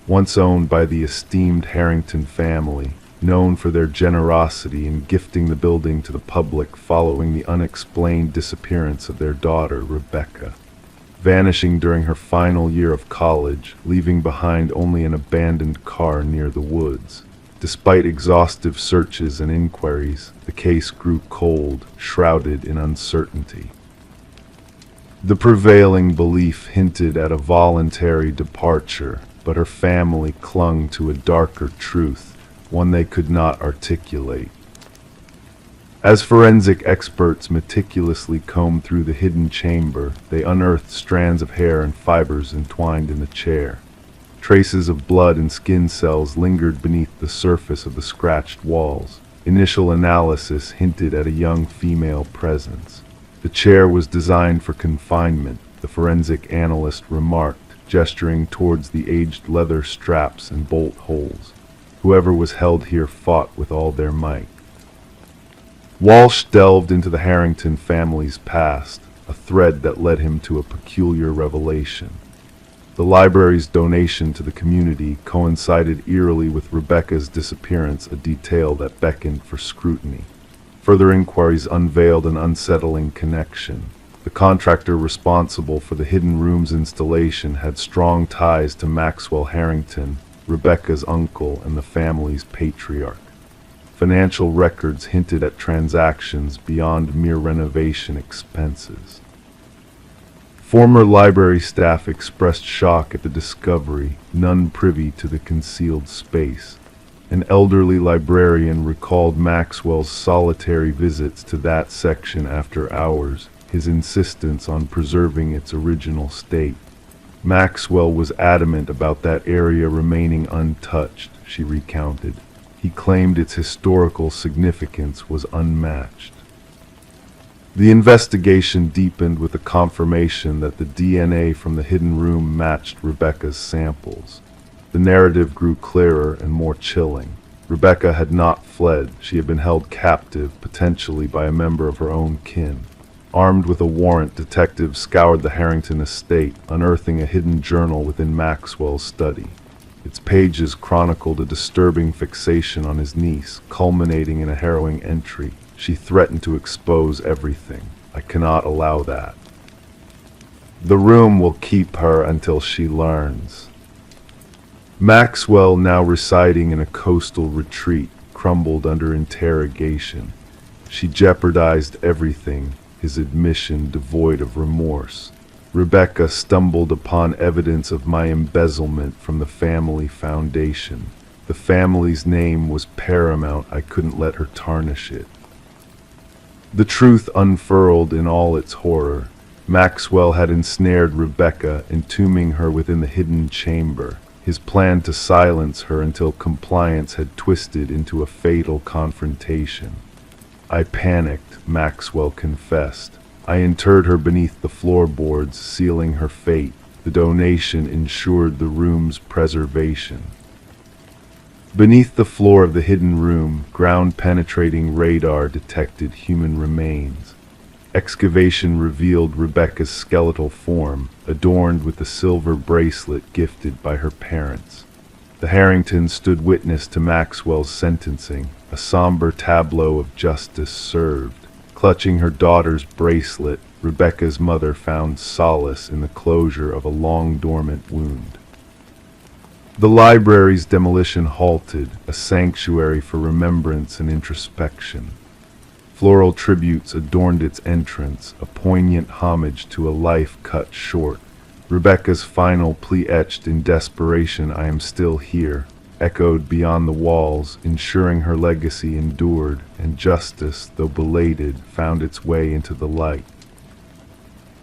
Once owned by the esteemed Harrington family, known for their generosity in gifting the building to the public following the unexplained disappearance of their daughter, Rebecca, vanishing during her final year of college, leaving behind only an abandoned car near the woods. Despite exhaustive searches and inquiries, the case grew cold, shrouded in uncertainty. The prevailing belief hinted at a voluntary departure, but her family clung to a darker truth, one they could not articulate. As forensic experts meticulously combed through the hidden chamber, they unearthed strands of hair and fibers entwined in the chair. Traces of blood and skin cells lingered beneath the surface of the scratched walls. Initial analysis hinted at a young female presence. The chair was designed for confinement, the forensic analyst remarked, gesturing towards the aged leather straps and bolt holes. Whoever was held here fought with all their might. Walsh delved into the Harrington family's past, a thread that led him to a peculiar revelation. The library's donation to the community coincided eerily with Rebecca's disappearance, a detail that beckoned for scrutiny. Further inquiries unveiled an unsettling connection. The contractor responsible for the hidden room's installation had strong ties to Maxwell Harrington, Rebecca's uncle and the family's patriarch. Financial records hinted at transactions beyond mere renovation expenses. Former library staff expressed shock at the discovery, none privy to the concealed space. An elderly librarian recalled Maxwell's solitary visits to that section after hours, his insistence on preserving its original state. Maxwell was adamant about that area remaining untouched, she recounted. He claimed its historical significance was unmatched. The investigation deepened with the confirmation that the DNA from the hidden room matched Rebecca's samples. The narrative grew clearer and more chilling. Rebecca had not fled. She had been held captive, potentially by a member of her own kin. Armed with a warrant, detectives scoured the Harrington estate, unearthing a hidden journal within Maxwell's study. Its pages chronicled a disturbing fixation on his niece, culminating in a harrowing entry. She threatened to expose everything. I cannot allow that. The room will keep her until she learns. Maxwell, now residing in a coastal retreat, crumbled under interrogation. She jeopardized everything, his admission devoid of remorse. Rebecca stumbled upon evidence of my embezzlement from the family foundation. The family's name was paramount. I couldn't let her tarnish it. The truth unfurled in all its horror. Maxwell had ensnared Rebecca, entombing her within the hidden chamber, his plan to silence her until compliance had twisted into a fatal confrontation. "I panicked," Maxwell confessed. "I interred her beneath the floorboards, sealing her fate. The donation ensured the room's preservation." Beneath the floor of the hidden room, ground-penetrating radar detected human remains. Excavation revealed Rebecca's skeletal form, adorned with the silver bracelet gifted by her parents. The Harringtons stood witness to Maxwell's sentencing, a somber tableau of justice served. Clutching her daughter's bracelet, Rebecca's mother found solace in the closure of a long-dormant wound. The library's demolition halted, a sanctuary for remembrance and introspection. Floral tributes adorned its entrance, a poignant homage to a life cut short. Rebecca's final plea, etched in desperation, "I am still here," echoed beyond the walls, ensuring her legacy endured, and justice, though belated, found its way into the light.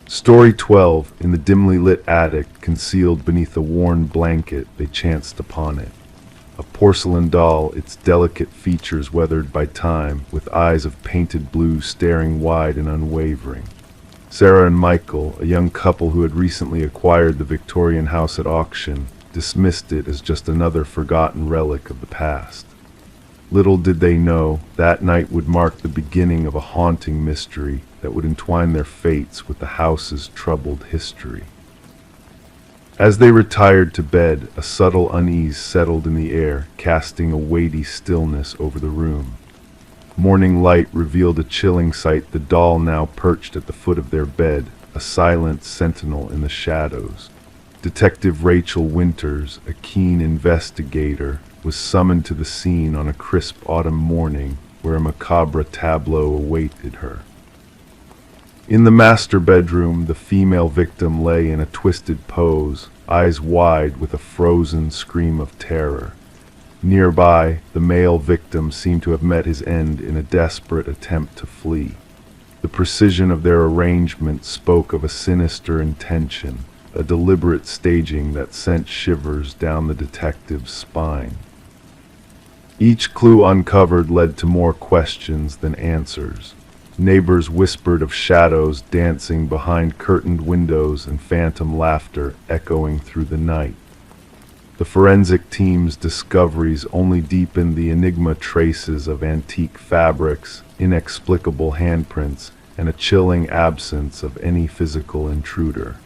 Story 12. In the dimly lit attic, concealed beneath a worn blanket, they chanced upon it. A porcelain doll, its delicate features weathered by time, with eyes of painted blue staring wide and unwavering. Sarah and Michael, a young couple who had recently acquired the Victorian house at auction, dismissed it as just another forgotten relic of the past. Little did they know, that night would mark the beginning of a haunting mystery that would entwine their fates with the house's troubled history. As they retired to bed, a subtle unease settled in the air, casting a weighty stillness over the room. Morning light revealed a chilling sight, the doll now perched at the foot of their bed, a silent sentinel in the shadows. Detective Rachel Winters, a keen investigator, was summoned to the scene on a crisp autumn morning where a macabre tableau awaited her. In the master bedroom, the female victim lay in a twisted pose, eyes wide with a frozen scream of terror. Nearby, the male victim seemed to have met his end in a desperate attempt to flee. The precision of their arrangement spoke of a sinister intention, a deliberate staging that sent shivers down the detective's spine. Each clue uncovered led to more questions than answers. Neighbors whispered of shadows dancing behind curtained windows and phantom laughter echoing through the night. The forensic team's discoveries only deepened the enigma, traces of antique fabrics, inexplicable handprints, and a chilling absence of any physical intruder.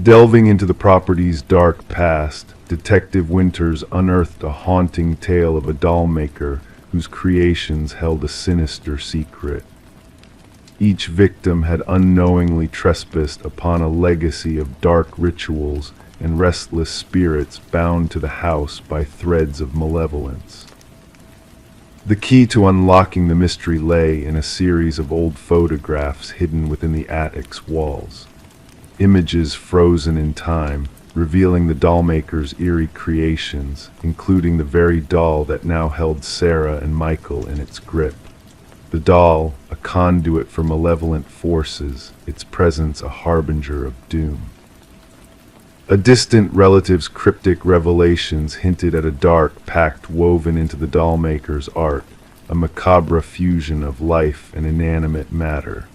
Delving into the property's dark past, Detective Winters unearthed a haunting tale of a doll maker whose creations held a sinister secret. Each victim had unknowingly trespassed upon a legacy of dark rituals and restless spirits bound to the house by threads of malevolence. The key to unlocking the mystery lay in a series of old photographs hidden within the attic's walls. Images frozen in time, revealing the dollmaker's eerie creations, including the very doll that now held Sarah and Michael in its grip. The doll, a conduit for malevolent forces, its presence a harbinger of doom. A distant relative's cryptic revelations hinted at a dark pact woven into the dollmaker's art, a macabre fusion of life and inanimate matter.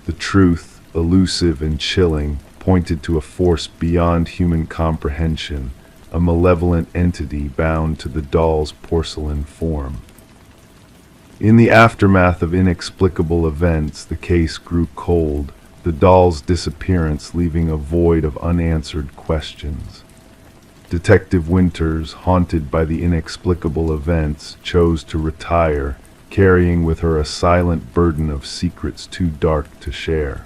The truth, elusive and chilling, pointed to a force beyond human comprehension, a malevolent entity bound to the doll's porcelain form. In the aftermath of inexplicable events, the case grew cold, the doll's disappearance leaving a void of unanswered questions. Detective Winters, haunted by the inexplicable events, chose to retire, carrying with her a silent burden of secrets too dark to share.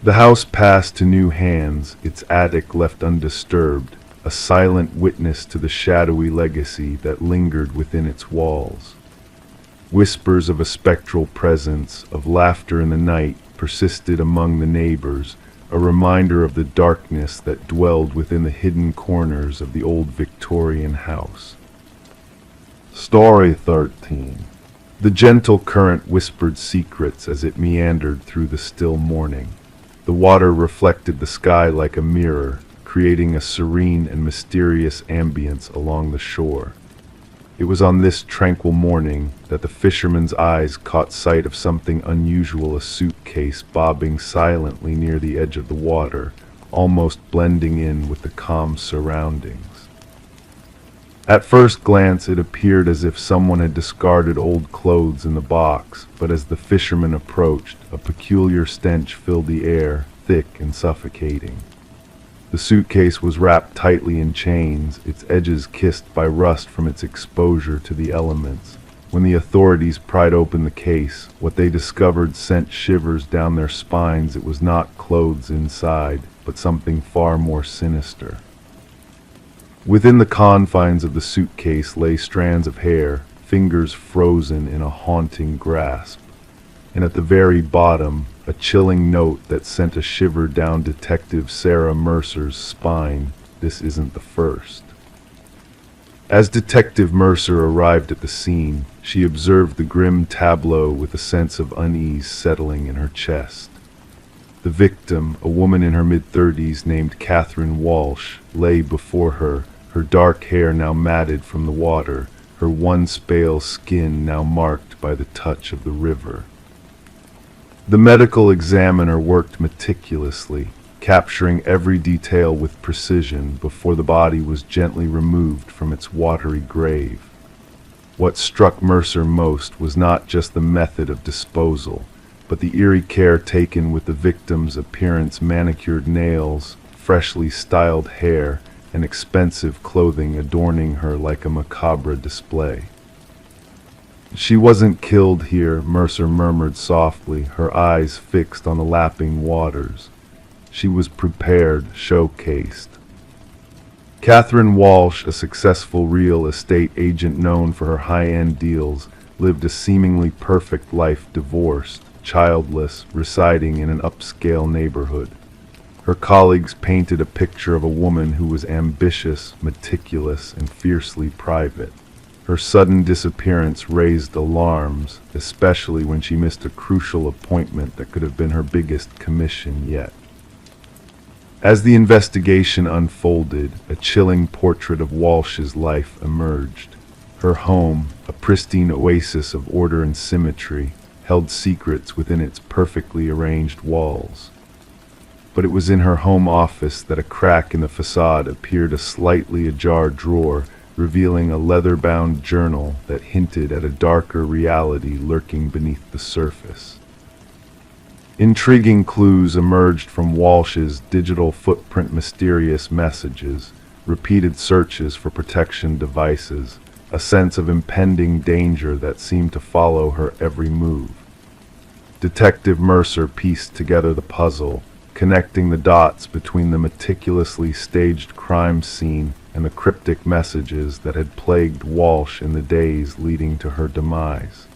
The house passed to new hands, its attic left undisturbed, a silent witness to the shadowy legacy that lingered within its walls. Whispers of a spectral presence, of laughter in the night, persisted among the neighbors, a reminder of the darkness that dwelled within the hidden corners of the old Victorian house. Story 13. The gentle current whispered secrets as it meandered through the still morning. The water reflected the sky like a mirror, creating a serene and mysterious ambience along the shore. It was on this tranquil morning that the fisherman's eyes caught sight of something unusual, a suitcase bobbing silently near the edge of the water, almost blending in with the calm surroundings. At first glance, it appeared as if someone had discarded old clothes in the box, but as the fisherman approached, a peculiar stench filled the air, thick and suffocating. The suitcase was wrapped tightly in chains, its edges kissed by rust from its exposure to the elements. When the authorities pried open the case, what they discovered sent shivers down their spines. It was not clothes inside, but something far more sinister. Within the confines of the suitcase lay strands of hair, fingers frozen in a haunting grasp. And at the very bottom, a chilling note that sent a shiver down Detective Sarah Mercer's spine. This isn't the first. As Detective Mercer arrived at the scene, she observed the grim tableau with a sense of unease settling in her chest. The victim, a woman in her mid-30s named Catherine Walsh, lay before her, her dark hair now matted from the water, her once pale skin now marked by the touch of the river. The medical examiner worked meticulously, capturing every detail with precision before the body was gently removed from its watery grave. What struck Mercer most was not just the method of disposal, but the eerie care taken with the victim's appearance: manicured nails, freshly styled hair, and expensive clothing adorning her like a macabre display. "She wasn't killed here," Mercer murmured softly, her eyes fixed on the lapping waters. "She was prepared, showcased." Catherine Walsh, a successful real estate agent known for her high-end deals, lived a seemingly perfect life, divorced, childless, residing in an upscale neighborhood. Her colleagues painted a picture of a woman who was ambitious, meticulous, and fiercely private. Her sudden disappearance raised alarms, especially when she missed a crucial appointment that could have been her biggest commission yet. As the investigation unfolded, a chilling portrait of Walsh's life emerged. Her home, a pristine oasis of order and symmetry, held secrets within its perfectly arranged walls. But it was in her home office that a crack in the facade appeared, a slightly ajar drawer, revealing a leather-bound journal that hinted at a darker reality lurking beneath the surface. Intriguing clues emerged from Walsh's digital footprint: mysterious messages, repeated searches for protection devices, a sense of impending danger that seemed to follow her every move. Detective Mercer pieced together the puzzle, connecting the dots between the meticulously staged crime scene and the cryptic messages that had plagued Walsh in the days leading to her demise.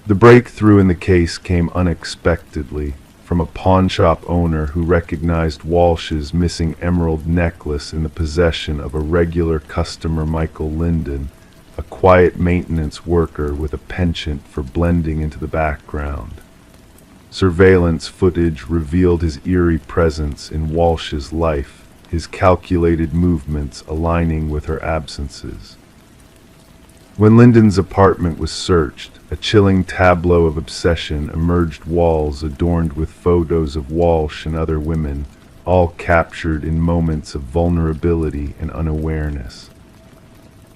The breakthrough in the case came unexpectedly from a pawnshop owner who recognized Walsh's missing emerald necklace in the possession of a regular customer, Michael Linden, a quiet maintenance worker with a penchant for blending into the background. Surveillance footage revealed his eerie presence in Walsh's life, his calculated movements aligning with her absences. When Linden's apartment was searched, a chilling tableau of obsession emerged: walls adorned with photos of Walsh and other women, all captured in moments of vulnerability and unawareness.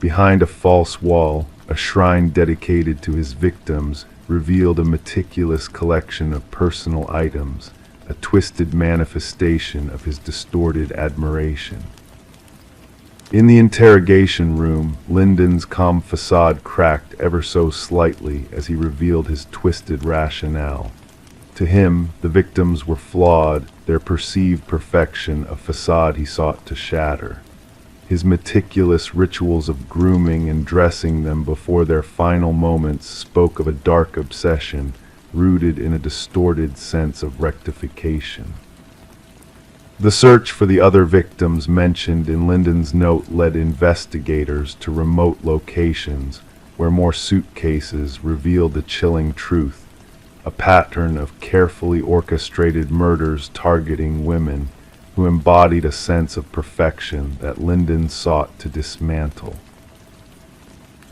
Behind a false wall, a shrine dedicated to his victims revealed a meticulous collection of personal items, a twisted manifestation of his distorted admiration. In the interrogation room, Linden's calm facade cracked ever so slightly as he revealed his twisted rationale. To him, the victims were flawed, their perceived perfection a facade he sought to shatter. His meticulous rituals of grooming and dressing them before their final moments spoke of a dark obsession rooted in a distorted sense of rectification. The search for the other victims mentioned in Linden's note led investigators to remote locations where more suitcases revealed the chilling truth, a pattern of carefully orchestrated murders targeting women who embodied a sense of perfection that Lyndon sought to dismantle.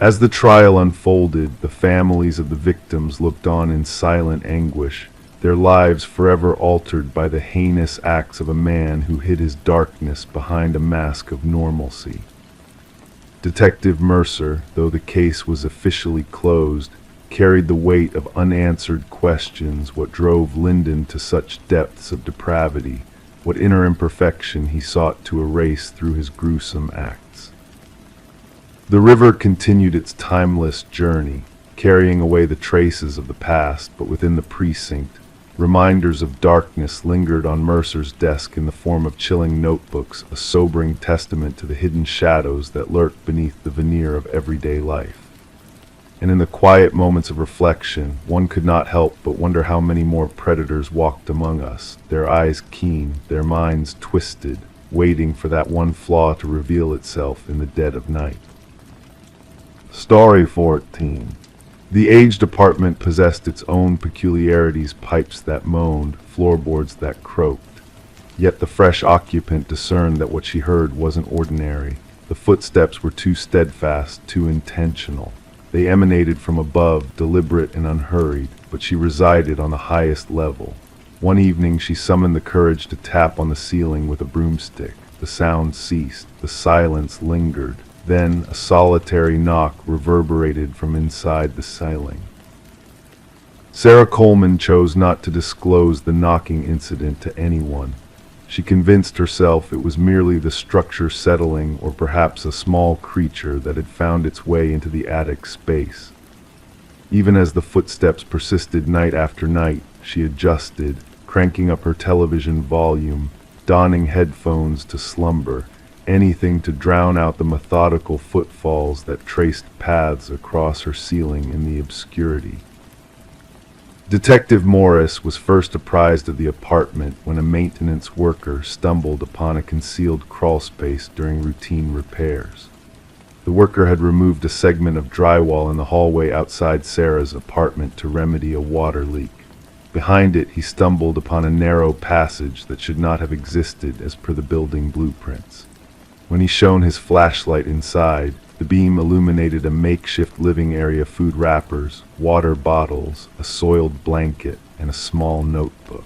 As the trial unfolded, the families of the victims looked on in silent anguish, their lives forever altered by the heinous acts of a man who hid his darkness behind a mask of normalcy. Detective Mercer, though the case was officially closed, carried the weight of unanswered questions. What drove Lyndon to such depths of depravity? What inner imperfection he sought to erase through his gruesome acts? The river continued its timeless journey, carrying away the traces of the past, but within the precinct, reminders of darkness lingered on Mercer's desk in the form of chilling notebooks, a sobering testament to the hidden shadows that lurk beneath the veneer of everyday life. And in the quiet moments of reflection, one could not help but wonder how many more predators walked among us, their eyes keen, their minds twisted, waiting for that one flaw to reveal itself in the dead of night. Story 14. The aged apartment possessed its own peculiarities, pipes that moaned, floorboards that croaked. Yet the fresh occupant discerned that what she heard wasn't ordinary. The footsteps were too steadfast, too intentional. They emanated from above, deliberate and unhurried, but she resided on the highest level. One evening she summoned the courage to tap on the ceiling with a broomstick. The sound ceased, the silence lingered. Then a solitary knock reverberated from inside the ceiling. Sarah Coleman chose not to disclose the knocking incident to anyone. She convinced herself it was merely the structure settling, or perhaps a small creature that had found its way into the attic space. Even as the footsteps persisted night after night, she adjusted, cranking up her television volume, donning headphones to slumber, anything to drown out the methodical footfalls that traced paths across her ceiling in the obscurity. Detective Morris was first apprised of the apartment when a maintenance worker stumbled upon a concealed crawlspace during routine repairs. The worker had removed a segment of drywall in the hallway outside Sarah's apartment to remedy a water leak. Behind it, he stumbled upon a narrow passage that should not have existed as per the building blueprints. When he shone his flashlight inside, the beam illuminated a makeshift living area, food wrappers, water bottles, a soiled blanket, and a small notebook.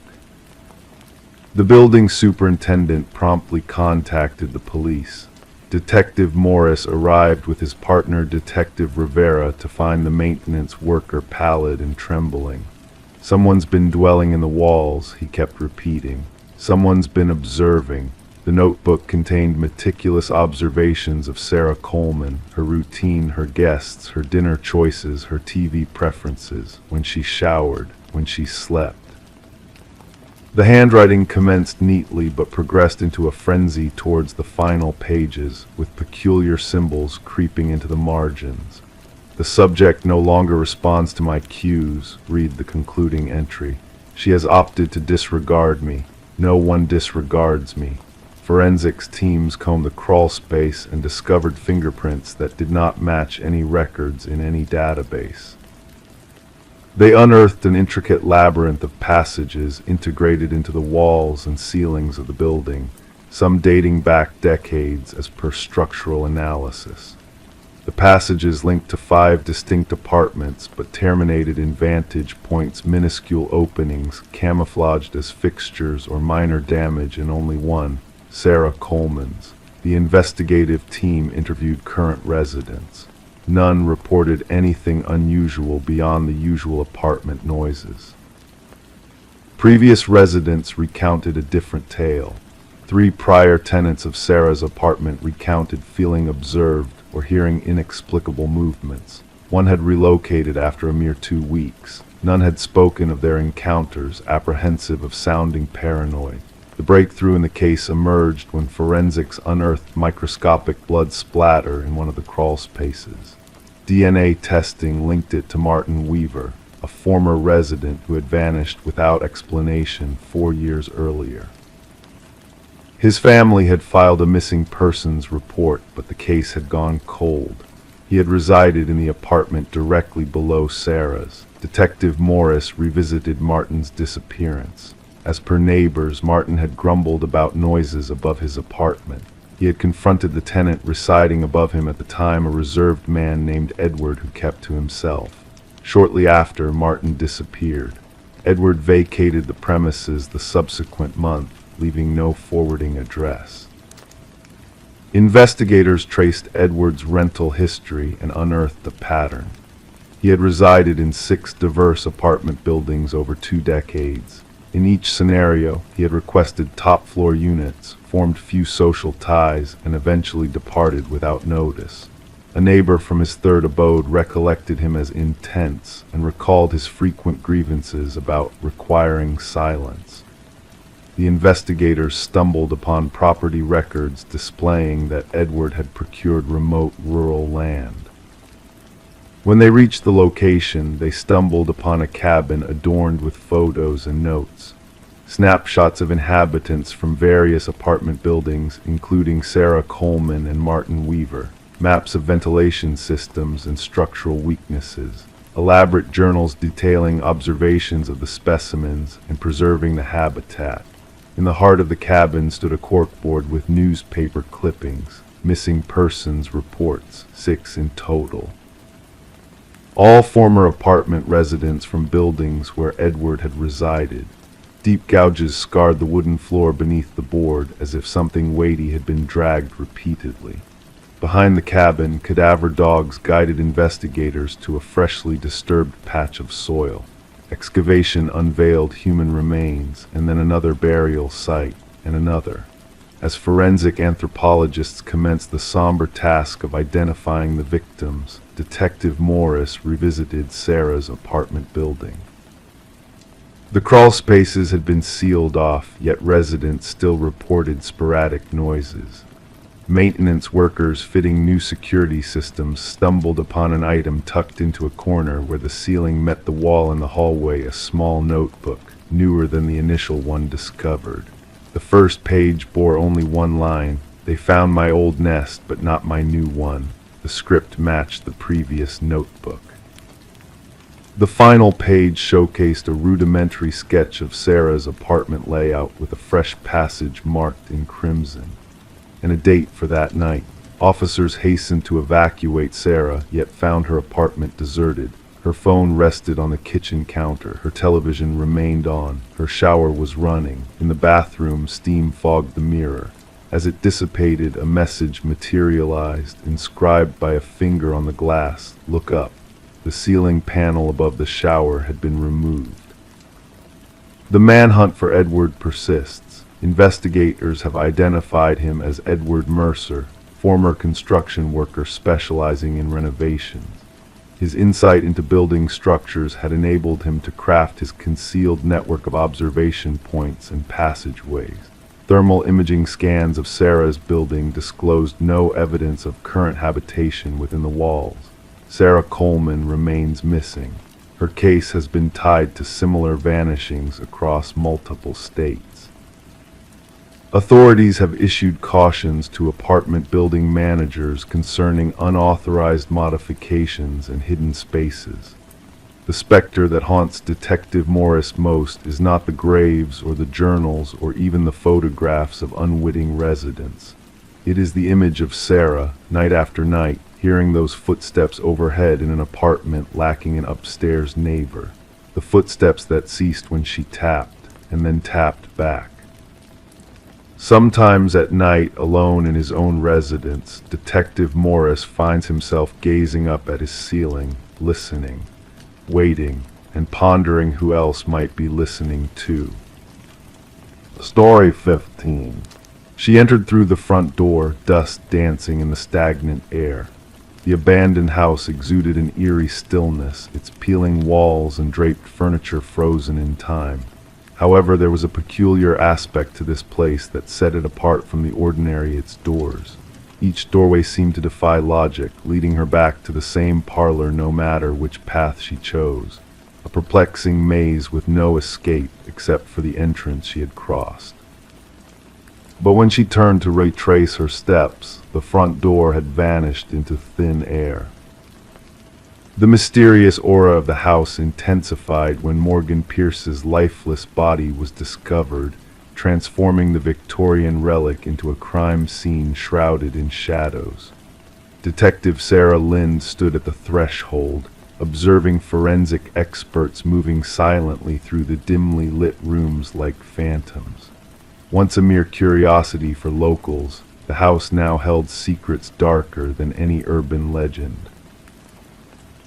The building superintendent promptly contacted the police. Detective Morris arrived with his partner, Detective Rivera, to find the maintenance worker pallid and trembling. "Someone's been dwelling in the walls," he kept repeating. "Someone's been observing." The notebook contained meticulous observations of Sarah Coleman, her routine, her guests, her dinner choices, her TV preferences, when she showered, when she slept. The handwriting commenced neatly but progressed into a frenzy towards the final pages, with peculiar symbols creeping into the margins. "The subject no longer responds to my cues," read the concluding entry. "She has opted to disregard me. No one disregards me." Forensics teams combed the crawl space and discovered fingerprints that did not match any records in any database. They unearthed an intricate labyrinth of passages integrated into the walls and ceilings of the building, some dating back decades as per structural analysis. The passages linked to 5 distinct apartments, but terminated in vantage points, minuscule openings camouflaged as fixtures or minor damage in only one, Sarah Coleman's. The investigative team interviewed current residents. None reported anything unusual beyond the usual apartment noises. Previous residents recounted a different tale. 3 prior tenants of Sarah's apartment recounted feeling observed or hearing inexplicable movements. One had relocated after a mere 2 weeks. None had spoken of their encounters, apprehensive of sounding paranoid. The breakthrough in the case emerged when forensics unearthed microscopic blood splatter in one of the crawl spaces. DNA testing linked it to Martin Weaver, a former resident who had vanished without explanation 4 years earlier. His family had filed a missing persons report, but the case had gone cold. He had resided in the apartment directly below Sarah's. Detective Morris revisited Martin's disappearance. As per neighbors, Martin had grumbled about noises above his apartment. He had confronted the tenant residing above him at the time, a reserved man named Edward who kept to himself. Shortly after, Martin disappeared. Edward vacated the premises the subsequent month, leaving no forwarding address. Investigators traced Edward's rental history and unearthed a pattern. He had resided in 6 diverse apartment buildings over 2 decades. In each scenario, he had requested top-floor units, formed few social ties, and eventually departed without notice. A neighbor from his 3rd abode recollected him as intense and recalled his frequent grievances about requiring silence. The investigators stumbled upon property records displaying that Edward had procured remote rural land. When they reached the location, they stumbled upon a cabin adorned with photos and notes. Snapshots of inhabitants from various apartment buildings, including Sarah Coleman and Martin Weaver. Maps of ventilation systems and structural weaknesses. Elaborate journals detailing observations of the specimens and preserving the habitat. In the heart of the cabin stood a corkboard with newspaper clippings, missing persons reports, 6 in total. All former apartment residents from buildings where Edward had resided. Deep gouges scarred the wooden floor beneath the board as if something weighty had been dragged repeatedly. Behind the cabin, cadaver dogs guided investigators to a freshly disturbed patch of soil. Excavation unveiled human remains, and then another burial site, and another. As forensic anthropologists commenced the somber task of identifying the victims, Detective Morris revisited Sarah's apartment building. The crawl spaces had been sealed off, yet residents still reported sporadic noises. Maintenance workers fitting new security systems stumbled upon an item tucked into a corner where the ceiling met the wall in the hallway, a small notebook, newer than the initial one discovered. The first page bore only one line: "They found my old nest, but not my new one." The script matched the previous notebook. The final page showcased a rudimentary sketch of Sarah's apartment layout with a fresh passage marked in crimson, and a date for that night. Officers hastened to evacuate Sarah, yet found her apartment deserted. Her phone rested on the kitchen counter. Her television remained on. Her shower was running. In the bathroom, steam fogged the mirror. As it dissipated, a message materialized, inscribed by a finger on the glass: "Look up." The ceiling panel above the shower had been removed. The manhunt for Edward persists. Investigators have identified him as Edward Mercer, former construction worker specializing in renovations. His insight into building structures had enabled him to craft his concealed network of observation points and passageways. Thermal imaging scans of Sarah's building disclosed no evidence of current habitation within the walls. Sarah Coleman remains missing. Her case has been tied to similar vanishings across multiple states. Authorities have issued cautions to apartment building managers concerning unauthorized modifications and hidden spaces. The specter that haunts Detective Morris most is not the graves or the journals or even the photographs of unwitting residents. It is the image of Sarah, night after night, hearing those footsteps overhead in an apartment lacking an upstairs neighbor. The footsteps that ceased when she tapped, and then tapped back. Sometimes at night, alone in his own residence, Detective Morris finds himself gazing up at his ceiling, listening, waiting, and pondering who else might be listening too. Story 15. She entered through the front door, dust dancing in the stagnant air. The abandoned house exuded an eerie stillness, its peeling walls and draped furniture frozen in time. However, there was a peculiar aspect to this place that set it apart from the ordinary its doors. Each doorway seemed to defy logic, leading her back to the same parlor no matter which path she chose. A perplexing maze with no escape except for the entrance she had crossed. But when she turned to retrace her steps, the front door had vanished into thin air. The mysterious aura of the house intensified when Morgan Pierce's lifeless body was discovered, transforming the Victorian relic into a crime scene shrouded in shadows. Detective Sarah Lind stood at the threshold, observing forensic experts moving silently through the dimly lit rooms like phantoms. Once a mere curiosity for locals, the house now held secrets darker than any urban legend.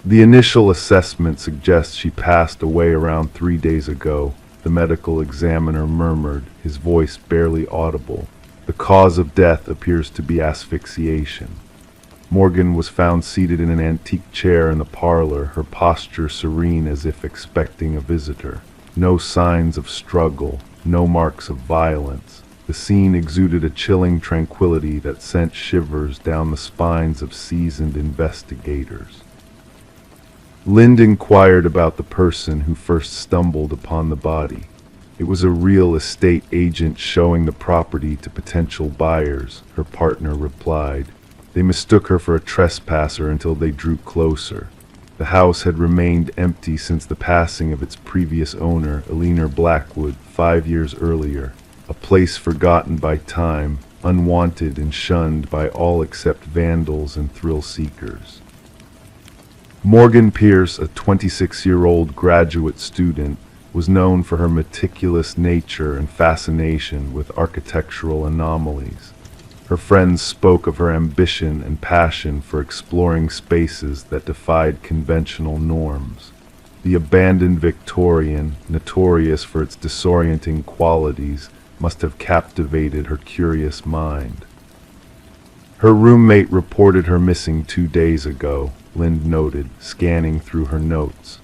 The initial assessment suggests she passed away around 3 days ago, the medical examiner murmured, his voice barely audible. The cause of death appears to be asphyxiation. Morgan was found seated in an antique chair in the parlor, her posture serene as if expecting a visitor. No signs of struggle, no marks of violence. The scene exuded a chilling tranquility that sent shivers down the spines of seasoned investigators. Lind inquired about the person who first stumbled upon the body. It was a real estate agent showing the property to potential buyers, her partner replied. They mistook her for a trespasser until they drew closer. The house had remained empty since the passing of its previous owner, Eleanor Blackwood, 5 years earlier. A place forgotten by time, unwanted and shunned by all except vandals and thrill-seekers. Morgan Pierce, a 26-year-old graduate student, was known for her meticulous nature and fascination with architectural anomalies. Her friends spoke of her ambition and passion for exploring spaces that defied conventional norms. The abandoned Victorian, notorious for its disorienting qualities, must have captivated her curious mind. Her roommate reported her missing 2 days ago, Lind noted, scanning through her notes.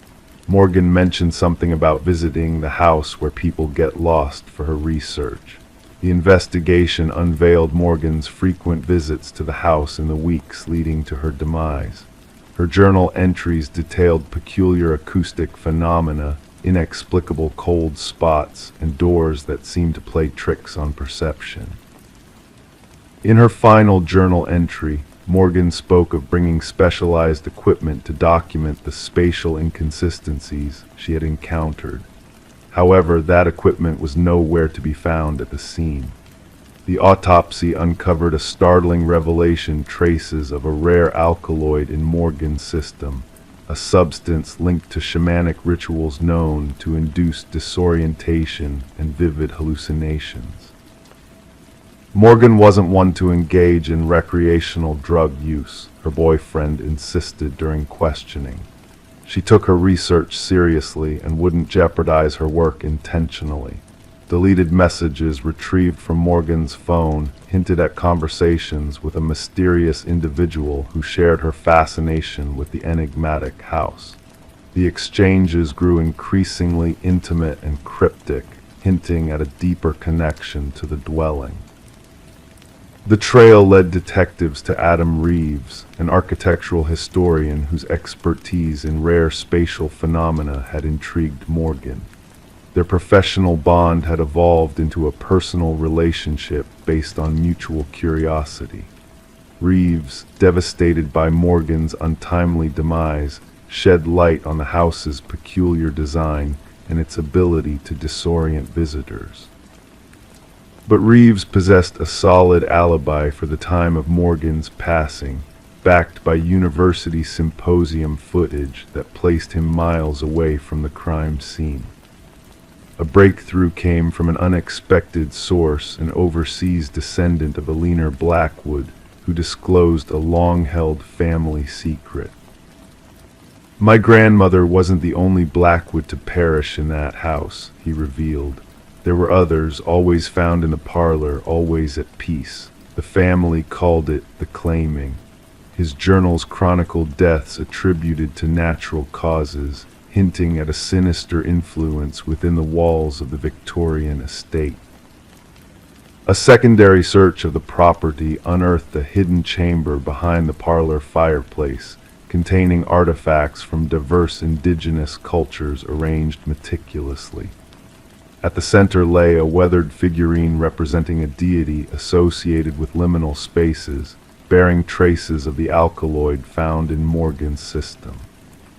Morgan mentioned something about visiting the house where people get lost for her research. The investigation unveiled Morgan's frequent visits to the house in the weeks leading to her demise. Her journal entries detailed peculiar acoustic phenomena, inexplicable cold spots, and doors that seemed to play tricks on perception. In her final journal entry, Morgan spoke of bringing specialized equipment to document the spatial inconsistencies she had encountered. However, that equipment was nowhere to be found at the scene. The autopsy uncovered a startling revelation: traces of a rare alkaloid in Morgan's system, a substance linked to shamanic rituals known to induce disorientation and vivid hallucinations. Morgan wasn't one to engage in recreational drug use, her boyfriend insisted during questioning. She took her research seriously and wouldn't jeopardize her work intentionally. Deleted messages retrieved from Morgan's phone hinted at conversations with a mysterious individual who shared her fascination with the enigmatic house. The exchanges grew increasingly intimate and cryptic, hinting at a deeper connection to the dwelling. The trail led detectives to Adam Reeves, an architectural historian whose expertise in rare spatial phenomena had intrigued Morgan. Their professional bond had evolved into a personal relationship based on mutual curiosity. Reeves, devastated by Morgan's untimely demise, shed light on the house's peculiar design and its ability to disorient visitors. But Reeves possessed a solid alibi for the time of Morgan's passing, backed by university symposium footage that placed him miles away from the crime scene. A breakthrough came from an unexpected source, an overseas descendant of Eleanor Blackwood, who disclosed a long-held family secret. "My grandmother wasn't the only Blackwood to perish in that house," he revealed. "There were others, always found in the parlor, always at peace. The family called it the claiming." His journals chronicled deaths attributed to natural causes, hinting at a sinister influence within the walls of the Victorian estate. A secondary search of the property unearthed a hidden chamber behind the parlor fireplace, containing artifacts from diverse indigenous cultures arranged meticulously. At the center lay a weathered figurine representing a deity associated with liminal spaces, bearing traces of the alkaloid found in Morgan's system.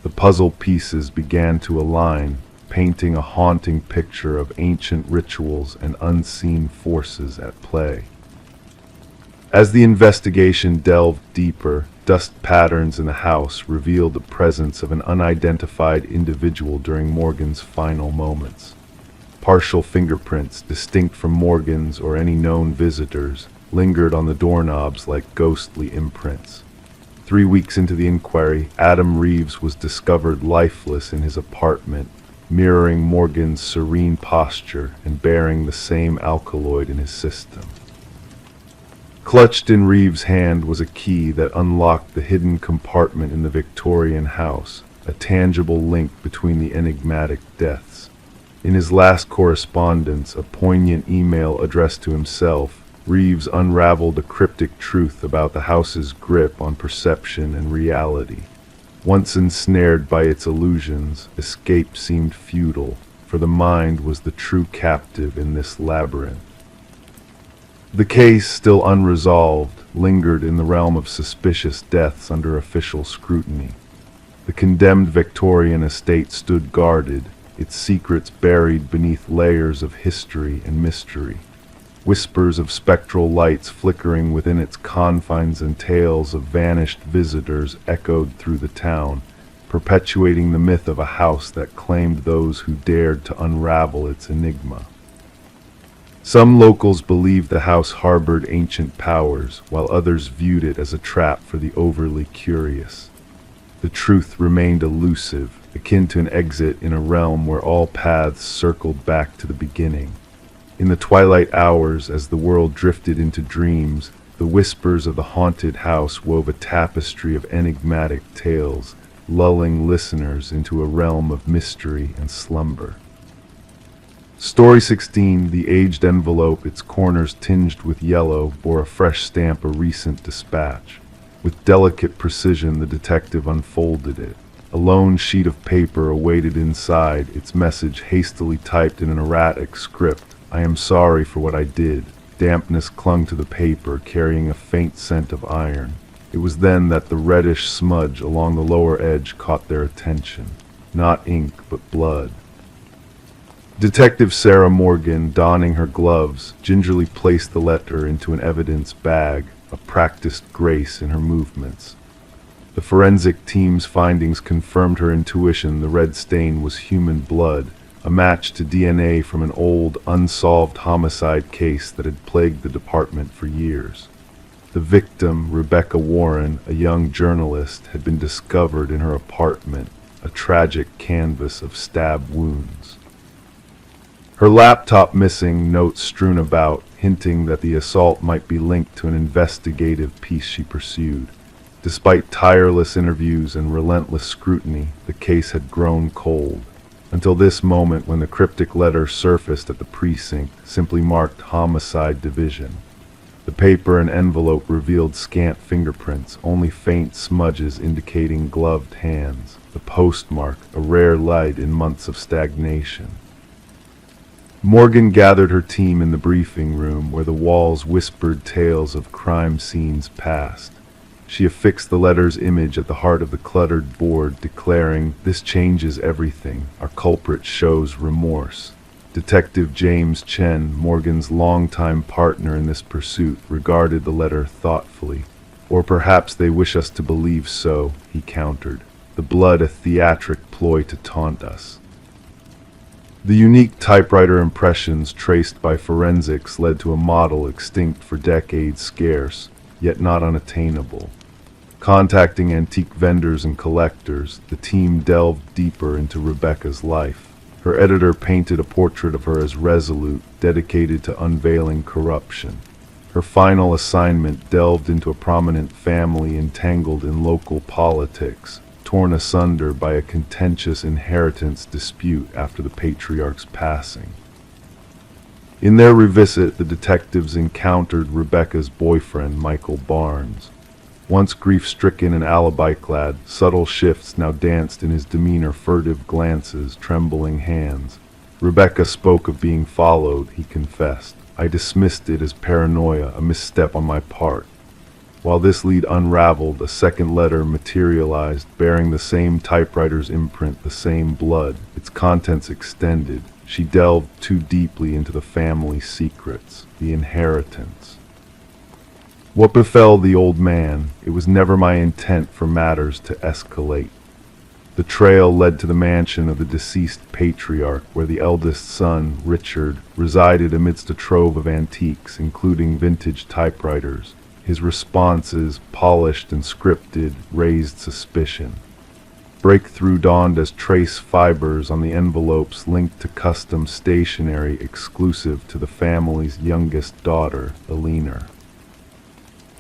The puzzle pieces began to align, painting a haunting picture of ancient rituals and unseen forces at play. As the investigation delved deeper, dust patterns in the house revealed the presence of an unidentified individual during Morgan's final moments. Partial fingerprints, distinct from Morgan's or any known visitors, lingered on the doorknobs like ghostly imprints. 3 weeks into the inquiry, Adam Reeves was discovered lifeless in his apartment, mirroring Morgan's serene posture and bearing the same alkaloid in his system. Clutched in Reeves' hand was a key that unlocked the hidden compartment in the Victorian house, a tangible link between the enigmatic deaths. In his last correspondence, a poignant email addressed to himself, Reeves unraveled a cryptic truth about the house's grip on perception and reality. Once ensnared by its illusions, escape seemed futile, for the mind was the true captive in this labyrinth. The case, still unresolved, lingered in the realm of suspicious deaths under official scrutiny. The condemned Victorian estate stood guarded, its secrets buried beneath layers of history and mystery. Whispers of spectral lights flickering within its confines and tales of vanished visitors echoed through the town, perpetuating the myth of a house that claimed those who dared to unravel its enigma. Some locals believed the house harbored ancient powers, while others viewed it as a trap for the overly curious. The truth remained elusive, akin to an exit in a realm where all paths circled back to the beginning. In the twilight hours, as the world drifted into dreams, the whispers of the haunted house wove a tapestry of enigmatic tales, lulling listeners into a realm of mystery and slumber. Story 16, the aged envelope, its corners tinged with yellow, bore a fresh stamp of recent dispatch. With delicate precision, the detective unfolded it. A lone sheet of paper awaited inside, its message hastily typed in an erratic script. "I am sorry for what I did." Dampness clung to the paper, carrying a faint scent of iron. It was then that the reddish smudge along the lower edge caught their attention. Not ink, but blood. Detective Sarah Morgan, donning her gloves, gingerly placed the letter into an evidence bag, a practiced grace in her movements. The forensic team's findings confirmed her intuition. The red stain was human blood, a match to DNA from an old, unsolved homicide case that had plagued the department for years. The victim, Rebecca Warren, a young journalist, had been discovered in her apartment, a tragic canvas of stab wounds. Her laptop missing, notes strewn about, hinting that the assault might be linked to an investigative piece she pursued. Despite tireless interviews and relentless scrutiny, the case had grown cold, until this moment when the cryptic letter surfaced at the precinct, simply marked Homicide Division. The paper and envelope revealed scant fingerprints, only faint smudges indicating gloved hands. The postmark, a rare light in months of stagnation. Morgan gathered her team in the briefing room where the walls whispered tales of crime scenes past. She affixed the letter's image at the heart of the cluttered board, declaring, "This changes everything. Our culprit shows remorse." Detective James Chen, Morgan's longtime partner in this pursuit, regarded the letter thoughtfully. "Or perhaps they wish us to believe so," he countered. "The blood a theatric ploy to taunt us." The unique typewriter impressions traced by forensics led to a model extinct for decades, scarce, yet not unattainable. Contacting antique vendors and collectors, the team delved deeper into Rebecca's life. Her editor painted a portrait of her as resolute, dedicated to unveiling corruption. Her final assignment delved into a prominent family entangled in local politics, torn asunder by a contentious inheritance dispute after the patriarch's passing. In their revisit, the detectives encountered Rebecca's boyfriend, Michael Barnes. Once grief-stricken and alibi-clad, subtle shifts now danced in his demeanor, furtive glances, trembling hands. Rebecca spoke of being followed, he confessed. I dismissed it as paranoia, a misstep on my part. While this lead unraveled, a second letter materialized, bearing the same typewriter's imprint, the same blood. Its contents extended. She delved too deeply into the family secrets, the inheritance. What befell the old man? It was never my intent for matters to escalate. The trail led to the mansion of the deceased patriarch, where the eldest son, Richard, resided amidst a trove of antiques, including vintage typewriters. His responses, polished and scripted, raised suspicion. Breakthrough dawned as trace fibers on the envelopes linked to custom stationery exclusive to the family's youngest daughter, Eleanor.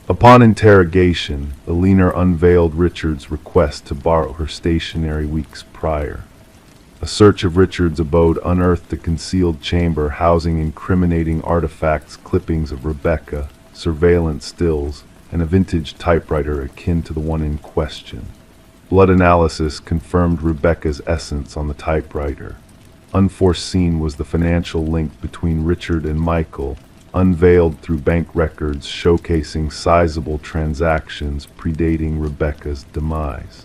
Upon interrogation, Eleanor unveiled Richard's request to borrow her stationery weeks prior. A search of Richard's abode unearthed a concealed chamber housing incriminating artifacts, clippings of Rebecca, surveillance stills, and a vintage typewriter akin to the one in question. Blood analysis confirmed Rebecca's essence on the typewriter. Unforeseen was the financial link between Richard and Michael, unveiled through bank records showcasing sizable transactions predating Rebecca's demise.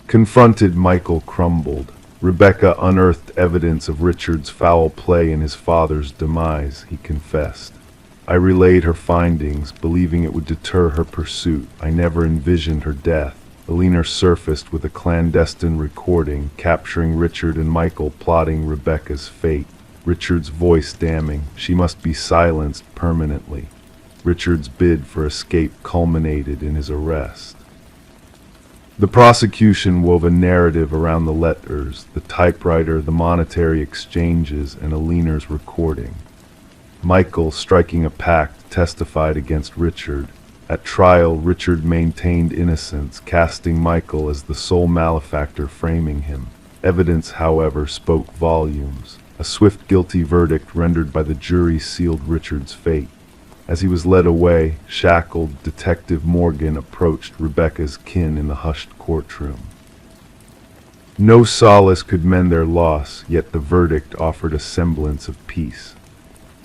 Confronted, Michael crumbled. Rebecca unearthed evidence of Richard's foul play in his father's demise, he confessed. I relayed her findings, believing it would deter her pursuit. I never envisioned her death. Eleanor surfaced with a clandestine recording capturing Richard and Michael plotting Rebecca's fate. Richard's voice damning. She must be silenced permanently. Richard's bid for escape culminated in his arrest. The prosecution wove a narrative around the letters, the typewriter, the monetary exchanges, and Eleanor's recording. Michael, striking a pact, testified against Richard. At trial, Richard maintained innocence, casting Michael as the sole malefactor framing him. Evidence, however, spoke volumes. A swift guilty verdict rendered by the jury sealed Richard's fate. As he was led away, shackled, Detective Morgan approached Rebecca's kin in the hushed courtroom. No solace could mend their loss, yet the verdict offered a semblance of peace.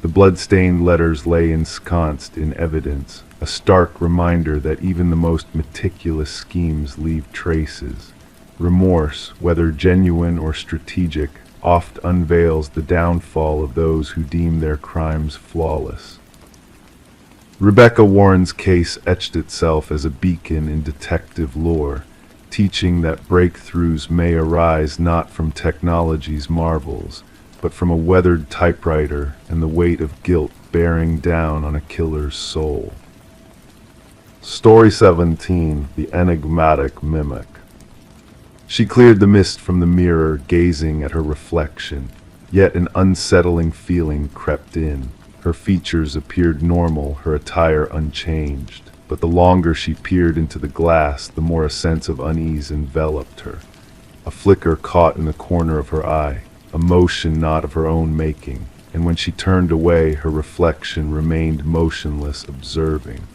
The blood-stained letters lay ensconced in evidence, a stark reminder that even the most meticulous schemes leave traces. Remorse, whether genuine or strategic, oft unveils the downfall of those who deem their crimes flawless. Rebecca Warren's case etched itself as a beacon in detective lore, teaching that breakthroughs may arise not from technology's marvels, but from a weathered typewriter and the weight of guilt bearing down on a killer's soul. Story 17, The Enigmatic Mimic. She cleared the mist from the mirror, gazing at her reflection. Yet an unsettling feeling crept in. Her features appeared normal, her attire unchanged. But the longer she peered into the glass, the more a sense of unease enveloped her. A flicker caught in the corner of her eye, a motion not of her own making, and when she turned away, her reflection remained motionless, observing.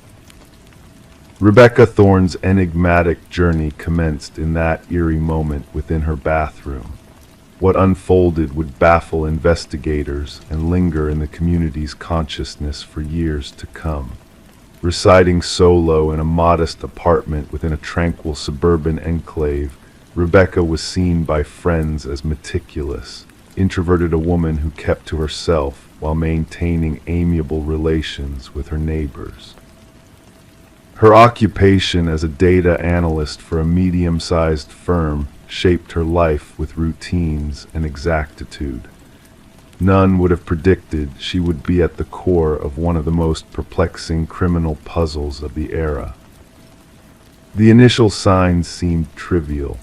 Rebecca Thorne's enigmatic journey commenced in that eerie moment within her bathroom. What unfolded would baffle investigators and linger in the community's consciousness for years to come. Residing solo in a modest apartment within a tranquil suburban enclave, Rebecca was seen by friends as meticulous, introverted, a woman who kept to herself while maintaining amiable relations with her neighbors. Her occupation as a data analyst for a medium-sized firm shaped her life with routines and exactitude. None would have predicted she would be at the core of one of the most perplexing criminal puzzles of the era. The initial signs seemed trivial.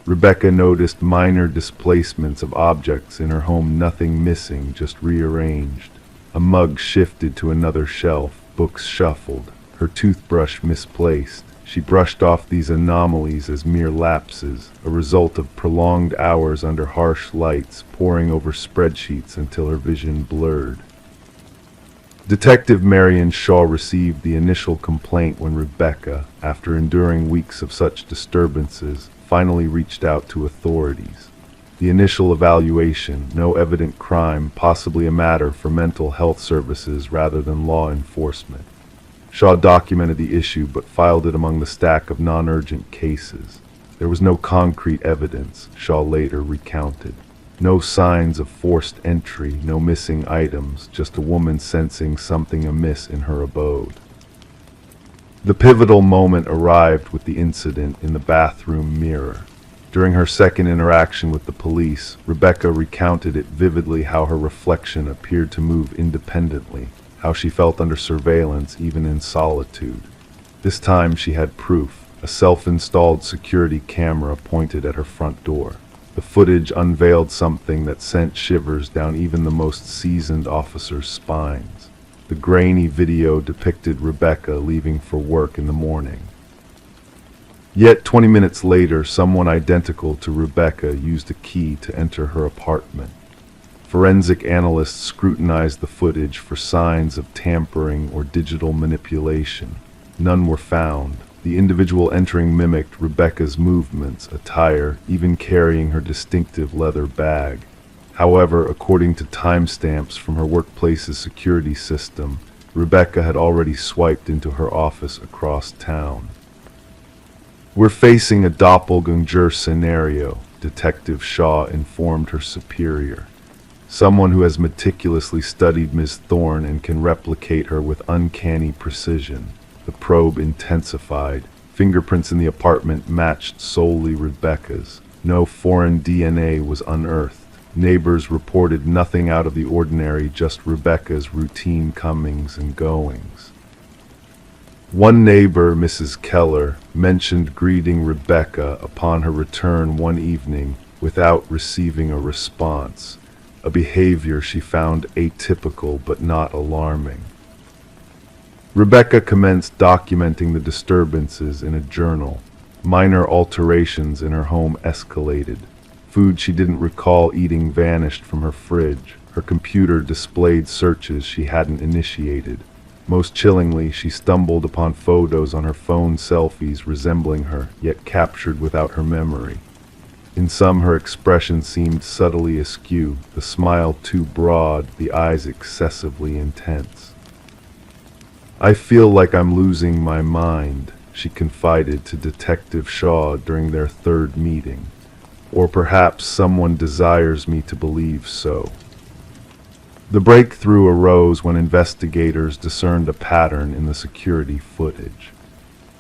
Rebecca noticed minor displacements of objects in her home, nothing missing, just rearranged. A mug shifted to another shelf, books shuffled, her toothbrush misplaced. She brushed off these anomalies as mere lapses, a result of prolonged hours under harsh lights, poring over spreadsheets until her vision blurred. Detective Marion Shaw received the initial complaint when Rebecca, after enduring weeks of such disturbances, finally reached out to authorities. The initial evaluation, no evident crime, possibly a matter for mental health services rather than law enforcement. Shaw documented the issue but filed it among the stack of non-urgent cases. There was no concrete evidence, Shaw later recounted. No signs of forced entry, no missing items, just a woman sensing something amiss in her abode. The pivotal moment arrived with the incident in the bathroom mirror. During her second interaction with the police, Rebecca recounted it vividly how her reflection appeared to move independently, how she felt under surveillance even in solitude. This time she had proof, a self-installed security camera pointed at her front door. The footage unveiled something that sent shivers down even the most seasoned officers' spines. The grainy video depicted Rebecca leaving for work in the morning. Yet 20 minutes later, someone identical to Rebecca used a key to enter her apartment. Forensic analysts scrutinized the footage for signs of tampering or digital manipulation. None were found. The individual entering mimicked Rebecca's movements, attire, even carrying her distinctive leather bag. However, according to timestamps from her workplace's security system, Rebecca had already swiped into her office across town. "We're facing a doppelganger scenario," Detective Shaw informed her superior. "Someone who has meticulously studied Ms. Thorne and can replicate her with uncanny precision." The probe intensified. Fingerprints in the apartment matched solely Rebecca's. No foreign DNA was unearthed. Neighbors reported nothing out of the ordinary, just Rebecca's routine comings and goings. One neighbor, Mrs. Keller, mentioned greeting Rebecca upon her return one evening without receiving a response, a behavior she found atypical but not alarming. Rebecca commenced documenting the disturbances in a journal. Minor alterations in her home escalated. Food she didn't recall eating vanished from her fridge. Her computer displayed searches she hadn't initiated. Most chillingly, she stumbled upon photos on her phone selfies resembling her, yet captured without her memory. In some, her expression seemed subtly askew, the smile too broad, the eyes excessively intense. "I feel like I'm losing my mind," she confided to Detective Shaw during their third meeting. "Or perhaps someone desires me to believe so." The breakthrough arose when investigators discerned a pattern in the security footage.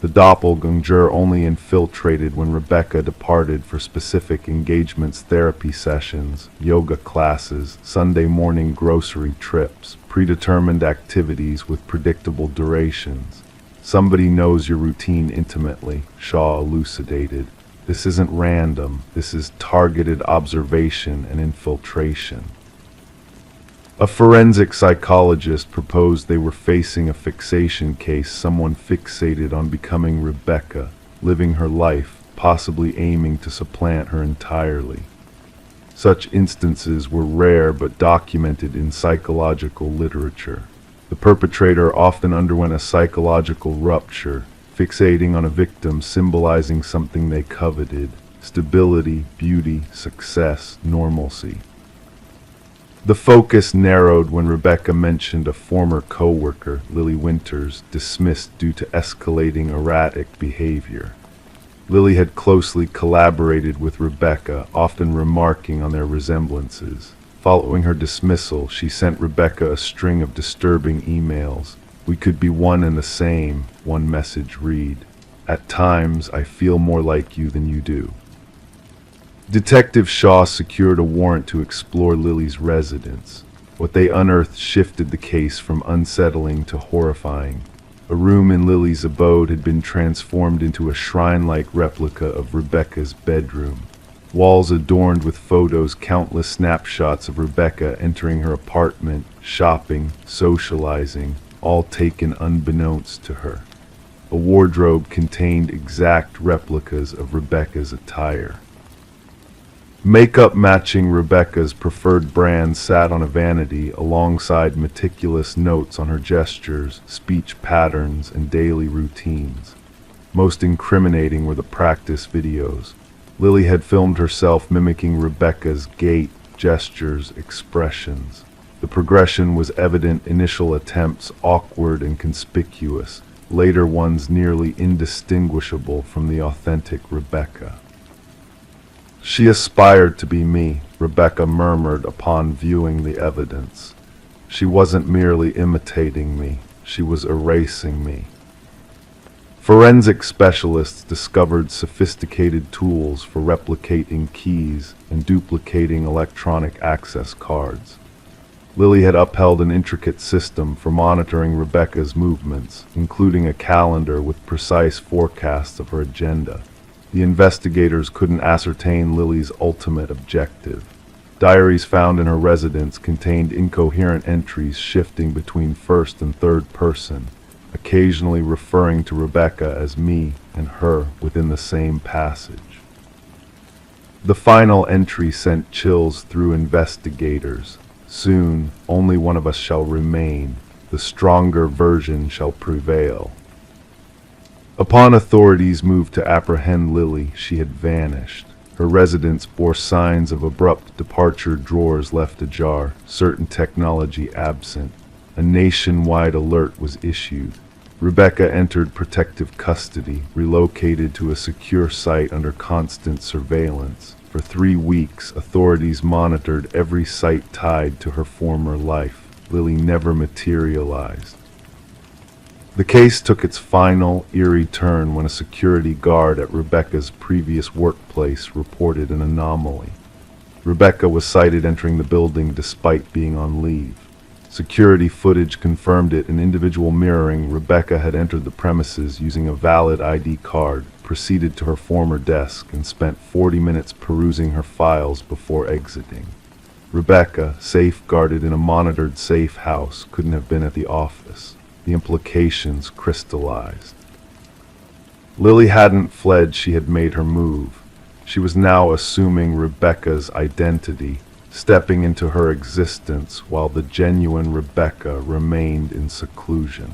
The doppelganger only infiltrated when Rebecca departed for specific engagements, therapy sessions, yoga classes, Sunday morning grocery trips, predetermined activities with predictable durations. "Somebody knows your routine intimately," Shaw elucidated. "This isn't random. This is targeted observation and infiltration." A forensic psychologist proposed they were facing a fixation case, someone fixated on becoming Rebecca, living her life, possibly aiming to supplant her entirely. Such instances were rare but documented in psychological literature. The perpetrator often underwent a psychological rupture, fixating on a victim symbolizing something they coveted: stability, beauty, success, normalcy. The focus narrowed when Rebecca mentioned a former co-worker, Lily Winters, dismissed due to escalating erratic behavior. Lily had closely collaborated with Rebecca, often remarking on their resemblances. Following her dismissal, she sent Rebecca a string of disturbing emails. "We could be one and the same," one message read. "At times, I feel more like you than you do." Detective Shaw secured a warrant to explore Lily's residence. What they unearthed shifted the case from unsettling to horrifying. A room in Lily's abode had been transformed into a shrine-like replica of Rebecca's bedroom. Walls adorned with photos, countless snapshots of Rebecca entering her apartment, shopping, socializing, all taken unbeknownst to her. A wardrobe contained exact replicas of Rebecca's attire. Makeup matching Rebecca's preferred brand sat on a vanity alongside meticulous notes on her gestures, speech patterns, and daily routines. Most incriminating were the practice videos. Lily had filmed herself mimicking Rebecca's gait, gestures, expressions. The progression was evident, initial attempts awkward and conspicuous, later ones nearly indistinguishable from the authentic Rebecca. She aspired to be me, Rebecca murmured upon viewing the evidence. She wasn't merely imitating me, she was erasing me. Forensic specialists discovered sophisticated tools for replicating keys and duplicating electronic access cards. Lily had upheld an intricate system for monitoring Rebecca's movements, including a calendar with precise forecasts of her agenda. The investigators couldn't ascertain Lily's ultimate objective. Diaries found in her residence contained incoherent entries shifting between first and third person, occasionally referring to Rebecca as me and her within the same passage. The final entry sent chills through investigators. Soon, only one of us shall remain. The stronger version shall prevail. Upon authorities moved to apprehend Lily, she had vanished. Her residence bore signs of abrupt departure, drawers left ajar, certain technology absent. A nationwide alert was issued. Rebecca entered protective custody, relocated to a secure site under constant surveillance. For 3 weeks, authorities monitored every site tied to her former life. Lily never materialized. The case took its final, eerie turn when a security guard at Rebecca's previous workplace reported an anomaly. Rebecca was sighted entering the building despite being on leave. Security footage confirmed it, an individual mirroring Rebecca had entered the premises using a valid ID card, proceeded to her former desk, and spent 40 minutes perusing her files before exiting. Rebecca, safeguarded in a monitored safe house, couldn't have been at the office. The implications crystallized. Lily hadn't fled, she had made her move. She was now assuming Rebecca's identity, stepping into her existence while the genuine Rebecca remained in seclusion.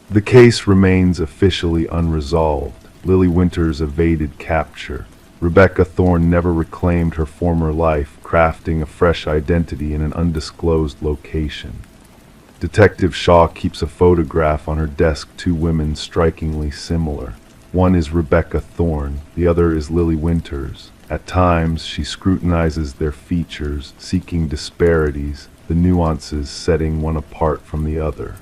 The case remains officially unresolved. Lily Winters evaded capture. Rebecca Thorne never reclaimed her former life, crafting a fresh identity in an undisclosed location. Detective Shaw keeps a photograph on her desk, 2 women strikingly similar. One is Rebecca Thorne, the other is Lily Winters. At times, she scrutinizes their features, seeking disparities, the nuances setting one apart from the other.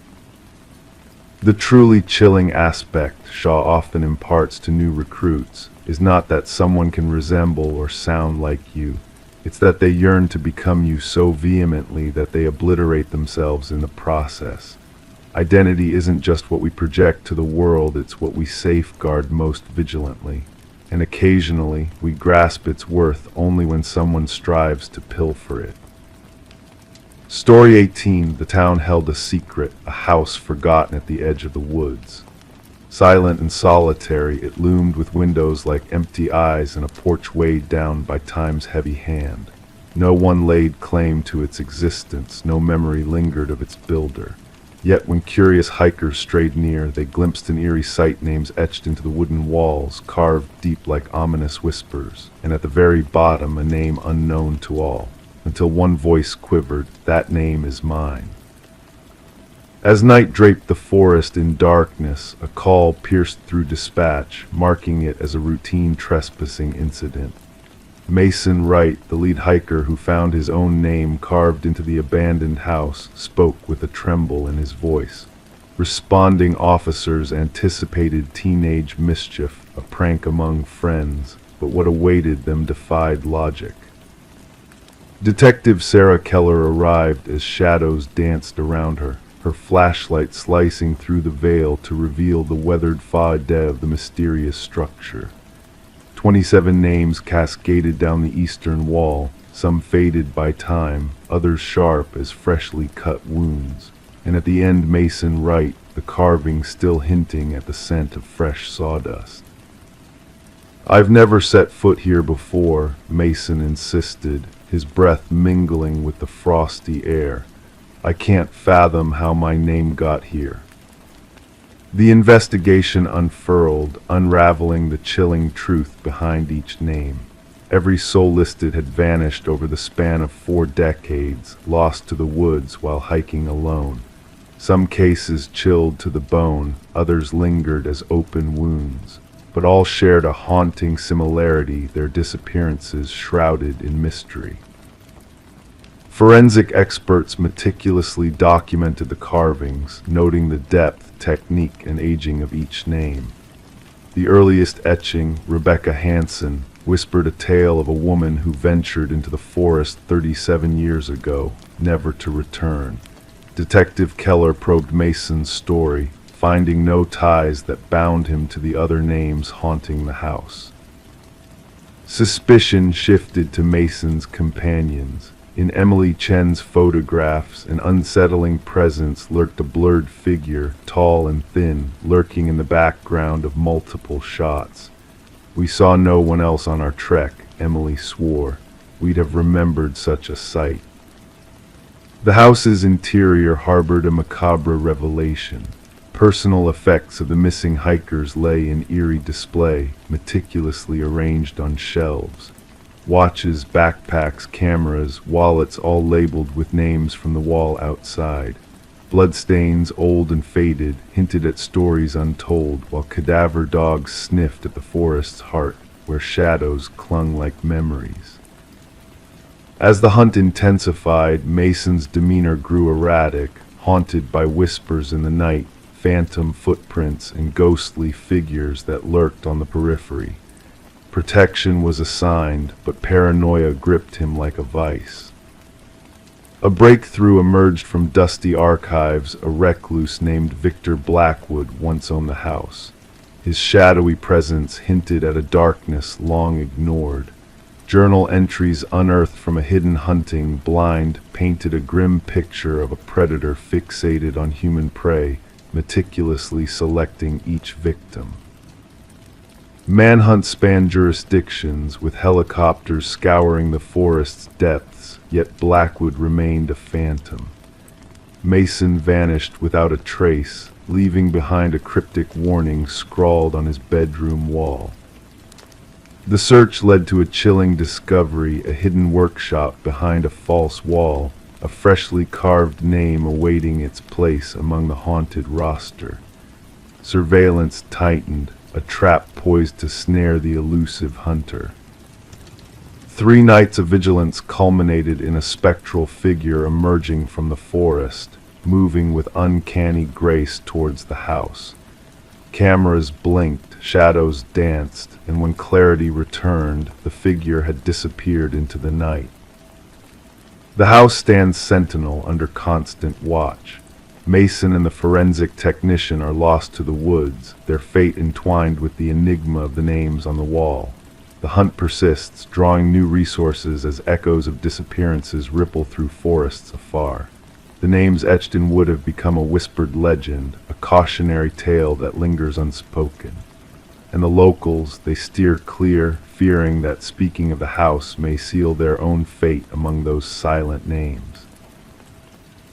The truly chilling aspect Shaw often imparts to new recruits is not that someone can resemble or sound like you. It's that they yearn to become you so vehemently that they obliterate themselves in the process. Identity isn't just what we project to the world, it's what we safeguard most vigilantly. And occasionally, we grasp its worth only when someone strives to pilfer it. Story 18, the town held a secret, a house forgotten at the edge of the woods. Silent and solitary, it loomed with windows like empty eyes and a porch weighed down by time's heavy hand. No one laid claim to its existence, no memory lingered of its builder. Yet when curious hikers strayed near, they glimpsed an eerie sight, names etched into the wooden walls, carved deep like ominous whispers, and at the very bottom a name unknown to all, until one voice quivered, "That name is mine." As night draped the forest in darkness, a call pierced through dispatch, marking it as a routine trespassing incident. Mason Wright, the lead hiker who found his own name carved into the abandoned house, spoke with a tremble in his voice. Responding officers anticipated teenage mischief, a prank among friends, but what awaited them defied logic. Detective Sarah Keller arrived as shadows danced around her, her flashlight slicing through the veil to reveal the weathered façade of the mysterious structure. 27 names cascaded down the eastern wall, some faded by time, others sharp as freshly cut wounds. And at the end, Mason Wright, the carving still hinting at the scent of fresh sawdust. "I've never set foot here before," Mason insisted, his breath mingling with the frosty air. "I can't fathom how my name got here." The investigation unfurled, unraveling the chilling truth behind each name. Every soul listed had vanished over the span of 4 decades, lost to the woods while hiking alone. Some cases chilled to the bone, others lingered as open wounds, but all shared a haunting similarity, their disappearances shrouded in mystery. Forensic experts meticulously documented the carvings, noting the depth, technique, and aging of each name. The earliest etching, Rebecca Hansen, whispered a tale of a woman who ventured into the forest 37 years ago, never to return. Detective Keller probed Mason's story, finding no ties that bound him to the other names haunting the house. Suspicion shifted to Mason's companions. In Emily Chen's photographs, an unsettling presence lurked, a blurred figure, tall and thin, lurking in the background of multiple shots. "We saw no one else on our trek," Emily swore. "We'd have remembered such a sight." The house's interior harbored a macabre revelation. Personal effects of the missing hikers lay in eerie display, meticulously arranged on shelves. Watches, backpacks, cameras, wallets, all labeled with names from the wall outside. Bloodstains, old and faded, hinted at stories untold, while cadaver dogs sniffed at the forest's heart, where shadows clung like memories. As the hunt intensified, Mason's demeanor grew erratic, haunted by whispers in the night, phantom footprints, and ghostly figures that lurked on the periphery. Protection was assigned, but paranoia gripped him like a vice. A breakthrough emerged from dusty archives. A recluse named Victor Blackwood once owned the house. His shadowy presence hinted at a darkness long ignored. Journal entries unearthed from a hidden hunting blind painted a grim picture of a predator fixated on human prey, meticulously selecting each victim. Manhunts spanned jurisdictions, with helicopters scouring the forest's depths, yet Blackwood remained a phantom. Mason vanished without a trace, leaving behind a cryptic warning scrawled on his bedroom wall. The search led to a chilling discovery, a hidden workshop behind a false wall, a freshly carved name awaiting its place among the haunted roster. Surveillance tightened, a trap poised to snare the elusive hunter. 3 nights of vigilance culminated in a spectral figure emerging from the forest, moving with uncanny grace towards the house. Cameras blinked, shadows danced, and when clarity returned, the figure had disappeared into the night. The house stands sentinel under constant watch. Mason and the forensic technician are lost to the woods, their fate entwined with the enigma of the names on the wall. The hunt persists, drawing new resources as echoes of disappearances ripple through forests afar. The names etched in wood have become a whispered legend, a cautionary tale that lingers unspoken. And the locals, they steer clear, fearing that speaking of the house may seal their own fate among those silent names.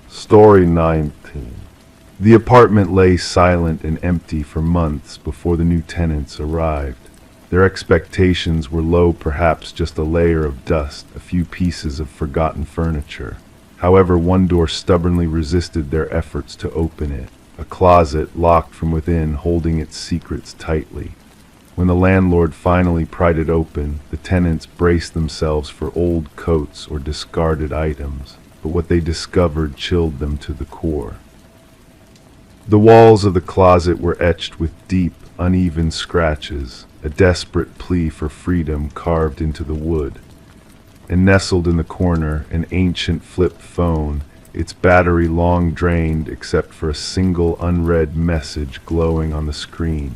Story 19. The apartment lay silent and empty for months before the new tenants arrived. Their expectations were low, perhaps just a layer of dust, a few pieces of forgotten furniture. However, one door stubbornly resisted their efforts to open it, a closet locked from within, holding its secrets tightly. When the landlord finally pried it open, the tenants braced themselves for old coats or discarded items, but what they discovered chilled them to the core. The walls of the closet were etched with deep, uneven scratches, a desperate plea for freedom carved into the wood. And nestled in the corner, an ancient flip phone, its battery long drained except for a single unread message glowing on the screen.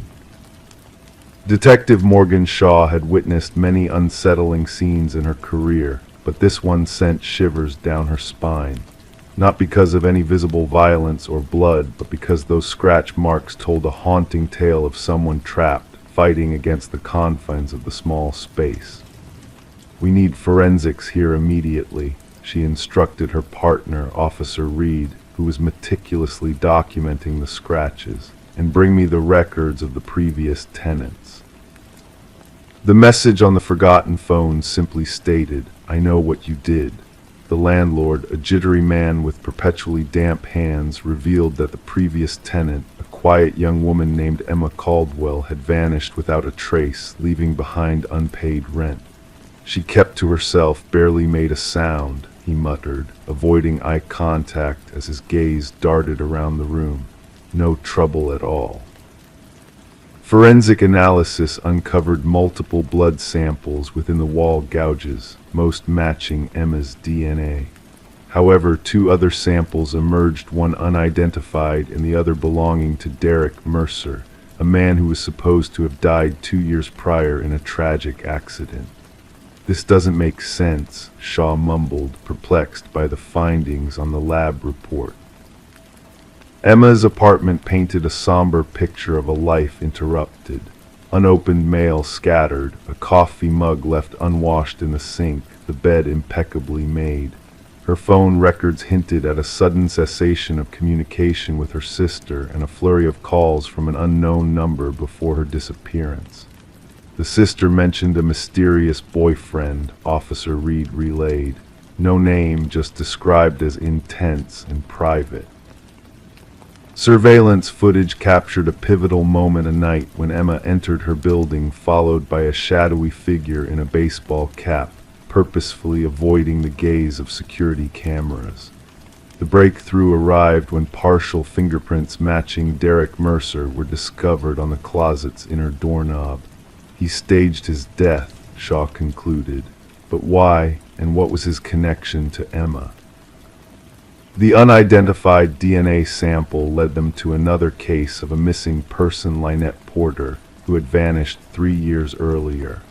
Detective Morgan Shaw had witnessed many unsettling scenes in her career, but this one sent shivers down her spine. Not because of any visible violence or blood, but because those scratch marks told a haunting tale of someone trapped, fighting against the confines of the small space. "We need forensics here immediately," she instructed her partner, Officer Reed, who was meticulously documenting the scratches. and bring me the records of the previous tenants. The message on the forgotten phone simply stated, "I know what you did." The landlord, a jittery man with perpetually damp hands, revealed that the previous tenant, a quiet young woman named Emma Caldwell, had vanished without a trace, leaving behind unpaid rent. "She kept to herself, barely made a sound," he muttered, avoiding eye contact as his gaze darted around the room. "No trouble at all." Forensic analysis uncovered multiple blood samples within the wall gouges, most matching Emma's DNA. However, two other samples emerged, one unidentified and the other belonging to Derek Mercer, a man who was supposed to have died 2 years prior in a tragic accident. "This doesn't make sense," Shaw mumbled, perplexed by the findings on the lab report. Emma's apartment painted a somber picture of a life interrupted. Unopened mail scattered, a coffee mug left unwashed in the sink, the bed impeccably made. Her phone records hinted at a sudden cessation of communication with her sister and a flurry of calls from an unknown number before her disappearance. The sister mentioned a mysterious boyfriend, Officer Reed relayed. No name, just described as intense and private. Surveillance footage captured a pivotal moment a night when Emma entered her building, followed by a shadowy figure in a baseball cap, purposefully avoiding the gaze of security cameras. The breakthrough arrived when partial fingerprints matching Derek Mercer were discovered on the closet's inner doorknob. He staged his death, Shaw concluded. But why, and what was his connection to Emma? The unidentified DNA sample led them to another case of a missing person, Lynette Porter, who had vanished 3 years earlier.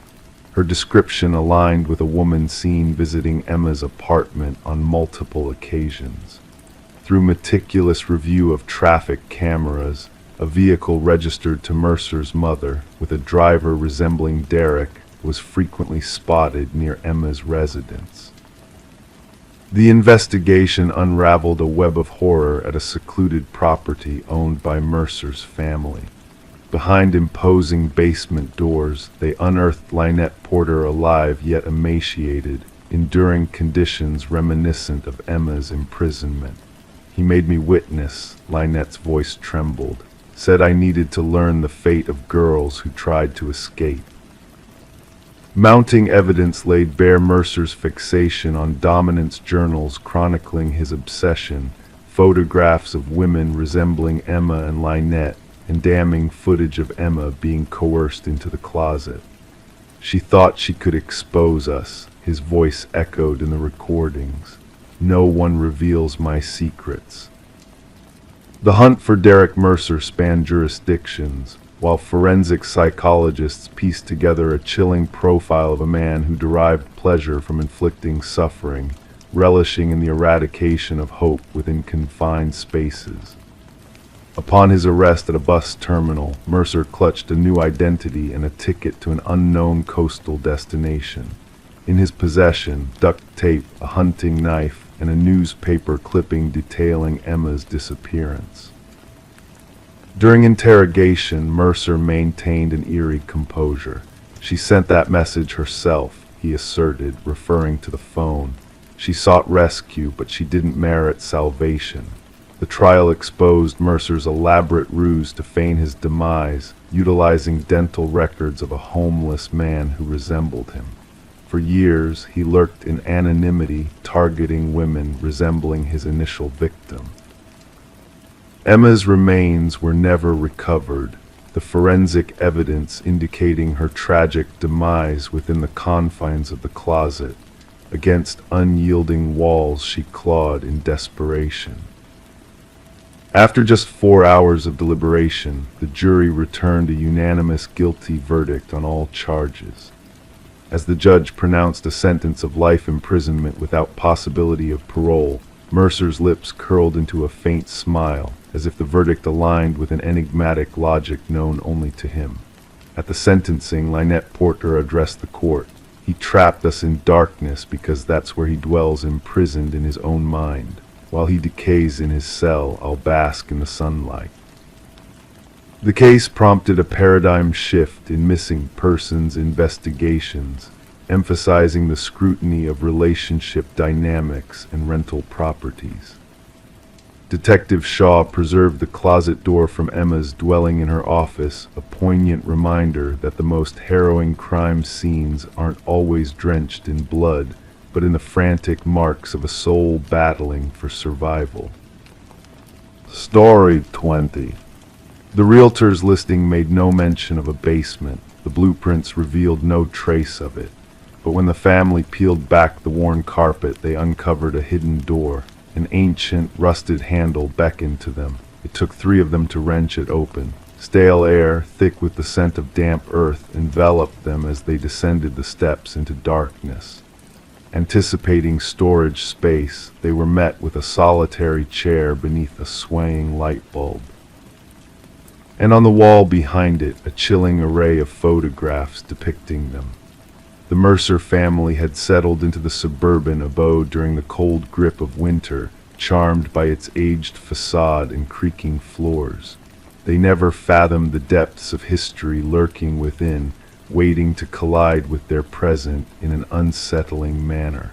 Her description aligned with a woman seen visiting Emma's apartment on multiple occasions. Through meticulous review of traffic cameras, a vehicle registered to Mercer's mother, with a driver resembling Derek, was frequently spotted near Emma's residence. The investigation unraveled a web of horror at a secluded property owned by Mercer's family. Behind imposing basement doors, they unearthed Lynette Porter alive yet emaciated, enduring conditions reminiscent of Emma's imprisonment. "He made me witness," Lynette's voice trembled, "said I needed to learn the fate of girls who tried to escape." Mounting evidence laid bare Mercer's fixation on dominance journals chronicling his obsession, photographs of women resembling Emma and Lynette, and damning footage of Emma being coerced into the closet. "She thought she could expose us," his voice echoed in the recordings. "No one reveals my secrets." The hunt for Derek Mercer spanned jurisdictions, while forensic psychologists pieced together a chilling profile of a man who derived pleasure from inflicting suffering, relishing in the eradication of hope within confined spaces. Upon his arrest at a bus terminal, Mercer clutched a new identity and a ticket to an unknown coastal destination. In his possession, duct tape, a hunting knife, and a newspaper clipping detailing Emma's disappearance. During interrogation, Mercer maintained an eerie composure. "She sent that message herself," he asserted, referring to the phone. "She sought rescue, but she didn't merit salvation." The trial exposed Mercer's elaborate ruse to feign his demise, utilizing dental records of a homeless man who resembled him. For years, he lurked in anonymity, targeting women resembling his initial victim. Emma's remains were never recovered, the forensic evidence indicating her tragic demise within the confines of the closet. Against unyielding walls she clawed in desperation. After just 4 hours of deliberation, the jury returned a unanimous guilty verdict on all charges. As the judge pronounced a sentence of life imprisonment without possibility of parole, Mercer's lips curled into a faint smile, as if the verdict aligned with an enigmatic logic known only to him. At the sentencing, Lynette Porter addressed the court. "He trapped us in darkness because that's where he dwells imprisoned in his own mind. While he decays in his cell, I'll bask in the sunlight." The case prompted a paradigm shift in missing persons investigations, emphasizing the scrutiny of relationship dynamics and rental properties. Detective Shaw preserved the closet door from Emma's dwelling in her office, a poignant reminder that the most harrowing crime scenes aren't always drenched in blood, but in the frantic marks of a soul battling for survival. Story 20. The realtor's listing made no mention of a basement. The blueprints revealed no trace of it. But when the family peeled back the worn carpet, they uncovered a hidden door. An ancient, rusted handle beckoned to them. It took 3 of them to wrench it open. Stale air, thick with the scent of damp earth, enveloped them as they descended the steps into darkness. Anticipating storage space, they were met with a solitary chair beneath a swaying light bulb. And on the wall behind it, a chilling array of photographs depicting them. The Mercer family had settled into the suburban abode during the cold grip of winter, charmed by its aged facade and creaking floors. They never fathomed the depths of history lurking within, waiting to collide with their present in an unsettling manner.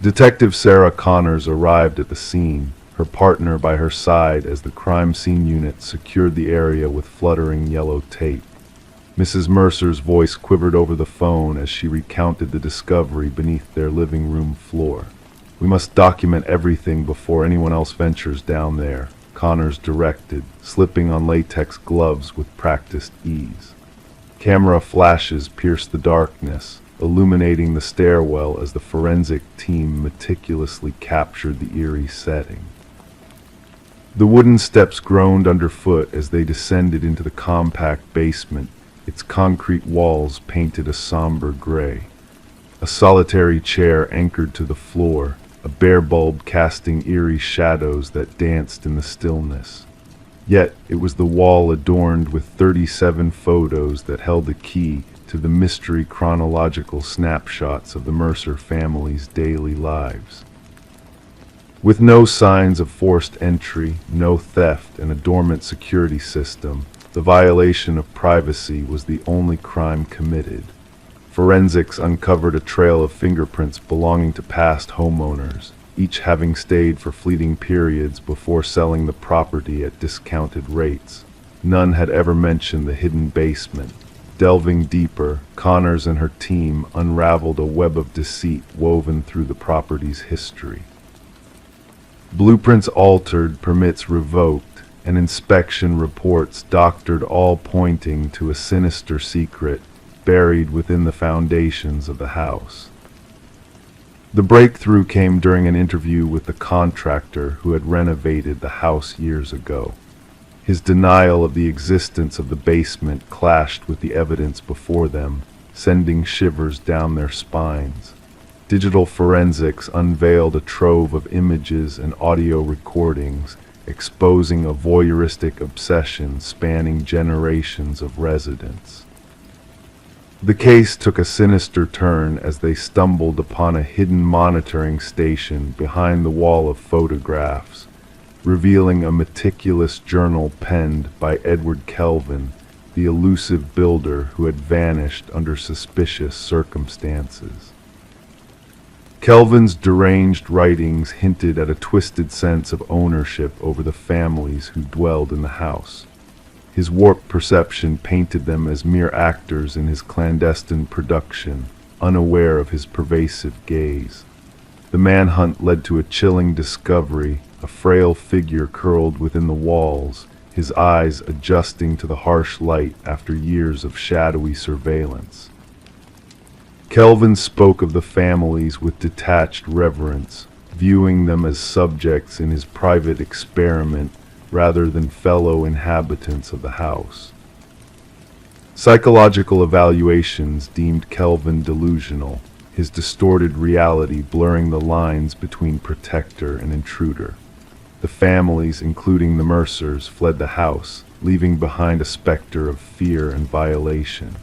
Detective Sarah Connors arrived at the scene, her partner by her side as the crime scene unit secured the area with fluttering yellow tape. Mrs. Mercer's voice quivered over the phone as she recounted the discovery beneath their living room floor. "We must document everything before anyone else ventures down there," Connors directed, slipping on latex gloves with practiced ease. Camera flashes pierced the darkness, illuminating the stairwell as the forensic team meticulously captured the eerie setting. The wooden steps groaned underfoot as they descended into the compact basement, its concrete walls painted a somber gray. A solitary chair anchored to the floor, a bare bulb casting eerie shadows that danced in the stillness. Yet it was the wall adorned with 37 photos that held the key to the mystery chronological snapshots of the Mercer family's daily lives. With no signs of forced entry, no theft, and a dormant security system, the violation of privacy was the only crime committed. Forensics uncovered a trail of fingerprints belonging to past homeowners, each having stayed for fleeting periods before selling the property at discounted rates. None had ever mentioned the hidden basement. Delving deeper, Connors and her team unraveled a web of deceit woven through the property's history. Blueprints altered, permits revoked, and inspection reports doctored, all pointing to a sinister secret buried within the foundations of the house. The breakthrough came during an interview with the contractor who had renovated the house years ago. His denial of the existence of the basement clashed with the evidence before them, sending shivers down their spines. Digital forensics unveiled a trove of images and audio recordings, exposing a voyeuristic obsession spanning generations of residents. The case took a sinister turn as they stumbled upon a hidden monitoring station behind the wall of photographs, revealing a meticulous journal penned by Edward Kelvin, the elusive builder who had vanished under suspicious circumstances. Kelvin's deranged writings hinted at a twisted sense of ownership over the families who dwelled in the house. His warped perception painted them as mere actors in his clandestine production, unaware of his pervasive gaze. The manhunt led to a chilling discovery, a frail figure curled within the walls, his eyes adjusting to the harsh light after years of shadowy surveillance. Kelvin spoke of the families with detached reverence, viewing them as subjects in his private experiment rather than fellow inhabitants of the house. Psychological evaluations deemed Kelvin delusional, his distorted reality blurring the lines between protector and intruder. The families, including the Mercers, fled the house, leaving behind a specter of fear and violation.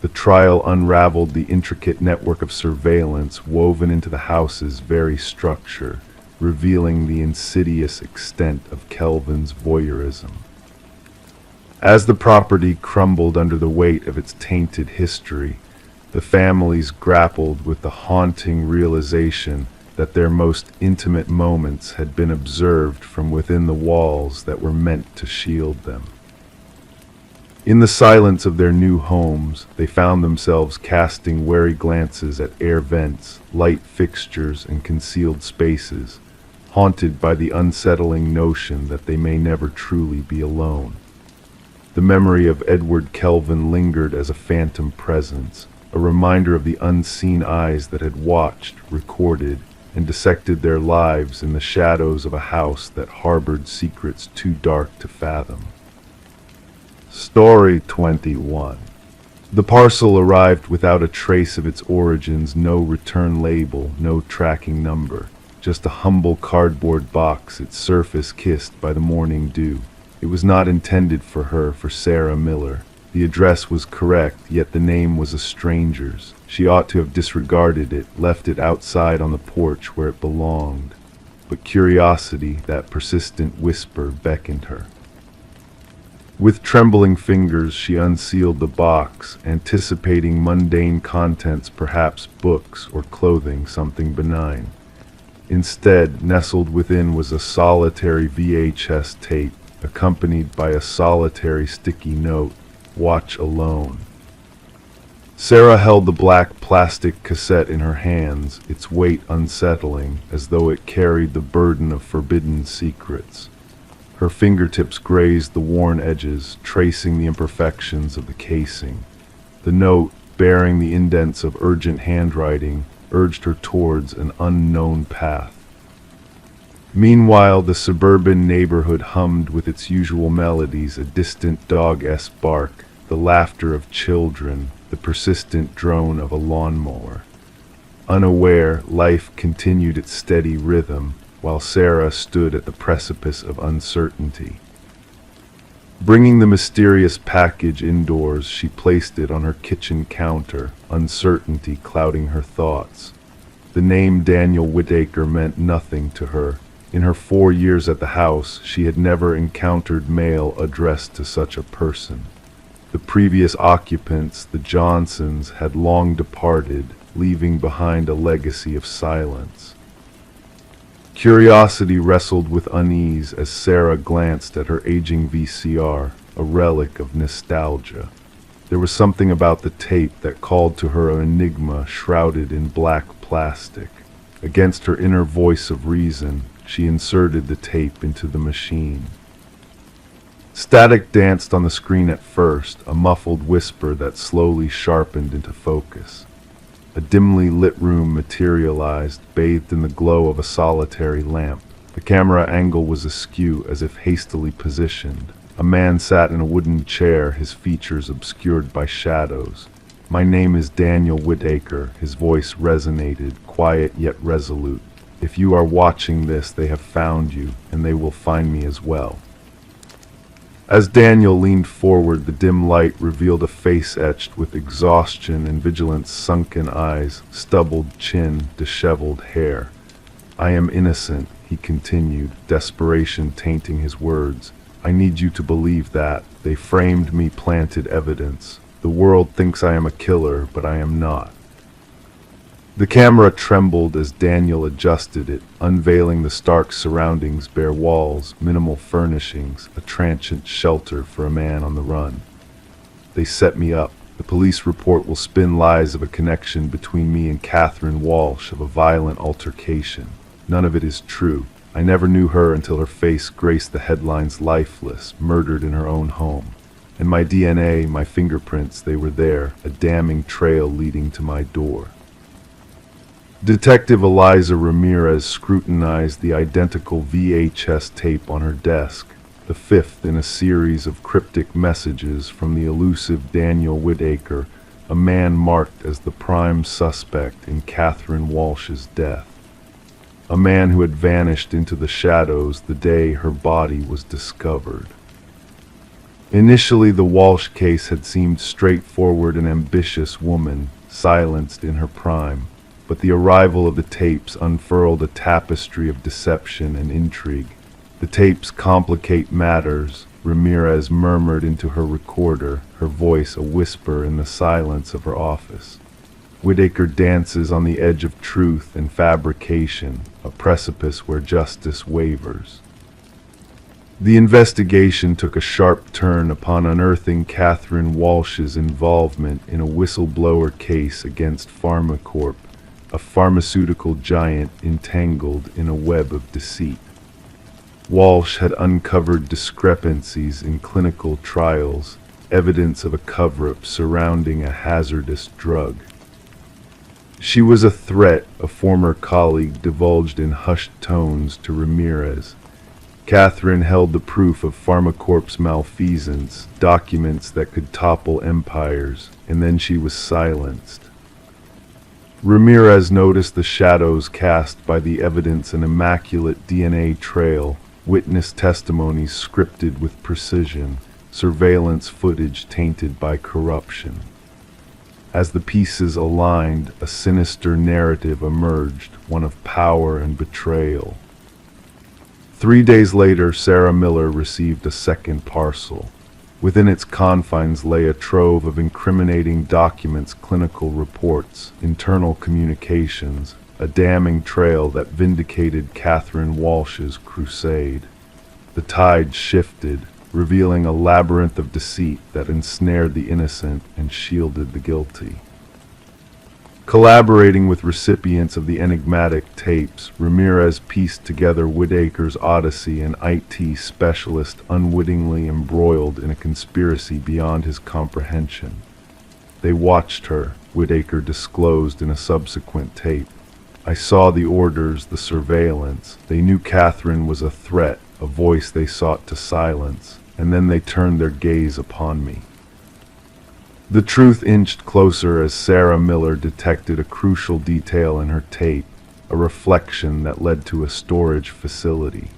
The trial unraveled the intricate network of surveillance woven into the house's very structure, revealing the insidious extent of Kelvin's voyeurism. As the property crumbled under the weight of its tainted history, the families grappled with the haunting realization that their most intimate moments had been observed from within the walls that were meant to shield them. In the silence of their new homes, they found themselves casting wary glances at air vents, light fixtures, and concealed spaces, haunted by the unsettling notion that they may never truly be alone. The memory of Edward Kelvin lingered as a phantom presence, a reminder of the unseen eyes that had watched, recorded, and dissected their lives in the shadows of a house that harbored secrets too dark to fathom. Story 21. The parcel arrived without a trace of its origins, no return label, no tracking number, just a humble cardboard box, its surface kissed by the morning dew. It was not intended for her, for Sarah Miller. The address was correct, yet the name was a stranger's. She ought to have disregarded it, left it outside on the porch where it belonged. But curiosity, that persistent whisper, beckoned her. With trembling fingers, she unsealed the box, anticipating mundane contents, perhaps books or clothing, something benign. Instead, nestled within was a solitary VHS tape, accompanied by a solitary sticky note, "Watch alone." Sarah held the black plastic cassette in her hands, its weight unsettling, as though it carried the burden of forbidden secrets. Her fingertips grazed the worn edges, tracing the imperfections of the casing. The note, bearing the indents of urgent handwriting, urged her towards an unknown path. Meanwhile, the suburban neighborhood hummed with its usual melodies, a distant dog-esque bark, the laughter of children, the persistent drone of a lawnmower. Unaware, life continued its steady rhythm, while Sarah stood at the precipice of uncertainty. Bringing the mysterious package indoors, she placed it on her kitchen counter, uncertainty clouding her thoughts. The name Daniel Whitaker meant nothing to her. In her 4 years at the house, she had never encountered mail addressed to such a person. The previous occupants, the Johnsons, had long departed, leaving behind a legacy of silence. Curiosity wrestled with unease as Sarah glanced at her aging VCR, a relic of nostalgia. There was something about the tape that called to her an enigma shrouded in black plastic. Against her inner voice of reason, she inserted the tape into the machine. Static danced on the screen at first, a muffled whisper that slowly sharpened into focus. A dimly lit room materialized, bathed in the glow of a solitary lamp. The camera angle was askew, as if hastily positioned. A man sat in a wooden chair, his features obscured by shadows. "My name is Daniel Whitaker," his voice resonated, quiet yet resolute. "If you are watching this, they have found you, and they will find me as well." As Daniel leaned forward, the dim light revealed a face etched with exhaustion and vigilance, sunken eyes, stubbled chin, disheveled hair. "I am innocent," he continued, desperation tainting his words. "I need you to believe that. They framed me, planted evidence. The world thinks I am a killer, but I am not." The camera trembled as Daniel adjusted it, unveiling the stark surroundings, bare walls, minimal furnishings, a transient shelter for a man on the run. "They set me up. The police report will spin lies of a connection between me and Catherine Walsh, of a violent altercation. None of it is true. I never knew her until her face graced the headlines, lifeless, murdered in her own home. And my DNA, my fingerprints, they were there, a damning trail leading to my door." Detective Eliza Ramirez scrutinized the identical VHS tape on her desk, the fifth in a series of cryptic messages from the elusive Daniel Whitaker, a man marked as the prime suspect in Catherine Walsh's death. A man who had vanished into the shadows the day her body was discovered. Initially, the Walsh case had seemed straightforward, an ambitious woman, silenced in her prime. But the arrival of the tapes unfurled a tapestry of deception and intrigue. The tapes complicate matters, Ramirez murmured into her recorder, her voice a whisper in the silence of her office. Whitaker dances on the edge of truth and fabrication, a precipice where justice wavers. The investigation took a sharp turn upon unearthing Catherine Walsh's involvement in a whistleblower case against PharmaCorp, a pharmaceutical giant entangled in a web of deceit. Walsh had uncovered discrepancies in clinical trials, evidence of a cover-up surrounding a hazardous drug. She was a threat, a former colleague divulged in hushed tones to Ramirez. Catherine held the proof of PharmaCorp's malfeasance, documents that could topple empires, and then she was silenced. Ramirez noticed the shadows cast by the evidence, an immaculate DNA trail, witness testimonies scripted with precision, surveillance footage tainted by corruption. As the pieces aligned, a sinister narrative emerged, one of power and betrayal. 3 days later, Sarah Miller received a second parcel. Within its confines lay a trove of incriminating documents, clinical reports, internal communications, a damning trail that vindicated Catherine Walsh's crusade. The tide shifted, revealing a labyrinth of deceit that ensnared the innocent and shielded the guilty. Collaborating with recipients of the enigmatic tapes, Ramirez pieced together Whitaker's odyssey, an IT specialist unwittingly embroiled in a conspiracy beyond his comprehension. They watched her, Whitaker disclosed in a subsequent tape. I saw the orders, the surveillance. They knew Catherine was a threat, a voice they sought to silence, and then they turned their gaze upon me. The truth inched closer as Sarah Miller detected a crucial detail in her tape, a reflection that led to a storage facility.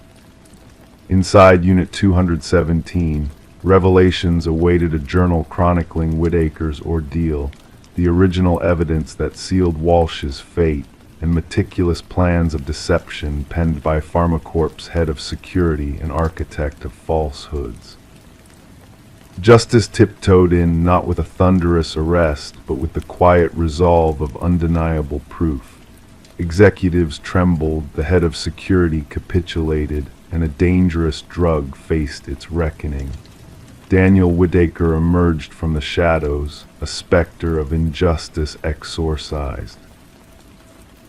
Inside Unit 217, revelations awaited, a journal chronicling Whitaker's ordeal, the original evidence that sealed Walsh's fate, and meticulous plans of deception penned by PharmaCorp's head of security and architect of falsehoods. Justice tiptoed in, not with a thunderous arrest, but with the quiet resolve of undeniable proof. Executives trembled, the head of security capitulated, and a dangerous drug faced its reckoning. Daniel Whitaker emerged from the shadows, a specter of injustice exorcised.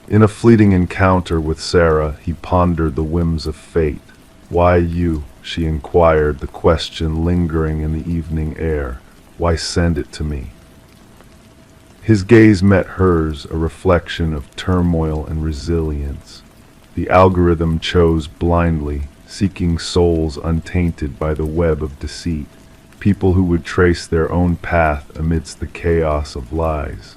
In a fleeting encounter with Sarah, he pondered the whims of fate. "Why you?" she inquired, the question lingering in the evening air. "Why send it to me?" His gaze met hers, a reflection of turmoil and resilience. The algorithm chose blindly, seeking souls untainted by the web of deceit, people who would trace their own path amidst the chaos of lies.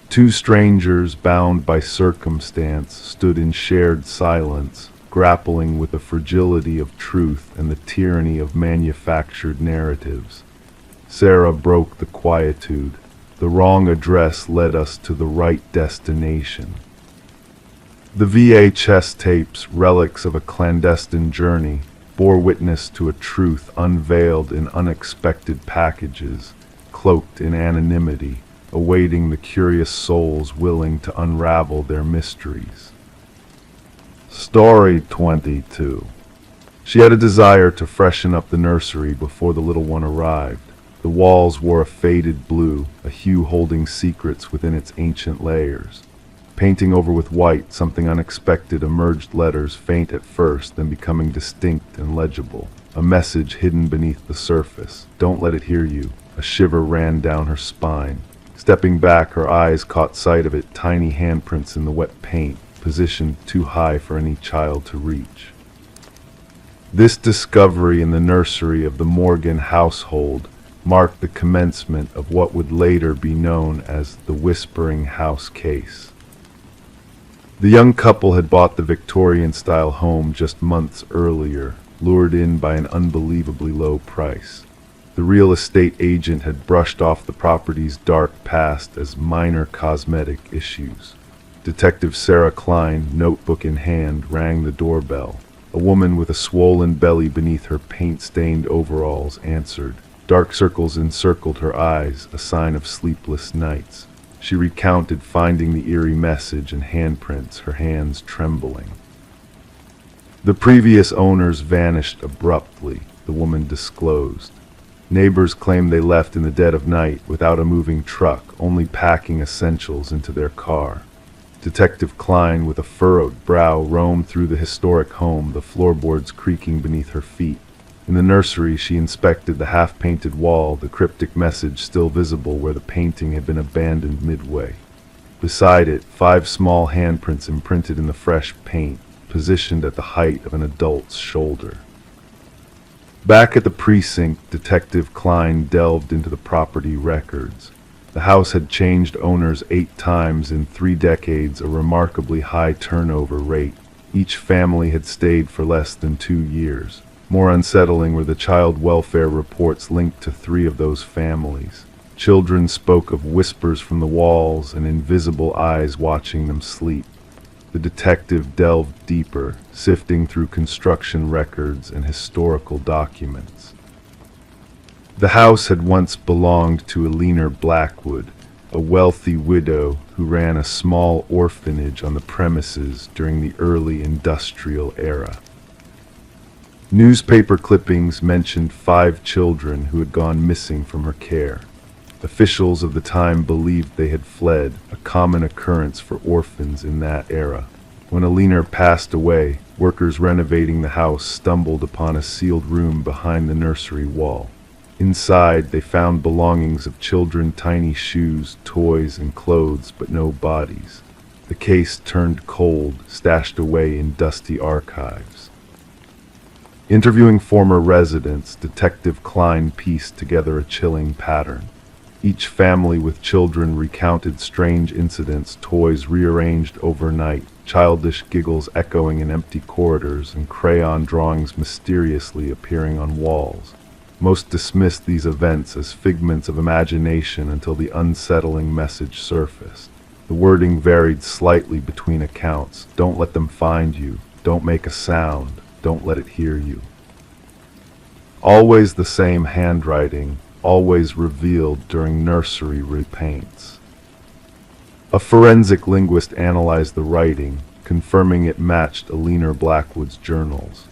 Two strangers, bound by circumstance, stood in shared silence, grappling with the fragility of truth and the tyranny of manufactured narratives. Sarah broke the quietude. The wrong address led us to the right destination. The VHS tapes, relics of a clandestine journey, bore witness to a truth unveiled in unexpected packages, cloaked in anonymity, awaiting the curious souls willing to unravel their mysteries. Story 22. She had a desire to freshen up the nursery before the little one arrived. The walls wore a faded blue, a hue holding secrets within its ancient layers. Painting over with white, something unexpected emerged, letters faint at first, then becoming distinct and legible. A message hidden beneath the surface. "Don't let it hear you." A shiver ran down her spine. Stepping back, her eyes caught sight of it, tiny handprints in the wet paint, positioned too high for any child to reach. This discovery in the nursery of the Morgan household marked the commencement of what would later be known as the Whispering House case. The young couple had bought the Victorian-style home just months earlier, lured in by an unbelievably low price. The real estate agent had brushed off the property's dark past as minor cosmetic issues. Detective Sarah Klein, notebook in hand, rang the doorbell. A woman with a swollen belly beneath her paint-stained overalls answered. Dark circles encircled her eyes, a sign of sleepless nights. She recounted finding the eerie message and handprints, her hands trembling. The previous owners vanished abruptly, the woman disclosed. Neighbors claimed they left in the dead of night without a moving truck, only packing essentials into their car. Detective Klein, with a furrowed brow, roamed through the historic home, the floorboards creaking beneath her feet. In the nursery, she inspected the half-painted wall, the cryptic message still visible where the painting had been abandoned midway. Beside it, 5 small handprints imprinted in the fresh paint, positioned at the height of an adult's shoulder. Back at the precinct, Detective Klein delved into the property records. The house had changed owners 8 times in 3 decades, a remarkably high turnover rate. Each family had stayed for less than 2 years. More unsettling were the child welfare reports linked to 3 of those families. Children spoke of whispers from the walls and invisible eyes watching them sleep. The detective delved deeper, sifting through construction records and historical documents. The house had once belonged to Eleanor Blackwood, a wealthy widow who ran a small orphanage on the premises during the early industrial era. Newspaper clippings mentioned 5 children who had gone missing from her care. Officials of the time believed they had fled, a common occurrence for orphans in that era. When Eleanor passed away, workers renovating the house stumbled upon a sealed room behind the nursery wall. Inside, they found belongings of children, tiny shoes, toys, and clothes, but no bodies. The case turned cold, stashed away in dusty archives. Interviewing former residents, Detective Klein pieced together a chilling pattern. Each family with children recounted strange incidents, toys rearranged overnight, childish giggles echoing in empty corridors, and crayon drawings mysteriously appearing on walls. Most dismissed these events as figments of imagination until the unsettling message surfaced. The wording varied slightly between accounts. Don't let them find you. Don't make a sound. Don't let it hear you. Always the same handwriting, always revealed during nursery repaints. A forensic linguist analyzed the writing, confirming it matched Eleanor Blackwood's journals.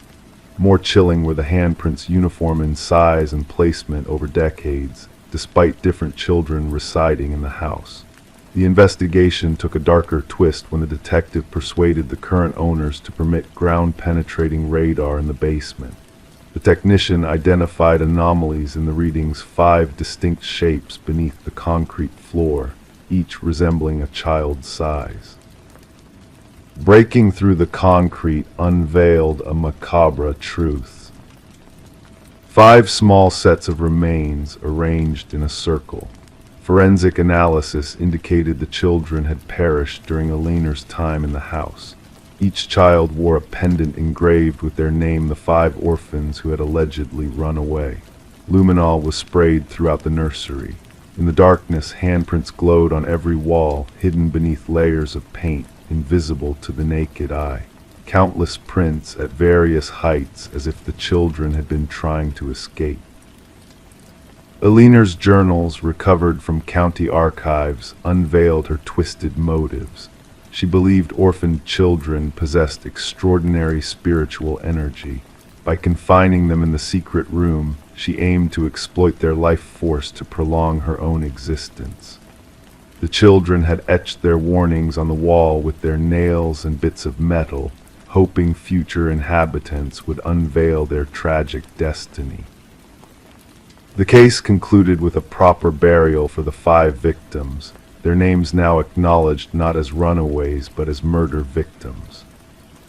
More chilling were the handprints uniform in size and placement over decades, despite different children residing in the house. The investigation took a darker twist when the detective persuaded the current owners to permit ground-penetrating radar in the basement. The technician identified anomalies in the reading's 5 distinct shapes beneath the concrete floor, each resembling a child's size. Breaking through the concrete unveiled a macabre truth. 5 small sets of remains arranged in a circle. Forensic analysis indicated the children had perished during Eleanor's time in the house. Each child wore a pendant engraved with their name, the 5 orphans who had allegedly run away. Luminol was sprayed throughout the nursery. In the darkness, handprints glowed on every wall, hidden beneath layers of paint, invisible to the naked eye. Countless prints at various heights, as if the children had been trying to escape. Eleanor's journals, recovered from county archives, unveiled her twisted motives. She believed orphaned children possessed extraordinary spiritual energy. By confining them in the secret room, she aimed to exploit their life force to prolong her own existence. The children had etched their warnings on the wall with their nails and bits of metal, hoping future inhabitants would unveil their tragic destiny. The case concluded with a proper burial for the 5 victims, their names now acknowledged not as runaways but as murder victims.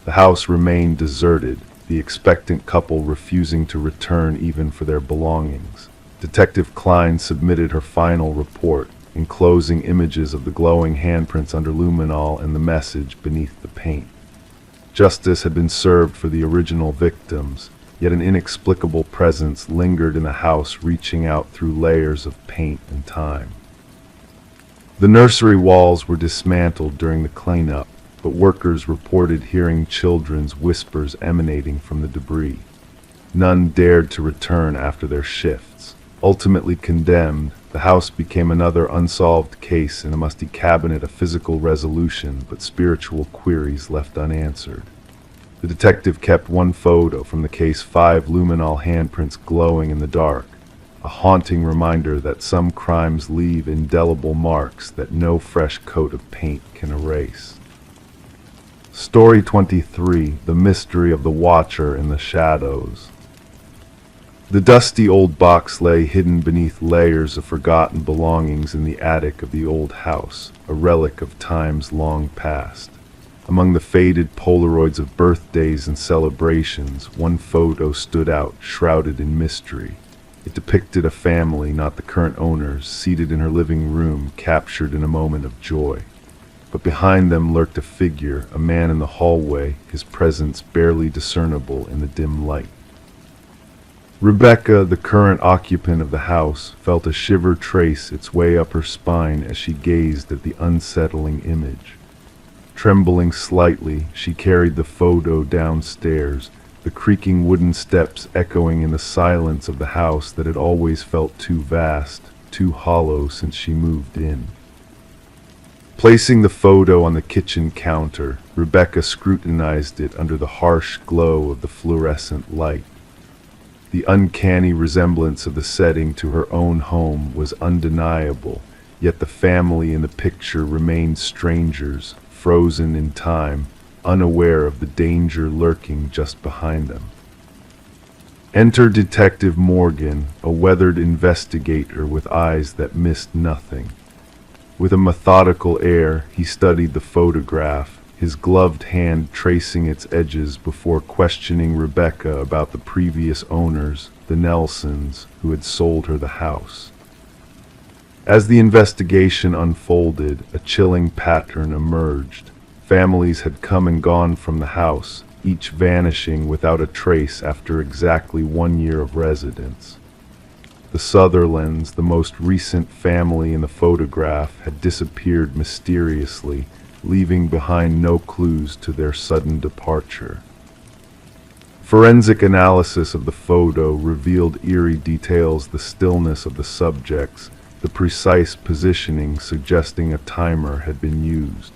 The house remained deserted, the expectant couple refusing to return even for their belongings. Detective Klein submitted her final report, enclosing images of the glowing handprints under luminol and the message beneath the paint. Justice had been served for the original victims, yet an inexplicable presence lingered in the house, reaching out through layers of paint and time. The nursery walls were dismantled during the cleanup, but workers reported hearing children's whispers emanating from the debris. None dared to return after their shifts. Ultimately condemned, the house became another unsolved case in a musty cabinet of physical resolution but spiritual queries left unanswered. The detective kept one photo from the case, 5 luminol handprints glowing in the dark, a haunting reminder that some crimes leave indelible marks that no fresh coat of paint can erase. Story 23, The Mystery of the Watcher in the Shadows. The dusty old box lay hidden beneath layers of forgotten belongings in the attic of the old house, a relic of times long past. Among the faded Polaroids of birthdays and celebrations, one photo stood out, shrouded in mystery. It depicted a family, not the current owners, seated in her living room, captured in a moment of joy. But behind them lurked a figure, a man in the hallway, his presence barely discernible in the dim light. Rebecca, the current occupant of the house, felt a shiver trace its way up her spine as she gazed at the unsettling image. Trembling slightly, she carried the photo downstairs, the creaking wooden steps echoing in the silence of the house that had always felt too vast, too hollow since she moved in. Placing the photo on the kitchen counter, Rebecca scrutinized it under the harsh glow of the fluorescent light. The uncanny resemblance of the setting to her own home was undeniable, yet the family in the picture remained strangers, frozen in time, unaware of the danger lurking just behind them. Enter Detective Morgan, a weathered investigator with eyes that missed nothing. With a methodical air, he studied the photograph, his gloved hand tracing its edges before questioning Rebecca about the previous owners, the Nelsons, who had sold her the house. As the investigation unfolded, a chilling pattern emerged. Families had come and gone from the house, each vanishing without a trace after exactly 1 year of residence. The Sutherlands, the most recent family in the photograph, had disappeared mysteriously, leaving behind no clues to their sudden departure. Forensic analysis of the photo revealed eerie details: the stillness of the subjects, the precise positioning suggesting a timer had been used.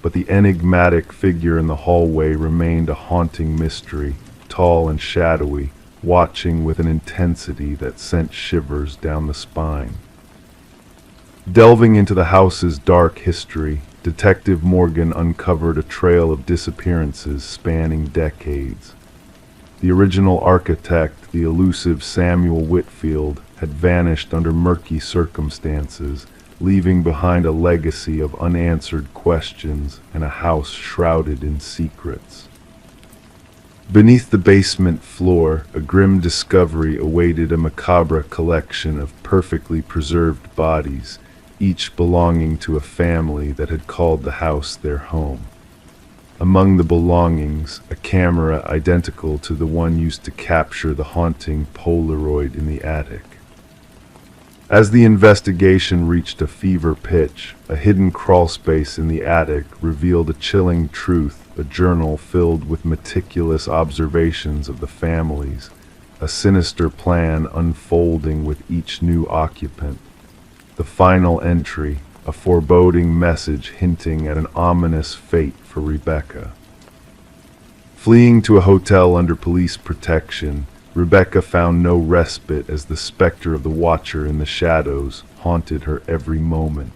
But the enigmatic figure in the hallway remained a haunting mystery, tall and shadowy, watching with an intensity that sent shivers down the spine. Delving into the house's dark history, Detective Morgan uncovered a trail of disappearances spanning decades. The original architect, the elusive Samuel Whitfield, had vanished under murky circumstances, leaving behind a legacy of unanswered questions and a house shrouded in secrets. Beneath the basement floor, a grim discovery awaited: a macabre collection of perfectly preserved bodies, each belonging to a family that had called the house their home. Among the belongings, a camera identical to the one used to capture the haunting Polaroid in the attic. As the investigation reached a fever pitch, a hidden crawlspace in the attic revealed a chilling truth: a journal filled with meticulous observations of the families, a sinister plan unfolding with each new occupant. The final entry, a foreboding message hinting at an ominous fate for Rebecca. Fleeing to a hotel under police protection, Rebecca found no respite as the specter of the watcher in the shadows haunted her every moment.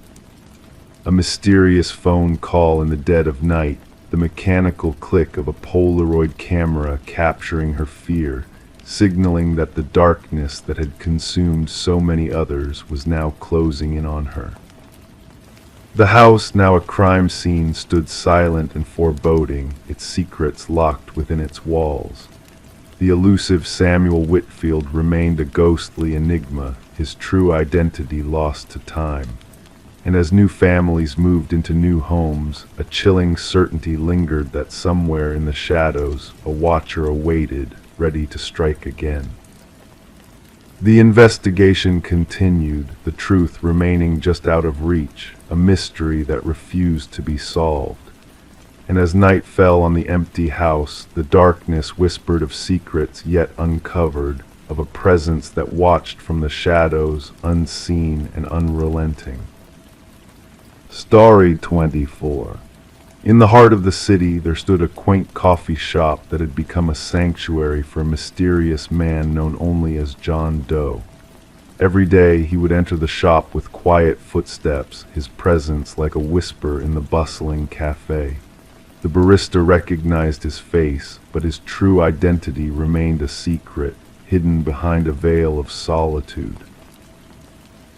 A mysterious phone call in the dead of night, the mechanical click of a Polaroid camera capturing her fear, signaling that the darkness that had consumed so many others was now closing in on her. The house, now a crime scene, stood silent and foreboding, its secrets locked within its walls. The elusive Samuel Whitfield remained a ghostly enigma, his true identity lost to time. And as new families moved into new homes, a chilling certainty lingered that somewhere in the shadows, a watcher awaited, ready to strike again. The investigation continued, the truth remaining just out of reach, a mystery that refused to be solved. And as night fell on the empty house, the darkness whispered of secrets yet uncovered, of a presence that watched from the shadows, unseen and unrelenting. Story 24. In the heart of the city there stood a quaint coffee shop that had become a sanctuary for a mysterious man known only as John Doe. Every day he would enter the shop with quiet footsteps, his presence like a whisper in the bustling cafe. The barista recognized his face, but his true identity remained a secret, hidden behind a veil of solitude.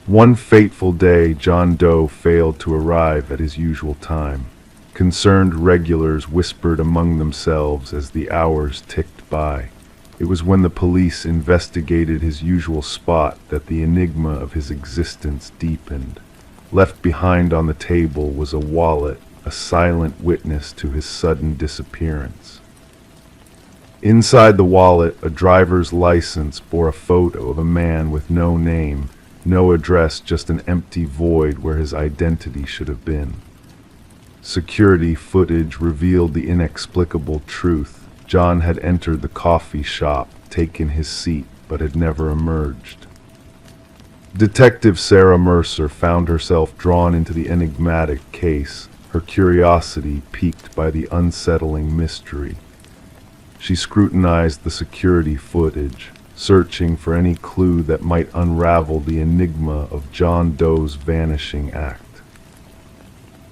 One fateful day, John Doe failed to arrive at his usual time. Concerned regulars whispered among themselves as the hours ticked by. It was when the police investigated his usual spot that the enigma of his existence deepened. Left behind on the table was a wallet, a silent witness to his sudden disappearance. Inside the wallet, a driver's license bore a photo of a man with no name, no address, just an empty void where his identity should have been. Security footage revealed the inexplicable truth. John had entered the coffee shop, taken his seat, but had never emerged. Detective Sarah Mercer found herself drawn into the enigmatic case, her curiosity piqued by the unsettling mystery. She scrutinized the security footage, searching for any clue that might unravel the enigma of John Doe's vanishing act.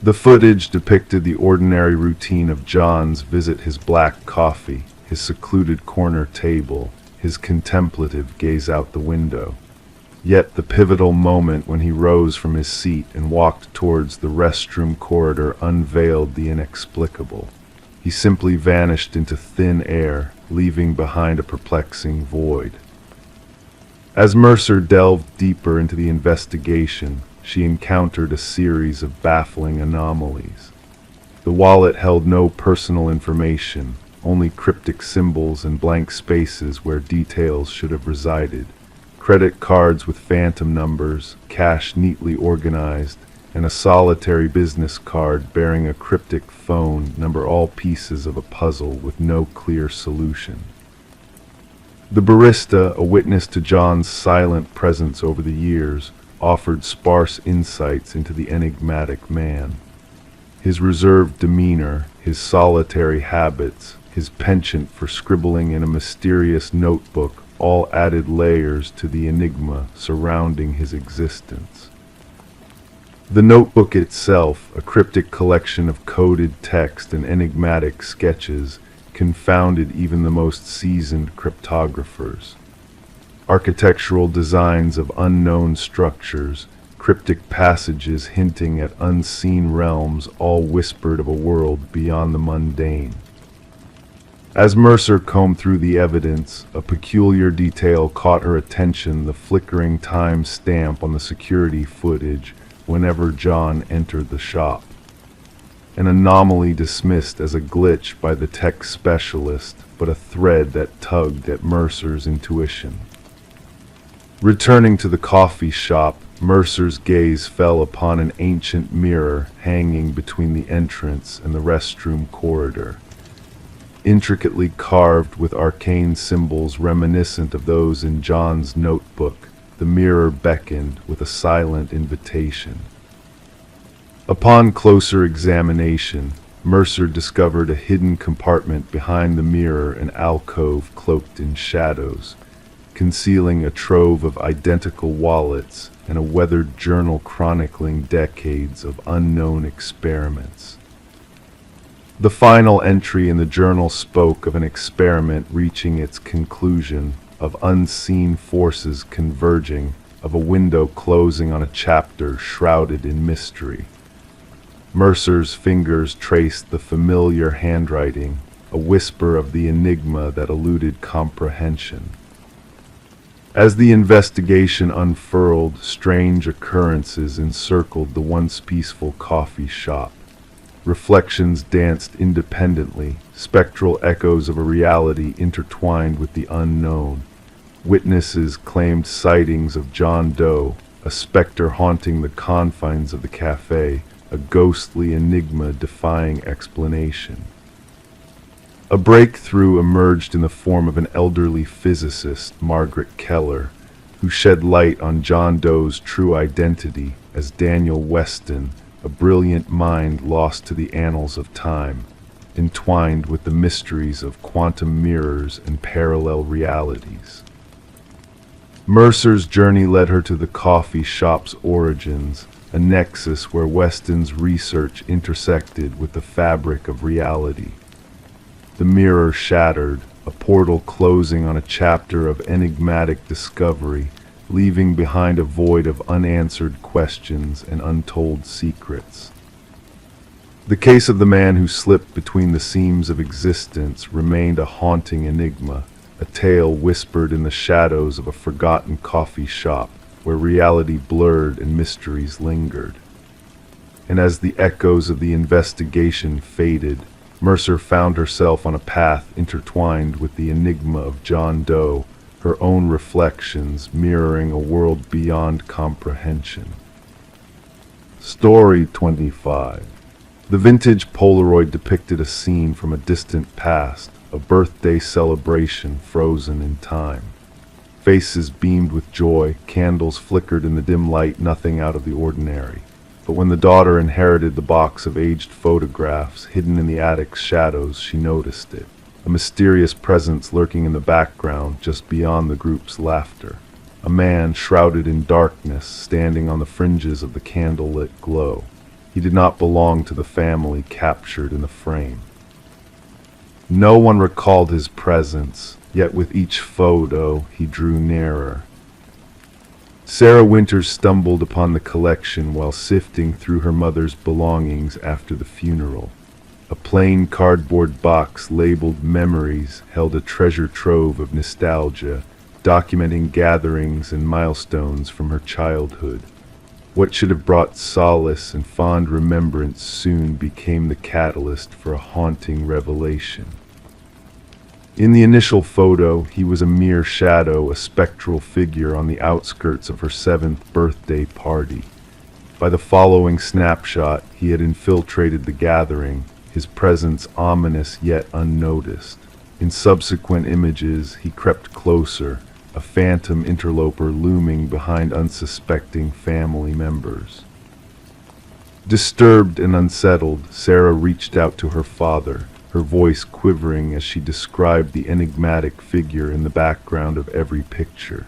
The footage depicted the ordinary routine of John's visit: his black coffee, his secluded corner table, his contemplative gaze out the window. Yet the pivotal moment when he rose from his seat and walked towards the restroom corridor unveiled the inexplicable. He simply vanished into thin air, leaving behind a perplexing void. As Mercer delved deeper into the investigation, she encountered a series of baffling anomalies. The wallet held no personal information, only cryptic symbols and blank spaces where details should have resided. Credit cards with phantom numbers, cash neatly organized, and a solitary business card bearing a cryptic phone number, all pieces of a puzzle with no clear solution. The barista, a witness to John's silent presence over the years, offered sparse insights into the enigmatic man. His reserved demeanor, his solitary habits, his penchant for scribbling in a mysterious notebook all added layers to the enigma surrounding his existence. The notebook itself, a cryptic collection of coded text and enigmatic sketches, confounded even the most seasoned cryptographers. Architectural designs of unknown structures, cryptic passages hinting at unseen realms, all whispered of a world beyond the mundane. As Mercer combed through the evidence, a peculiar detail caught her attention: the flickering time stamp on the security footage whenever John entered the shop. An anomaly dismissed as a glitch by the tech specialist, but a thread that tugged at Mercer's intuition. Returning to the coffee shop, Mercer's gaze fell upon an ancient mirror hanging between the entrance and the restroom corridor. Intricately carved with arcane symbols reminiscent of those in John's notebook, the mirror beckoned with a silent invitation. Upon closer examination, Mercer discovered a hidden compartment behind the mirror, an alcove cloaked in shadows, concealing a trove of identical wallets and a weathered journal chronicling decades of unknown experiments. The final entry in the journal spoke of an experiment reaching its conclusion, of unseen forces converging, of a window closing on a chapter shrouded in mystery. Mercer's fingers traced the familiar handwriting, a whisper of the enigma that eluded comprehension. As the investigation unfurled, strange occurrences encircled the once peaceful coffee shop. Reflections danced independently, spectral echoes of a reality intertwined with the unknown. Witnesses claimed sightings of John Doe, a specter haunting the confines of the cafe, a ghostly enigma defying explanation. A breakthrough emerged in the form of an elderly physicist, Margaret Keller, who shed light on John Doe's true identity as Daniel Weston, a brilliant mind lost to the annals of time, entwined with the mysteries of quantum mirrors and parallel realities. Mercer's journey led her to the coffee shop's origins, a nexus where Weston's research intersected with the fabric of reality. The mirror shattered, a portal closing on a chapter of enigmatic discovery, leaving behind a void of unanswered questions and untold secrets. The case of the man who slipped between the seams of existence remained a haunting enigma, a tale whispered in the shadows of a forgotten coffee shop where reality blurred and mysteries lingered. And as the echoes of the investigation faded, Mercer found herself on a path intertwined with the enigma of John Doe, her own reflections mirroring a world beyond comprehension. Story 25. The vintage Polaroid depicted a scene from a distant past, a birthday celebration frozen in time. Faces beamed with joy, candles flickered in the dim light, nothing out of the ordinary. But when the daughter inherited the box of aged photographs hidden in the attic's shadows, she noticed it, a mysterious presence lurking in the background just beyond the group's laughter. A man shrouded in darkness, standing on the fringes of the candlelit glow. He did not belong to the family captured in the frame. No one recalled his presence, yet with each photo he drew nearer. Sarah Winters stumbled upon the collection while sifting through her mother's belongings after the funeral. A plain cardboard box labeled Memories held a treasure trove of nostalgia, documenting gatherings and milestones from her childhood. What should have brought solace and fond remembrance soon became the catalyst for a haunting revelation. In the initial photo, he was a mere shadow, a spectral figure on the outskirts of her 7th birthday party. By the following snapshot, he had infiltrated the gathering, his presence ominous yet unnoticed. In subsequent images, he crept closer, a phantom interloper looming behind unsuspecting family members. Disturbed and unsettled, Sarah reached out to her father, her voice quivering as she described the enigmatic figure in the background of every picture.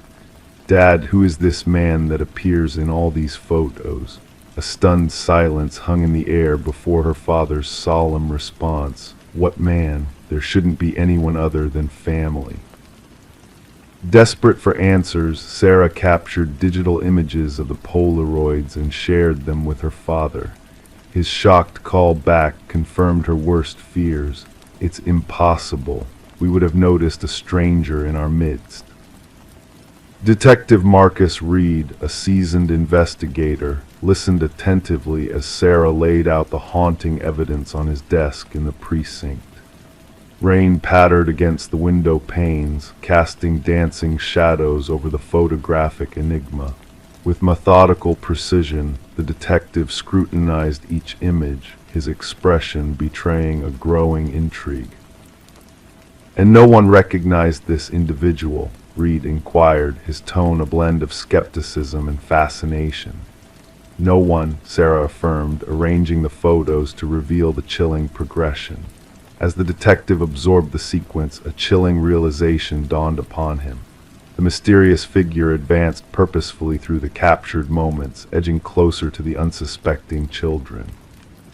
"Dad, who is this man that appears in all these photos?" A stunned silence hung in the air before her father's solemn response. "What man? There shouldn't be anyone other than family." Desperate for answers, Sarah captured digital images of the Polaroids and shared them with her father. His shocked call back confirmed her worst fears. "It's impossible. We would have noticed a stranger in our midst." Detective Marcus Reed, a seasoned investigator, listened attentively as Sarah laid out the haunting evidence on his desk in the precinct. Rain pattered against the window panes, casting dancing shadows over the photographic enigma. With methodical precision, the detective scrutinized each image, his expression betraying a growing intrigue. "And no one recognized this individual?" Reed inquired, his tone a blend of skepticism and fascination. "No one," Sarah affirmed, arranging the photos to reveal the chilling progression. As the detective absorbed the sequence, a chilling realization dawned upon him. The mysterious figure advanced purposefully through the captured moments, edging closer to the unsuspecting children.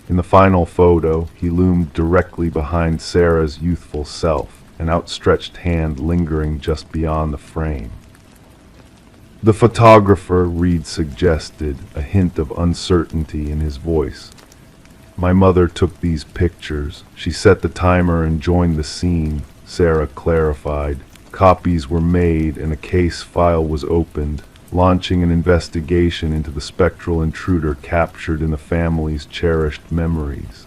In the final photo, he loomed directly behind Sarah's youthful self, an outstretched hand lingering just beyond the frame. "The photographer," Reed suggested, a hint of uncertainty in his voice. "My mother took these pictures. She set the timer and joined the scene," Sarah clarified. "Copies were made and a case file was opened, launching an investigation into the spectral intruder captured in the family's cherished memories."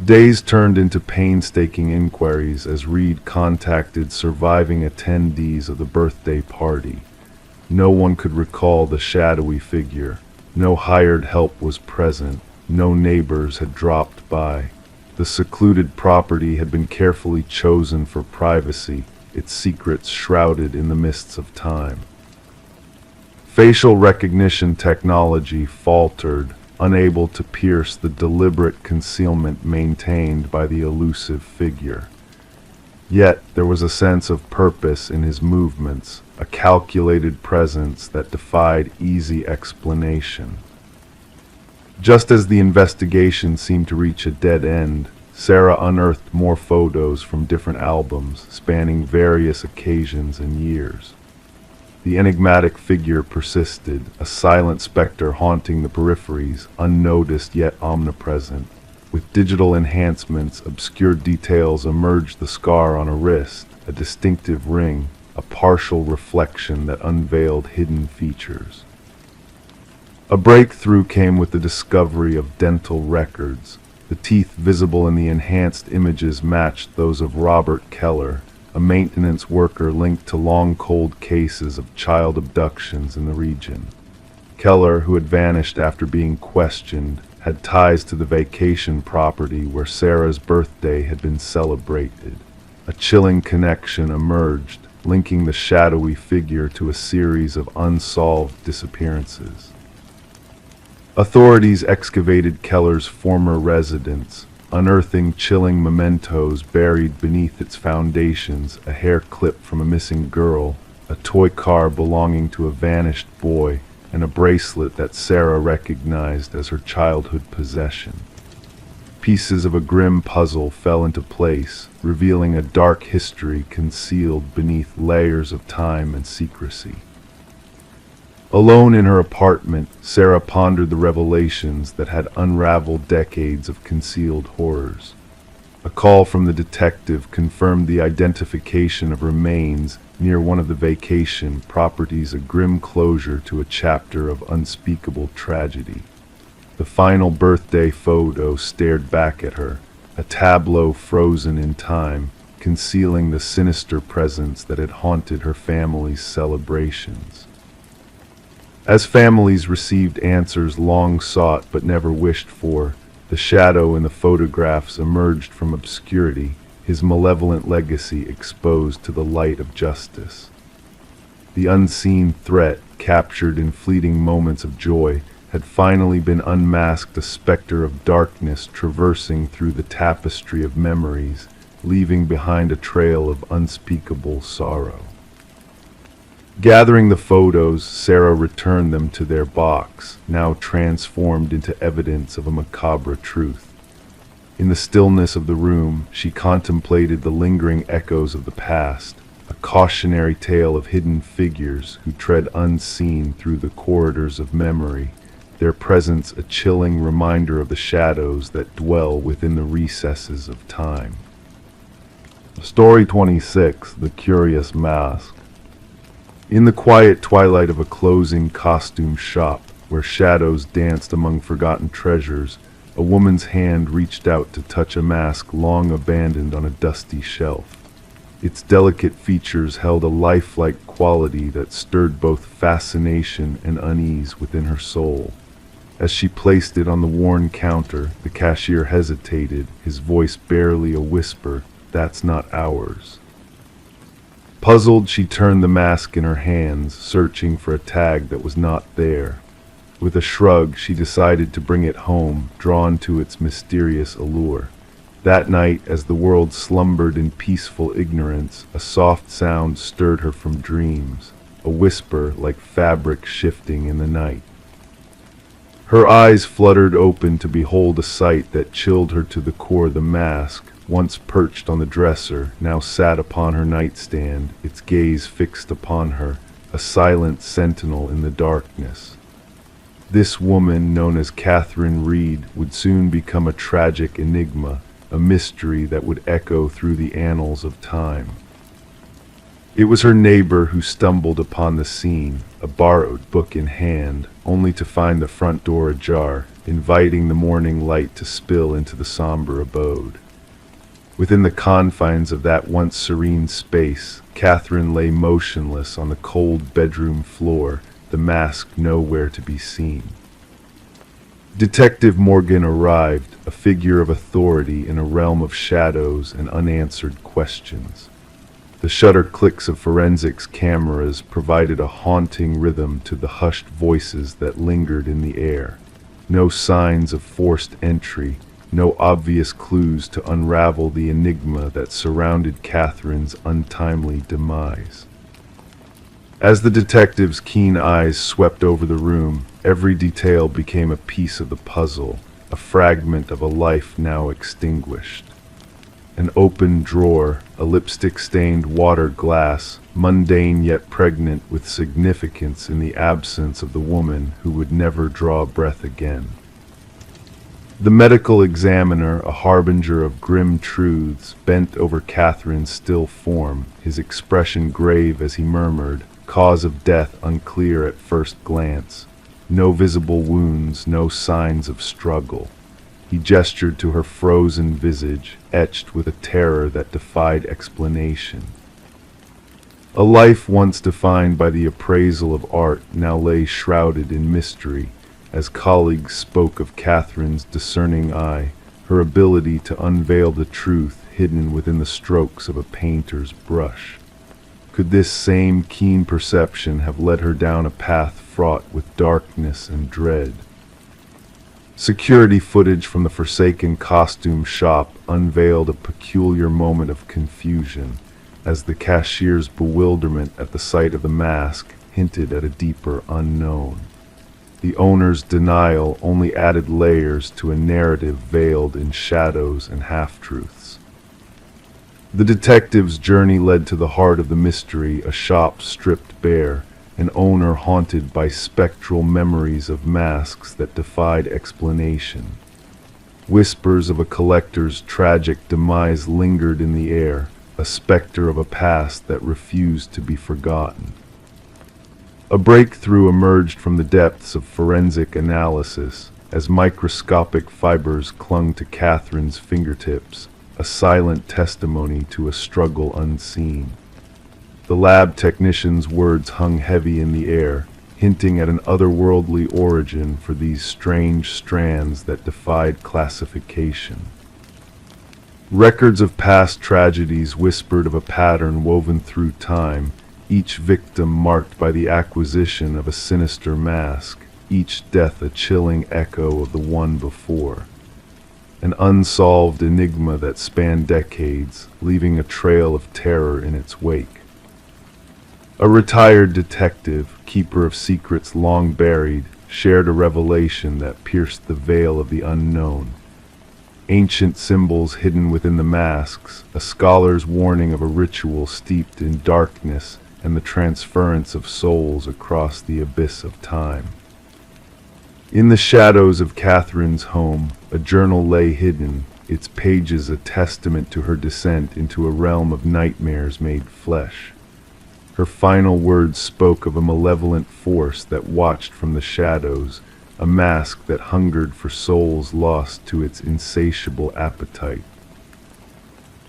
Days turned into painstaking inquiries as Reed contacted surviving attendees of the birthday party. No one could recall the shadowy figure. No hired help was present, no neighbors had dropped by. The secluded property had been carefully chosen for privacy, its secrets shrouded in the mists of time. Facial recognition technology faltered, unable to pierce the deliberate concealment maintained by the elusive figure. Yet there was a sense of purpose in his movements, a calculated presence that defied easy explanation. Just as the investigation seemed to reach a dead end, Sarah unearthed more photos from different albums spanning various occasions and years. The enigmatic figure persisted, a silent specter haunting the peripheries, unnoticed yet omnipresent. With digital enhancements, obscure details emerged: the scar on a wrist, a distinctive ring, a partial reflection that unveiled hidden features. A breakthrough came with the discovery of dental records. The teeth visible in the enhanced images matched those of Robert Keller, a maintenance worker linked to long cold cases of child abductions in the region. Keller, who had vanished after being questioned, had ties to the vacation property where Sarah's birthday had been celebrated. A chilling connection emerged, linking the shadowy figure to a series of unsolved disappearances. Authorities excavated Keller's former residence, unearthing chilling mementos buried beneath its foundations: a hair clip from a missing girl, a toy car belonging to a vanished boy, and a bracelet that Sarah recognized as her childhood possession. Pieces of a grim puzzle fell into place, revealing a dark history concealed beneath layers of time and secrecy. Alone in her apartment, Sarah pondered the revelations that had unraveled decades of concealed horrors. A call from the detective confirmed the identification of remains near one of the vacation properties, a grim closure to a chapter of unspeakable tragedy. The final birthday photo stared back at her, a tableau frozen in time, concealing the sinister presence that had haunted her family's celebrations. As families received answers long sought but never wished for, the shadow in the photographs emerged from obscurity, his malevolent legacy exposed to the light of justice. The unseen threat, captured in fleeting moments of joy, had finally been unmasked, a specter of darkness traversing through the tapestry of memories, leaving behind a trail of unspeakable sorrow. Gathering the photos, Sarah returned them to their box, now transformed into evidence of a macabre truth. In the stillness of the room, she contemplated the lingering echoes of the past, a cautionary tale of hidden figures who tread unseen through the corridors of memory, their presence a chilling reminder of the shadows that dwell within the recesses of time. Story 26, The Curious Mask. In the quiet twilight of a closing costume shop, where shadows danced among forgotten treasures, a woman's hand reached out to touch a mask long abandoned on a dusty shelf. Its delicate features held a lifelike quality that stirred both fascination and unease within her soul. As she placed it on the worn counter, the cashier hesitated, his voice barely a whisper, "That's not ours." Puzzled, she turned the mask in her hands, searching for a tag that was not there. With a shrug, she decided to bring it home, drawn to its mysterious allure. That night, as the world slumbered in peaceful ignorance, a soft sound stirred her from dreams, a whisper like fabric shifting in the night. Her eyes fluttered open to behold a sight that chilled her to the core. The mask, once perched on the dresser, now sat upon her nightstand, its gaze fixed upon her, a silent sentinel in the darkness. This woman, known as Catherine Reed, would soon become a tragic enigma, a mystery that would echo through the annals of time. It was her neighbor who stumbled upon the scene, a borrowed book in hand, only to find the front door ajar, inviting the morning light to spill into the somber abode. Within the confines of that once serene space, Catherine lay motionless on the cold bedroom floor, the mask nowhere to be seen. Detective Morgan arrived, a figure of authority in a realm of shadows and unanswered questions. The shutter clicks of forensics cameras provided a haunting rhythm to the hushed voices that lingered in the air. No signs of forced entry, no obvious clues to unravel the enigma that surrounded Catherine's untimely demise. As the detective's keen eyes swept over the room, every detail became a piece of the puzzle, a fragment of a life now extinguished. An open drawer, a lipstick-stained water glass, mundane yet pregnant with significance in the absence of the woman who would never draw breath again. The medical examiner, a harbinger of grim truths, bent over Catherine's still form, his expression grave as he murmured, "Cause of death unclear at first glance. No visible wounds, no signs of struggle." He gestured to her frozen visage, etched with a terror that defied explanation. A life once defined by the appraisal of art now lay shrouded in mystery, as colleagues spoke of Catherine's discerning eye, her ability to unveil the truth hidden within the strokes of a painter's brush. Could this same keen perception have led her down a path fraught with darkness and dread? Security footage from the forsaken costume shop unveiled a peculiar moment of confusion, as the cashier's bewilderment at the sight of the mask hinted at a deeper unknown. The owner's denial only added layers to a narrative veiled in shadows and half-truths. The detective's journey led to the heart of the mystery, a shop stripped bare, an owner haunted by spectral memories of masks that defied explanation. Whispers of a collector's tragic demise lingered in the air, a specter of a past that refused to be forgotten. A breakthrough emerged from the depths of forensic analysis, as microscopic fibers clung to Catherine's fingertips, a silent testimony to a struggle unseen. The lab technician's words hung heavy in the air, hinting at an otherworldly origin for these strange strands that defied classification. Records of past tragedies whispered of a pattern woven through time, each victim marked by the acquisition of a sinister mask, each death a chilling echo of the one before. An unsolved enigma that spanned decades, leaving a trail of terror in its wake. A retired detective, keeper of secrets long buried, shared a revelation that pierced the veil of the unknown. Ancient symbols hidden within the masks, a scholar's warning of a ritual steeped in darkness and the transference of souls across the abyss of time. In the shadows of Catherine's home, a journal lay hidden, its pages a testament to her descent into a realm of nightmares made flesh. Her final words spoke of a malevolent force that watched from the shadows, a mask that hungered for souls lost to its insatiable appetite.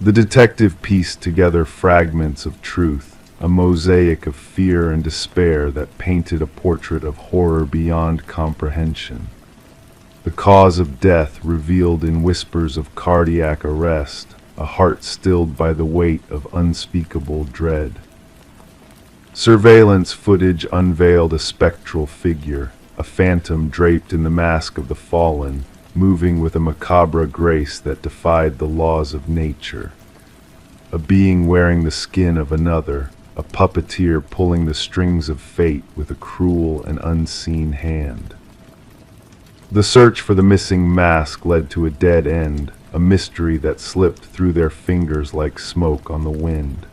The detective pieced together fragments of truth, a mosaic of fear and despair that painted a portrait of horror beyond comprehension. The cause of death revealed in whispers of cardiac arrest, a heart stilled by the weight of unspeakable dread. Surveillance footage unveiled a spectral figure, a phantom draped in the mask of the fallen, moving with a macabre grace that defied the laws of nature. A being wearing the skin of another, a puppeteer pulling the strings of fate with a cruel and unseen hand. The search for the missing mask led to a dead end, a mystery that slipped through their fingers like smoke on the wind,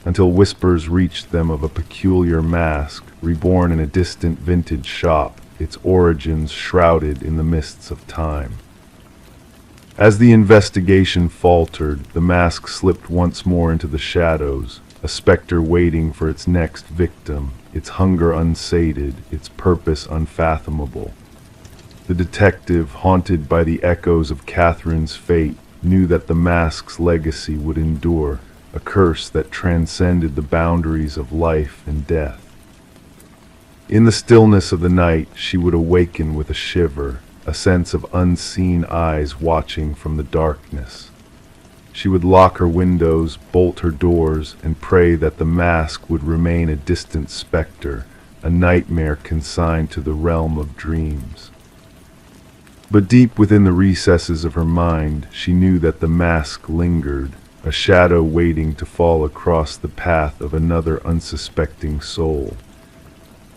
until whispers reached them of a peculiar mask, reborn in a distant vintage shop, its origins shrouded in the mists of time. As the investigation faltered, the mask slipped once more into the shadows, a specter waiting for its next victim, its hunger unsated, its purpose unfathomable. The detective, haunted by the echoes of Catherine's fate, knew that the mask's legacy would endure, a curse that transcended the boundaries of life and death. In the stillness of the night, she would awaken with a shiver, a sense of unseen eyes watching from the darkness. She would lock her windows, bolt her doors, and pray that the mask would remain a distant specter, a nightmare consigned to the realm of dreams. But deep within the recesses of her mind, she knew that the mask lingered, a shadow waiting to fall across the path of another unsuspecting soul.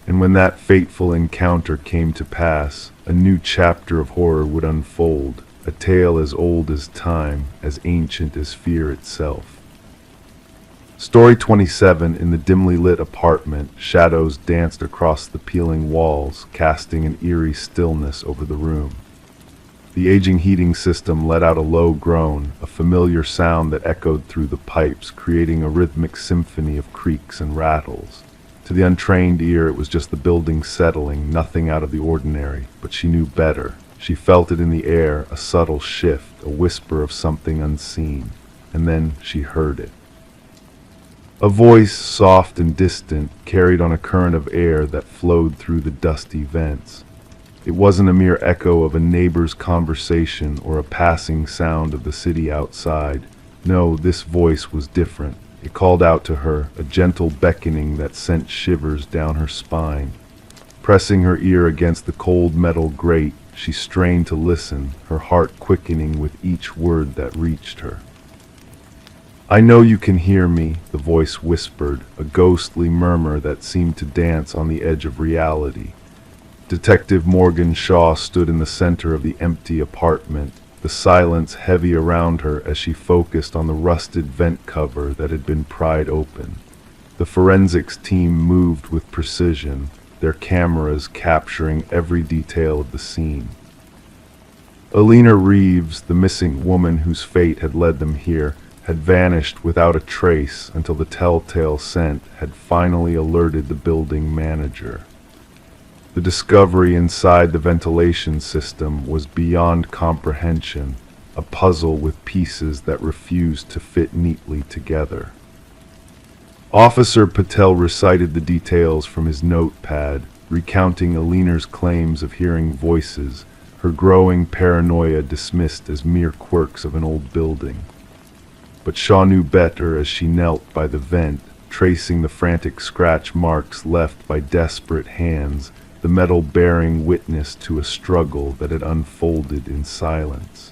And when that fateful encounter came to pass, a new chapter of horror would unfold, a tale as old as time, as ancient as fear itself. Story 27. In the dimly lit apartment, shadows danced across the peeling walls, casting an eerie stillness over the room. The aging heating system let out a low groan, a familiar sound that echoed through the pipes, creating a rhythmic symphony of creaks and rattles. To the untrained ear, it was just the building settling, nothing out of the ordinary, but she knew better. She felt it in the air, a subtle shift, a whisper of something unseen, and then she heard it. A voice, soft and distant, carried on a current of air that flowed through the dusty vents. It wasn't a mere echo of a neighbor's conversation or a passing sound of the city outside. No, this voice was different. It called out to her, a gentle beckoning that sent shivers down her spine. Pressing her ear against the cold metal grate, she strained to listen, her heart quickening with each word that reached her. "I know you can hear me," the voice whispered, a ghostly murmur that seemed to dance on the edge of reality. Detective Morgan Shaw stood in the center of the empty apartment, the silence heavy around her as she focused on the rusted vent cover that had been pried open. The forensics team moved with precision, their cameras capturing every detail of the scene. Alina Reeves, the missing woman whose fate had led them here, had vanished without a trace until the telltale scent had finally alerted the building manager. The discovery inside the ventilation system was beyond comprehension, a puzzle with pieces that refused to fit neatly together. Officer Patel recited the details from his notepad, recounting Alina's claims of hearing voices, her growing paranoia dismissed as mere quirks of an old building. But Shaw knew better as she knelt by the vent, tracing the frantic scratch marks left by desperate hands, the metal bearing witness to a struggle that had unfolded in silence.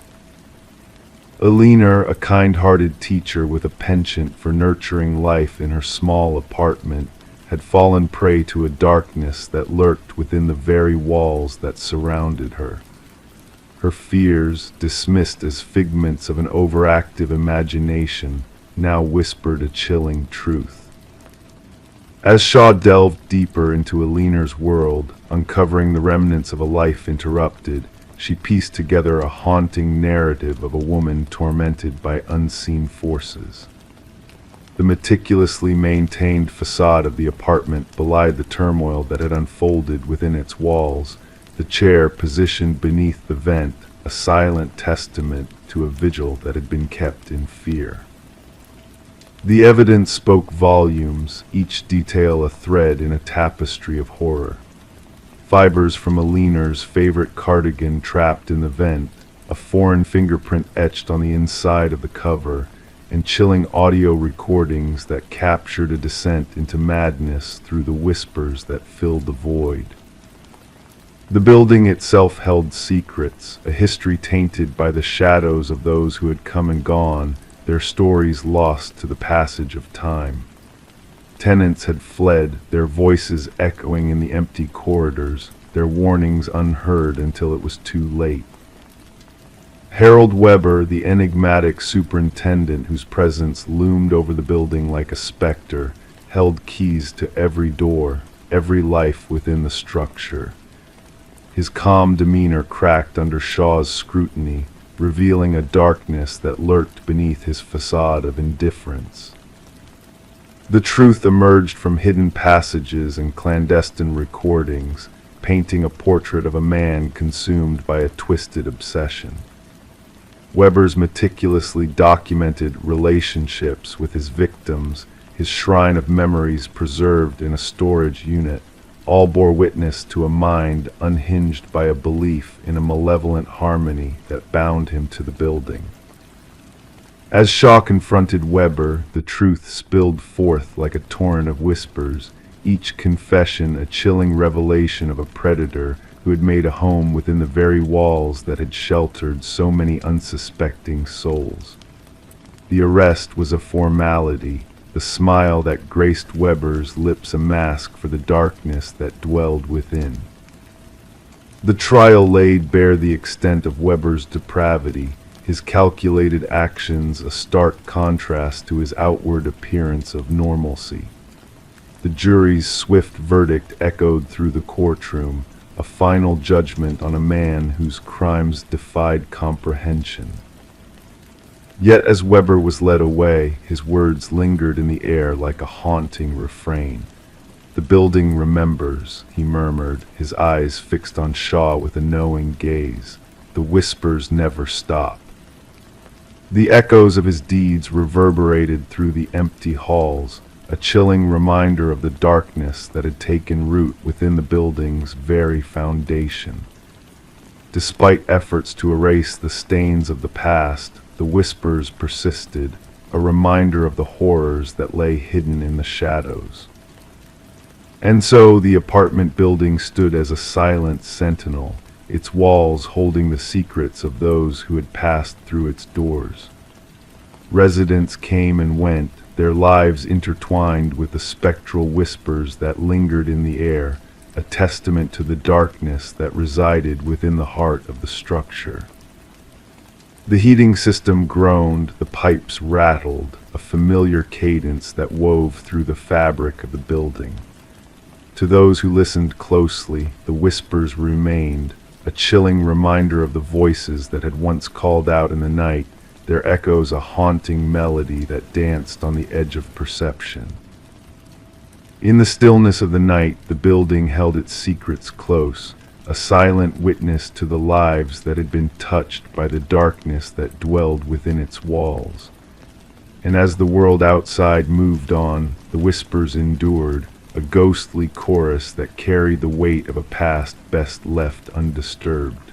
Alina, a kind-hearted teacher with a penchant for nurturing life in her small apartment, had fallen prey to a darkness that lurked within the very walls that surrounded her. Her fears, dismissed as figments of an overactive imagination, now whispered a chilling truth. As Shaw delved deeper into Alina's world, uncovering the remnants of a life interrupted, she pieced together a haunting narrative of a woman tormented by unseen forces. The meticulously maintained facade of the apartment belied the turmoil that had unfolded within its walls, the chair positioned beneath the vent, a silent testament to a vigil that had been kept in fear. The evidence spoke volumes, each detail a thread in a tapestry of horror. Fibers from Alina's favorite cardigan trapped in the vent, a foreign fingerprint etched on the inside of the cover, and chilling audio recordings that captured a descent into madness through the whispers that filled the void. The building itself held secrets, a history tainted by the shadows of those who had come and gone, their stories lost to the passage of time. Tenants had fled, their voices echoing in the empty corridors, their warnings unheard until it was too late. Harold Weber, the enigmatic superintendent whose presence loomed over the building like a specter, held keys to every door, every life within the structure. His calm demeanor cracked under Shaw's scrutiny, revealing a darkness that lurked beneath his facade of indifference. The truth emerged from hidden passages and clandestine recordings, painting a portrait of a man consumed by a twisted obsession. Weber's meticulously documented relationships with his victims, his shrine of memories preserved in a storage unit, all bore witness to a mind unhinged by a belief in a malevolent harmony that bound him to the building. As Shaw confronted Weber, the truth spilled forth like a torrent of whispers, each confession a chilling revelation of a predator who had made a home within the very walls that had sheltered so many unsuspecting souls. The arrest was a formality, the smile that graced Weber's lips a mask for the darkness that dwelled within. The trial laid bare the extent of Weber's depravity, his calculated actions a stark contrast to his outward appearance of normalcy. The jury's swift verdict echoed through the courtroom, a final judgment on a man whose crimes defied comprehension. Yet as Weber was led away, his words lingered in the air like a haunting refrain. "The building remembers," he murmured, his eyes fixed on Shaw with a knowing gaze. "The whispers never stop." The echoes of his deeds reverberated through the empty halls, a chilling reminder of the darkness that had taken root within the building's very foundation. Despite efforts to erase the stains of the past, the whispers persisted, a reminder of the horrors that lay hidden in the shadows. And so the apartment building stood as a silent sentinel, its walls holding the secrets of those who had passed through its doors. Residents came and went, their lives intertwined with the spectral whispers that lingered in the air, a testament to the darkness that resided within the heart of the structure. The heating system groaned, the pipes rattled, a familiar cadence that wove through the fabric of the building. To those who listened closely, the whispers remained, a chilling reminder of the voices that had once called out in the night, their echoes a haunting melody that danced on the edge of perception. In the stillness of the night, the building held its secrets close, a silent witness to the lives that had been touched by the darkness that dwelled within its walls. And as the world outside moved on, the whispers endured, a ghostly chorus that carried the weight of a past best left undisturbed.